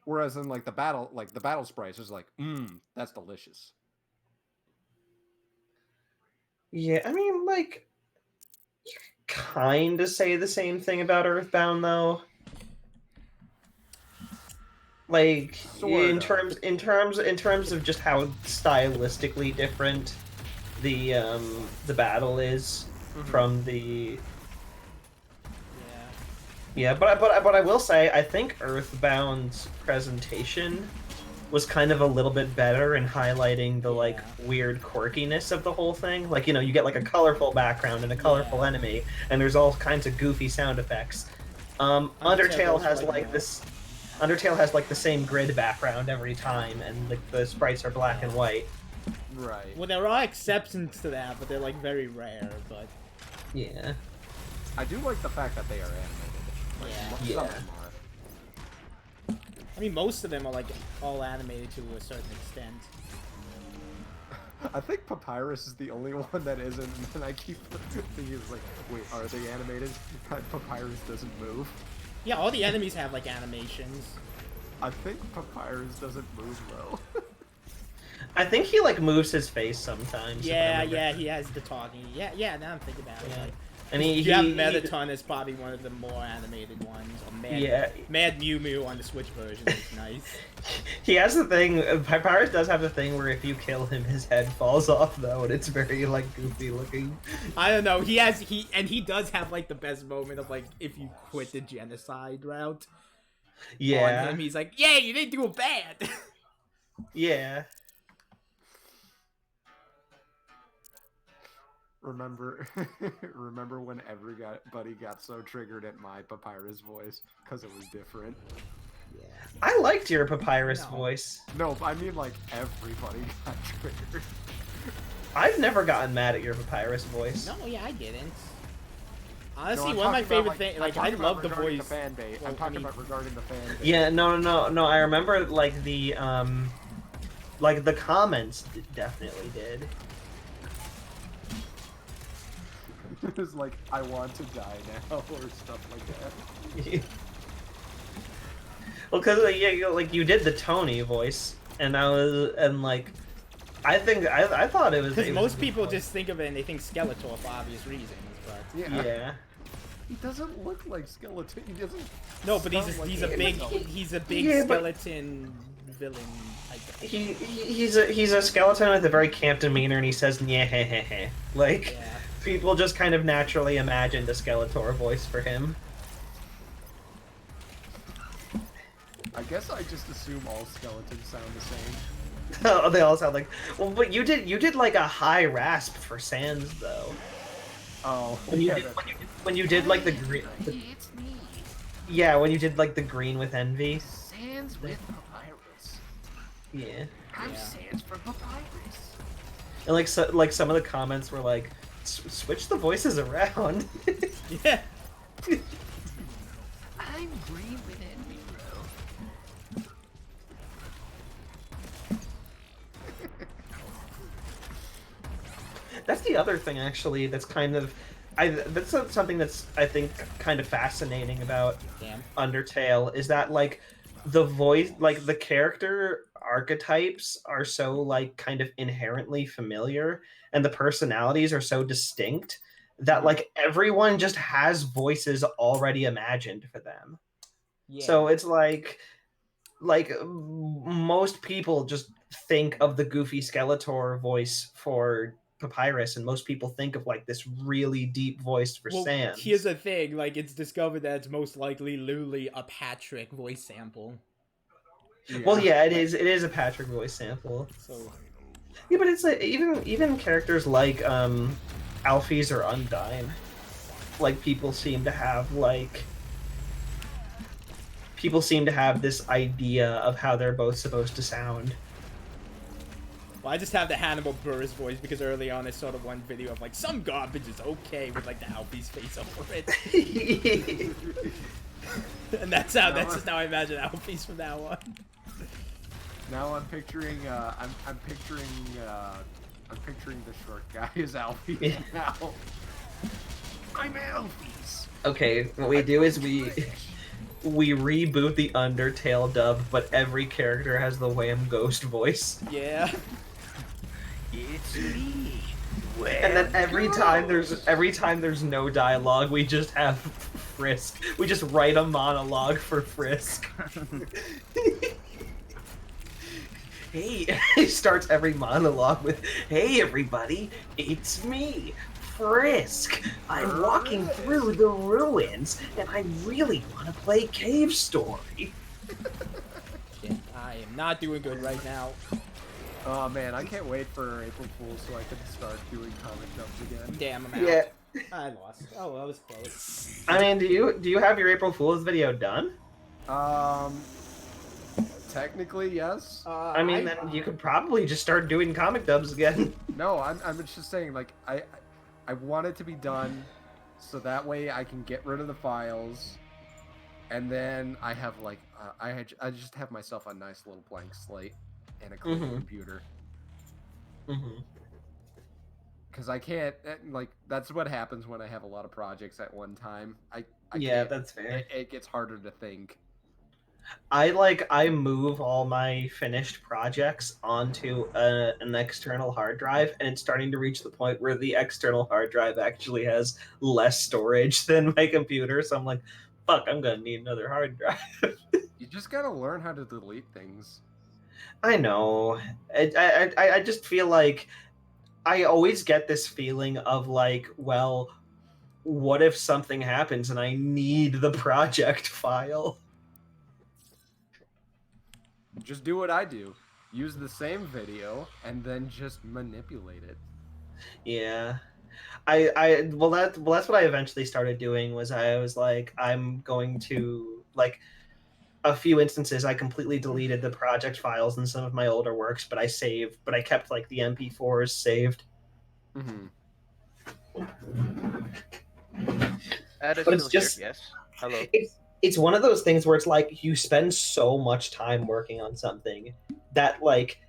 Whereas in like the battle sprites is like, that's delicious. Yeah, I mean, like, you kind of say the same thing about Earthbound, though. Like, in terms of just how stylistically different the battle is from the. Yeah, but I will say I think Earthbound's presentation was kind of a little bit better in highlighting the like weird quirkiness of the whole thing. Like, you know, you get like a colorful background and a colorful enemy, and there's all kinds of goofy sound effects. Undertale has like this. Undertale has like the same grid background every time, and like the sprites are black and white. Right. Well, there are exceptions to that, but they're like very rare. But yeah, I do like the fact that they are animated. Like, some of them are. I mean, most of them are like all animated to a certain extent. I think Papyrus is the only one that isn't, and I keep thinking, like, wait, are they animated? Papyrus doesn't move. Yeah, all the enemies have like animations. I think Papyrus doesn't move though. I think he like moves his face sometimes. Yeah, he has the talking. Yeah. Now I'm thinking about it. Like, and Mettaton is probably one of the more animated ones. Or Mad Mew Mew on the Switch version is nice. He has the thing. Papyrus does have the thing where if you kill him, his head falls off though, and it's very like goofy looking. I don't know. He does have like the best moment of like if you quit the genocide route. Yeah. On him, he's like, "Yeah, you didn't do it bad." Yeah. Remember when everybody got so triggered at my Papyrus voice because it was different? Yeah. I liked your Papyrus voice. No, I mean like everybody got triggered. I've never gotten mad at your Papyrus voice. No, yeah, I didn't. Honestly, one of my favorite things, like I love the voice. I'm talking about regarding the fan base. Yeah, no. I remember like the comments definitely did. It was like, I want to die now, or stuff like that. Well, because like you did the Tony voice, and I thought it was because most people just think of it and they think Skeletor for obvious reasons, but yeah. He doesn't look like Skeleton. He doesn't. No, but he's a big skeleton villain. He's a skeleton with a very camp demeanor, and he says "yeah, like." Yeah. People just kind of naturally imagined a Skeletor voice for him. I guess I just assume all skeletons sound the same. Oh, they all sound like. Well, but you did like a high rasp for Sans though. Oh. When you did like the green. Yeah, when you did like the green with Envy. Sans with Papyrus. Yeah. I'm Sans for Papyrus. And like some of the comments were like, switch the voices around. Yeah. I'm green with Envy, bro. That's the other thing, actually. That's kind of, that's something that's I think kind of fascinating about Undertale is that like the voice, like the character archetypes are so like kind of inherently familiar, and the personalities are so distinct that like everyone just has voices already imagined for them. Yeah. So it's like most people just think of the goofy Skeletor voice for Papyrus, and most people think of like this really deep voice for Sans. Here's the thing, like it's discovered that it's most likely literally a Patrick voice sample. Yeah. Well, yeah, it is a Patrick voice sample. So yeah, but it's like even characters like Alphys or Undyne. like people seem to have this idea of how they're both supposed to sound. Well, I just have the Hannibal Buress voice because early on I saw the one video of like some garbage is okay with like the Alfie's face over it. And that's just how I imagine Alfie's from now on. Now I'm picturing I'm picturing the short guy as Alfie now. I'm Alfie's. Okay, what we do is we reboot the Undertale dub, but every character has the Wham Ghost voice. Yeah. It's me. And then every time there's no dialogue, we just have Frisk. We just write a monologue for Frisk. Hey, he starts every monologue with, "Hey everybody, it's me, Frisk. I'm walking through the ruins, and I really want to play Cave Story." Yeah, I am not doing good right now. Oh man, I can't wait for April Fool's so I can start doing comic dubs again. Damn, I'm out. Yeah. I lost. Oh, that was close. I mean, do you have your April Fool's video done? Technically, yes. I mean, then you could probably just start doing comic dubs again. No, I'm just saying, like, I want it to be done so that way I can get rid of the files, and then I have, like, I just have myself a nice little blank slate and a clean computer. Because I can't, like, that's what happens when I have a lot of projects at one time. I Yeah, can't, that's fair. It gets harder to think. I move all my finished projects onto an external hard drive, and it's starting to reach the point where the external hard drive actually has less storage than my computer. So I'm like, fuck, I'm gonna need another hard drive. You just gotta learn how to delete things. I know. I just feel like I always get this feeling of like, well, what if something happens and I need the project file? Just do what I do. Use the same video and then just manipulate it. Yeah. That's what I eventually started doing was I was like, I'm going to, like, a few instances I completely deleted the project files in some of my older works, but I kept like the MP4s saved. But it's just, yes. Hello. It's one of those things where it's like you spend so much time working on something that like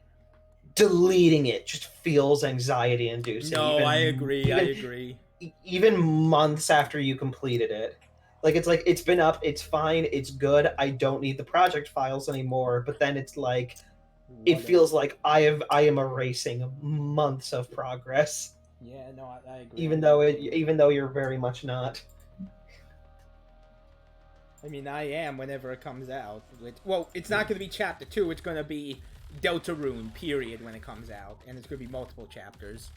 deleting it just feels anxiety inducing. No, I agree. Even months after you completed it. Like it's been up, it's fine, it's good, I don't need the project files anymore, but then it's like it feels like I am erasing months of progress. Yeah, no, I agree. Even though you're very much not. I mean, I am whenever it comes out. Well, it's not going to be Chapter 2. It's going to be Deltarune, period, when it comes out. And it's going to be multiple chapters.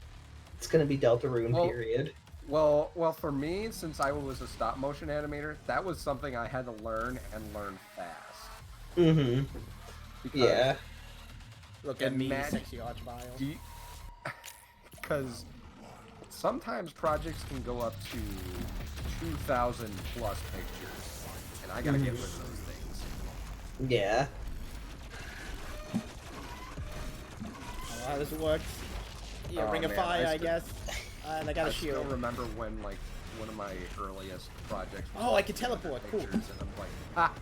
It's going to be Deltarune, period. Well, for me, since I was a stop-motion animator, that was something I had to learn and learn fast. Yeah. Look at me, sexy archvile. Because sometimes projects can go up to 2,000 plus pictures. And I gotta get rid of those things. Yeah. How does it work? Yeah, Ring of Fire, I guess. And I got a shield. I still remember when, like, one of my earliest projects was, I can teleport, cool. And I'm like, ha!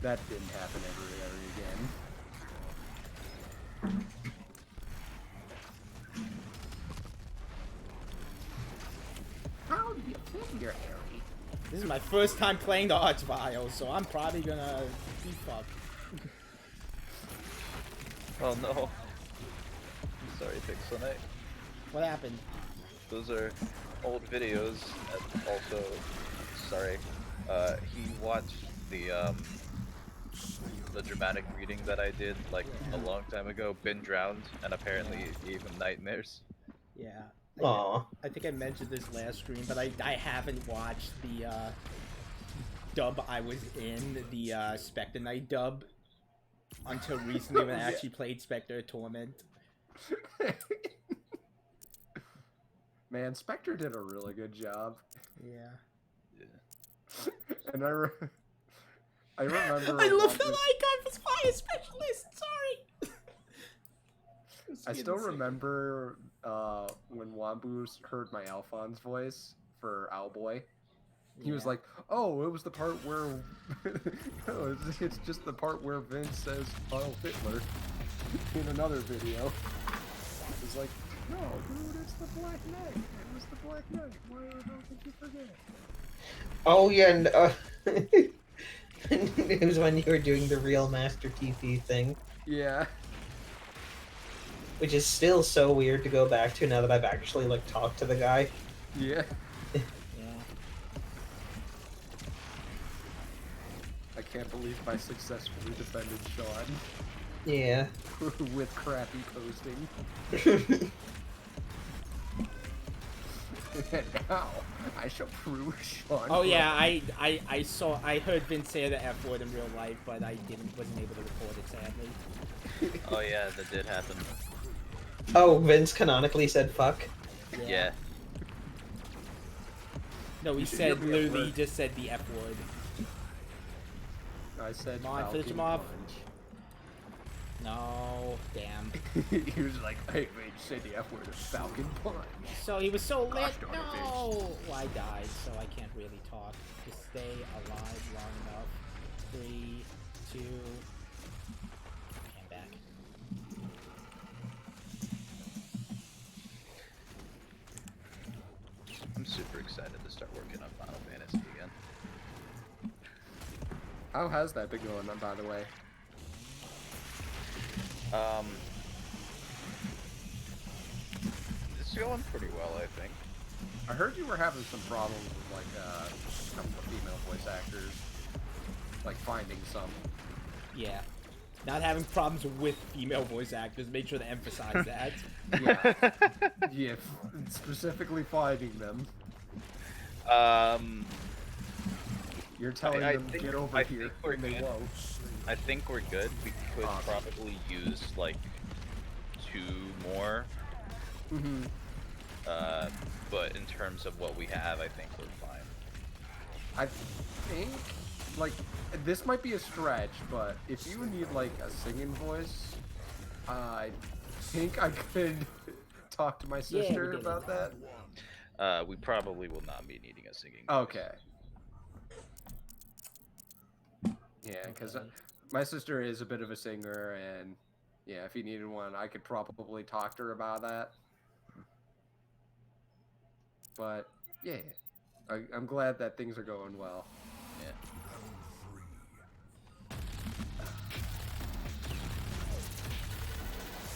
That didn't happen ever again. How do you figure, Harry? This is my first time playing the Archvile, so I'm probably gonna be fucked. Oh no. I'm sorry, Pixelnight. What happened? Those are old videos. And also, sorry. He watched the dramatic reading that I did like a long time ago. Been drowned, and apparently it gave him nightmares. Yeah. Aww. I think I mentioned this last stream, but I haven't watched the dub I was in, the Spectre Knight dub, until recently when I actually played Spectre Torment. Man, Spectre did a really good job. Yeah. And I remember. I love that icon for Fire Specialist. Sorry. I still remember when Wambu heard my Alphonse voice for Owlboy. He was like, "Oh, it was the part where no, it's just the part where Vince says Heil Hitler in another video." It's like, "No, dude, it's the Black Knight. It was the Black Knight. Why don't you forget?" Oh yeah, and it was when you were doing the real Master TP thing. Yeah. Which is still so weird to go back to now that I've actually like talked to the guy. Yeah. Yeah. I can't believe I successfully defended Sean. Yeah. With crappy posting. And now I shall prove Sean. Oh yeah, I heard Vince say the F word in real life, but I wasn't able to record it sadly. Oh yeah, that did happen. Oh, Vince canonically said fuck? Yeah. No, he said literally, he just said the F word. I said come on, finish him off. No, damn. He was like, hey, wait, you said the F word, Falcon Punch. So he was so lit. No! Well, I died, so I can't really talk. Just stay alive long enough. 3, 2. I'm back. I'm super excited to start working on Final Fantasy again. How has that been going on, by the way? It's going pretty well, I think. I heard you were having some problems with like a couple of female voice actors, like finding some. Yeah. Not having problems with female voice actors, make sure to emphasize that. Yeah. Yeah, specifically finding them. You're telling them to get over here, and they won't. I think we're good. We could probably use like 2 more. Mm-hmm. But in terms of what we have, I think we're fine. I think, like, this might be a stretch, but if you need like a singing voice, I think I could talk to my sister about that. We probably will not be needing a singing voice. Okay. Yeah, because my sister is a bit of a singer, and yeah, if you needed one, I could probably talk to her about that. But yeah, I'm glad that things are going well. Yeah.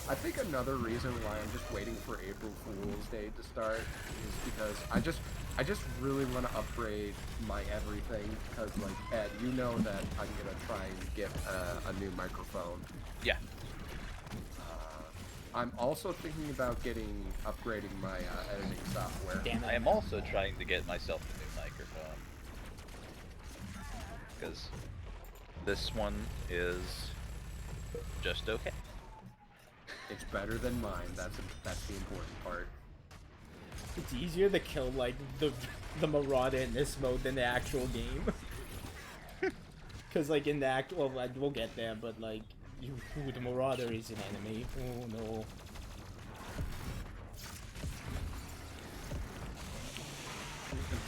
I think another reason why I'm just waiting for April Fool's Day to start is because I just really want to upgrade my everything, because like Ed, you know that I'm gonna try and get a new microphone. Yeah. I'm also thinking about upgrading my editing software. Damn it. I am also trying to get myself a new microphone, because this one is just okay. It's better than mine. That's the important part. It's easier to kill like the Marauder in this mode than the actual game. Cause like in the actual, well, we'll get there, but like, the Marauder is an enemy. Oh no.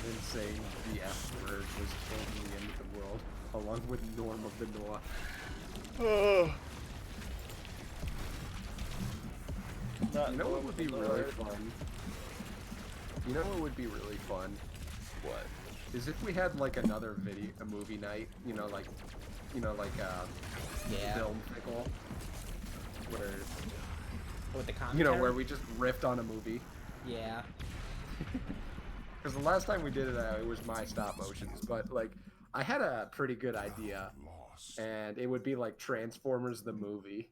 And saying the F word was killing the end of the world, along with Norm of the North. You know what would be really fun? You know what would be really fun? What? Is if we had like another movie night, like film pickle, where with the commentary? Where we just riffed on a movie. Yeah. Because the last time we did it, it was my stop motions, but like I had a pretty good idea, and it would be like Transformers the movie.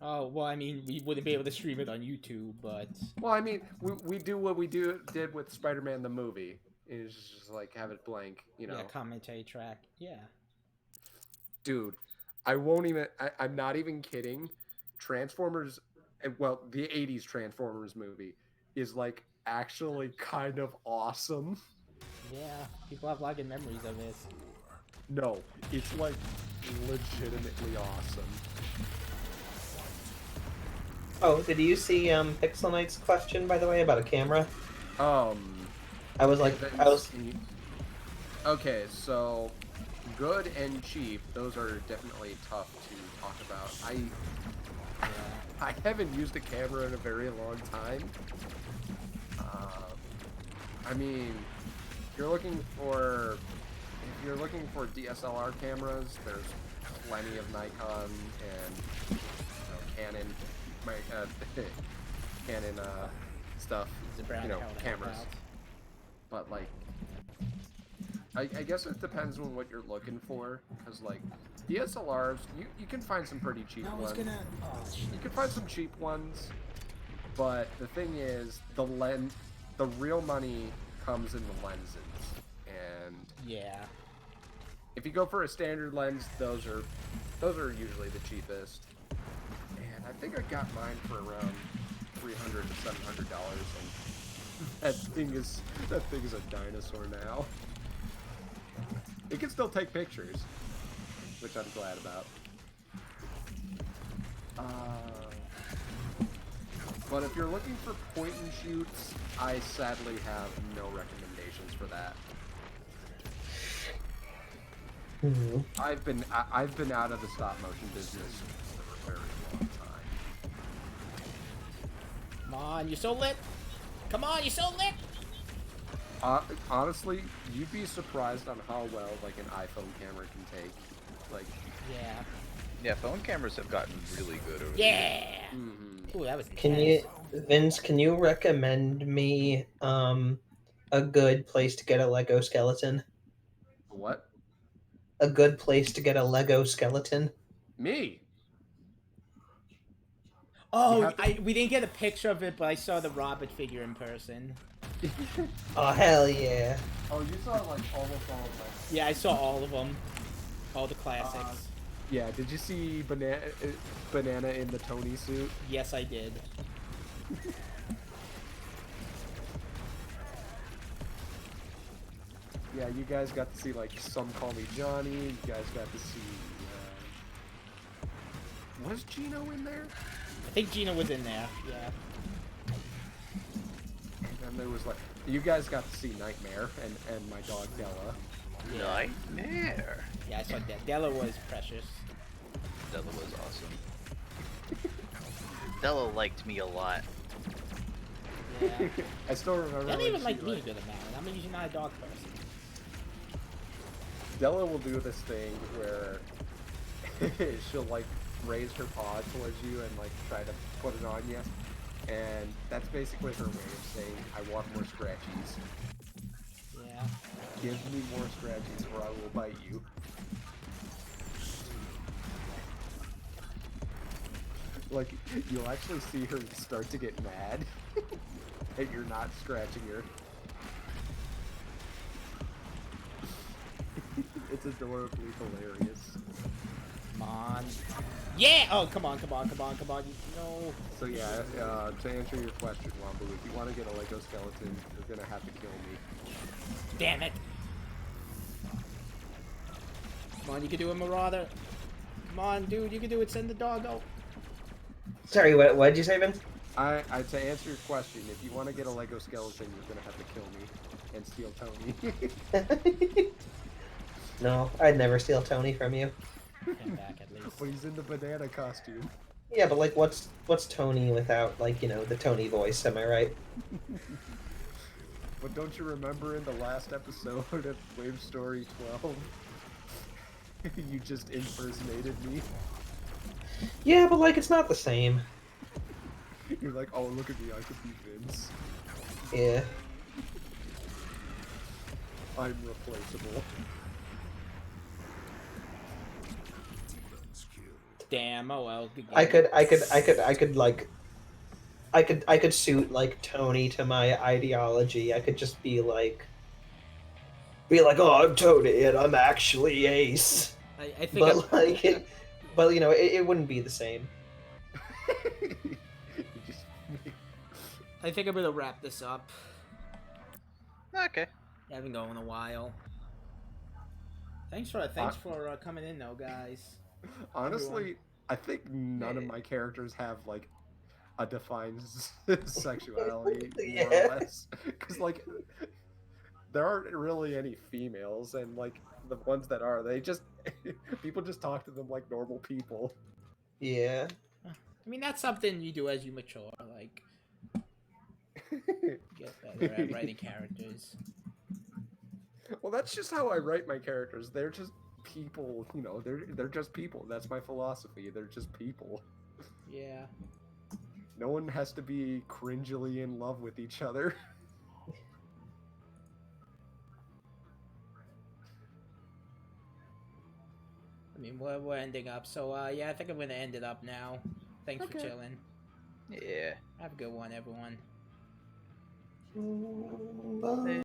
Oh, well, I mean, we wouldn't be able to stream it on YouTube, but... Well, I mean, we do what we did with Spider-Man the movie. It's just like, have it blank, Yeah, commentary track, yeah. Dude, I'm not even kidding. Transformers, well, the 80s Transformers movie is like actually kind of awesome. Yeah, people have a lot of good memories of this. No, it's like legitimately awesome. Oh, did you see Pixel Knight's question, by the way, about a camera? I was like, Okay, so good and cheap, those are definitely tough to talk about. I haven't used a camera in a very long time. I mean, if you're looking for DSLR cameras, there's plenty of Nikon and Canon, Canon stuff, cameras. But like, I guess it depends on what you're looking for, because like DSLRs, you can find some pretty cheap ones. You can find some cheap ones, but the thing is, the real money comes in the lenses, and yeah, if you go for a standard lens, those are usually the cheapest. And I think I got mine for around $300 to $700, and that thing is a dinosaur now. It can still take pictures, which I'm glad about. But if you're looking for point and shoots, I sadly have no recommendations for that. I've been out of the stop motion business for a very long time. Come on, you're so lit. Come on, you're so lit. Honestly, you'd be surprised on how well like an iPhone camera can take. Like, yeah, phone cameras have gotten really good over the yeah. years. Ooh, that was Vince, can you recommend me a good place to get a Lego skeleton? What? A good place to get a Lego skeleton? Me. Oh, we didn't get a picture of it, but I saw the Robert figure in person. Oh, hell yeah. Oh, you saw like almost all of them. Yeah, I saw all of them. All the classics. Yeah, did you see Banana in the Tony suit? Yes, I did. Yeah, you guys got to see like Some Call Me Johnny. You guys got to see. Was Gino in there? I think Gino was in there. Yeah. And then there was like, you guys got to see Nightmare and my dog Della. Yeah. Nightmare. Yeah, I saw that. Della was precious. Della was awesome. Della liked me a lot. Yeah. I still remember. Della when even she, liked me a good amount. I'm usually not a dog person. Della will do this thing where she'll like raise her paw towards you and like try to put it on you, and that's basically her way of saying, "I want more scratchies." Yeah. Give me more scratchies or I will bite you. Like, you'll actually see her start to get mad and you're not scratching her. It's adorably hilarious. Come on. Yeah! Oh, come on, come on, come on, come on. No. So yeah, to answer your question, Wambu, if you want to get a Lego skeleton, you're gonna have to kill me. Damn it. Come on, you can do it, Marauder. Come on, dude, you can do it. Send the doggo. Sorry, what did you say, Vince? To answer your question, if you want to get a Lego skeleton, you're gonna have to kill me and steal Tony. No, I'd never steal Tony from you. Come back at least. But he's in the banana costume. Yeah, but like, what's Tony without, like, you know, the Tony voice? Am I right? But don't you remember in the last episode of Wave Story 12, you just impersonated me? Yeah, but like, it's not the same. You're like, oh, look at me, I could be Vince. Yeah. I'm replaceable. Damn, oh well. Good game. I could suit like Tony to my ideology. I could just be like, oh, I'm Tony and I'm actually Ace. I think but you know, it wouldn't be the same. I think I'm gonna wrap this up. Okay. Haven't gone in a while. Thanks for coming in though, guys. Honestly, Everyone. I think none of my characters have like a defined sexuality, more or less. Because like, there aren't really any females, and like the ones that are, they just people just talk to them like normal people. Yeah. I mean, that's something you do as you mature, like get better at writing characters. Well, that's just how I write my characters. They're just people, you know. They're just people. That's my philosophy. They're just people. Yeah. No one has to be cringily in love with each other. I mean, we're ending up, so yeah, I think I'm gonna end it up now. Thanks for chilling. Yeah. Have a good one, everyone. Bye.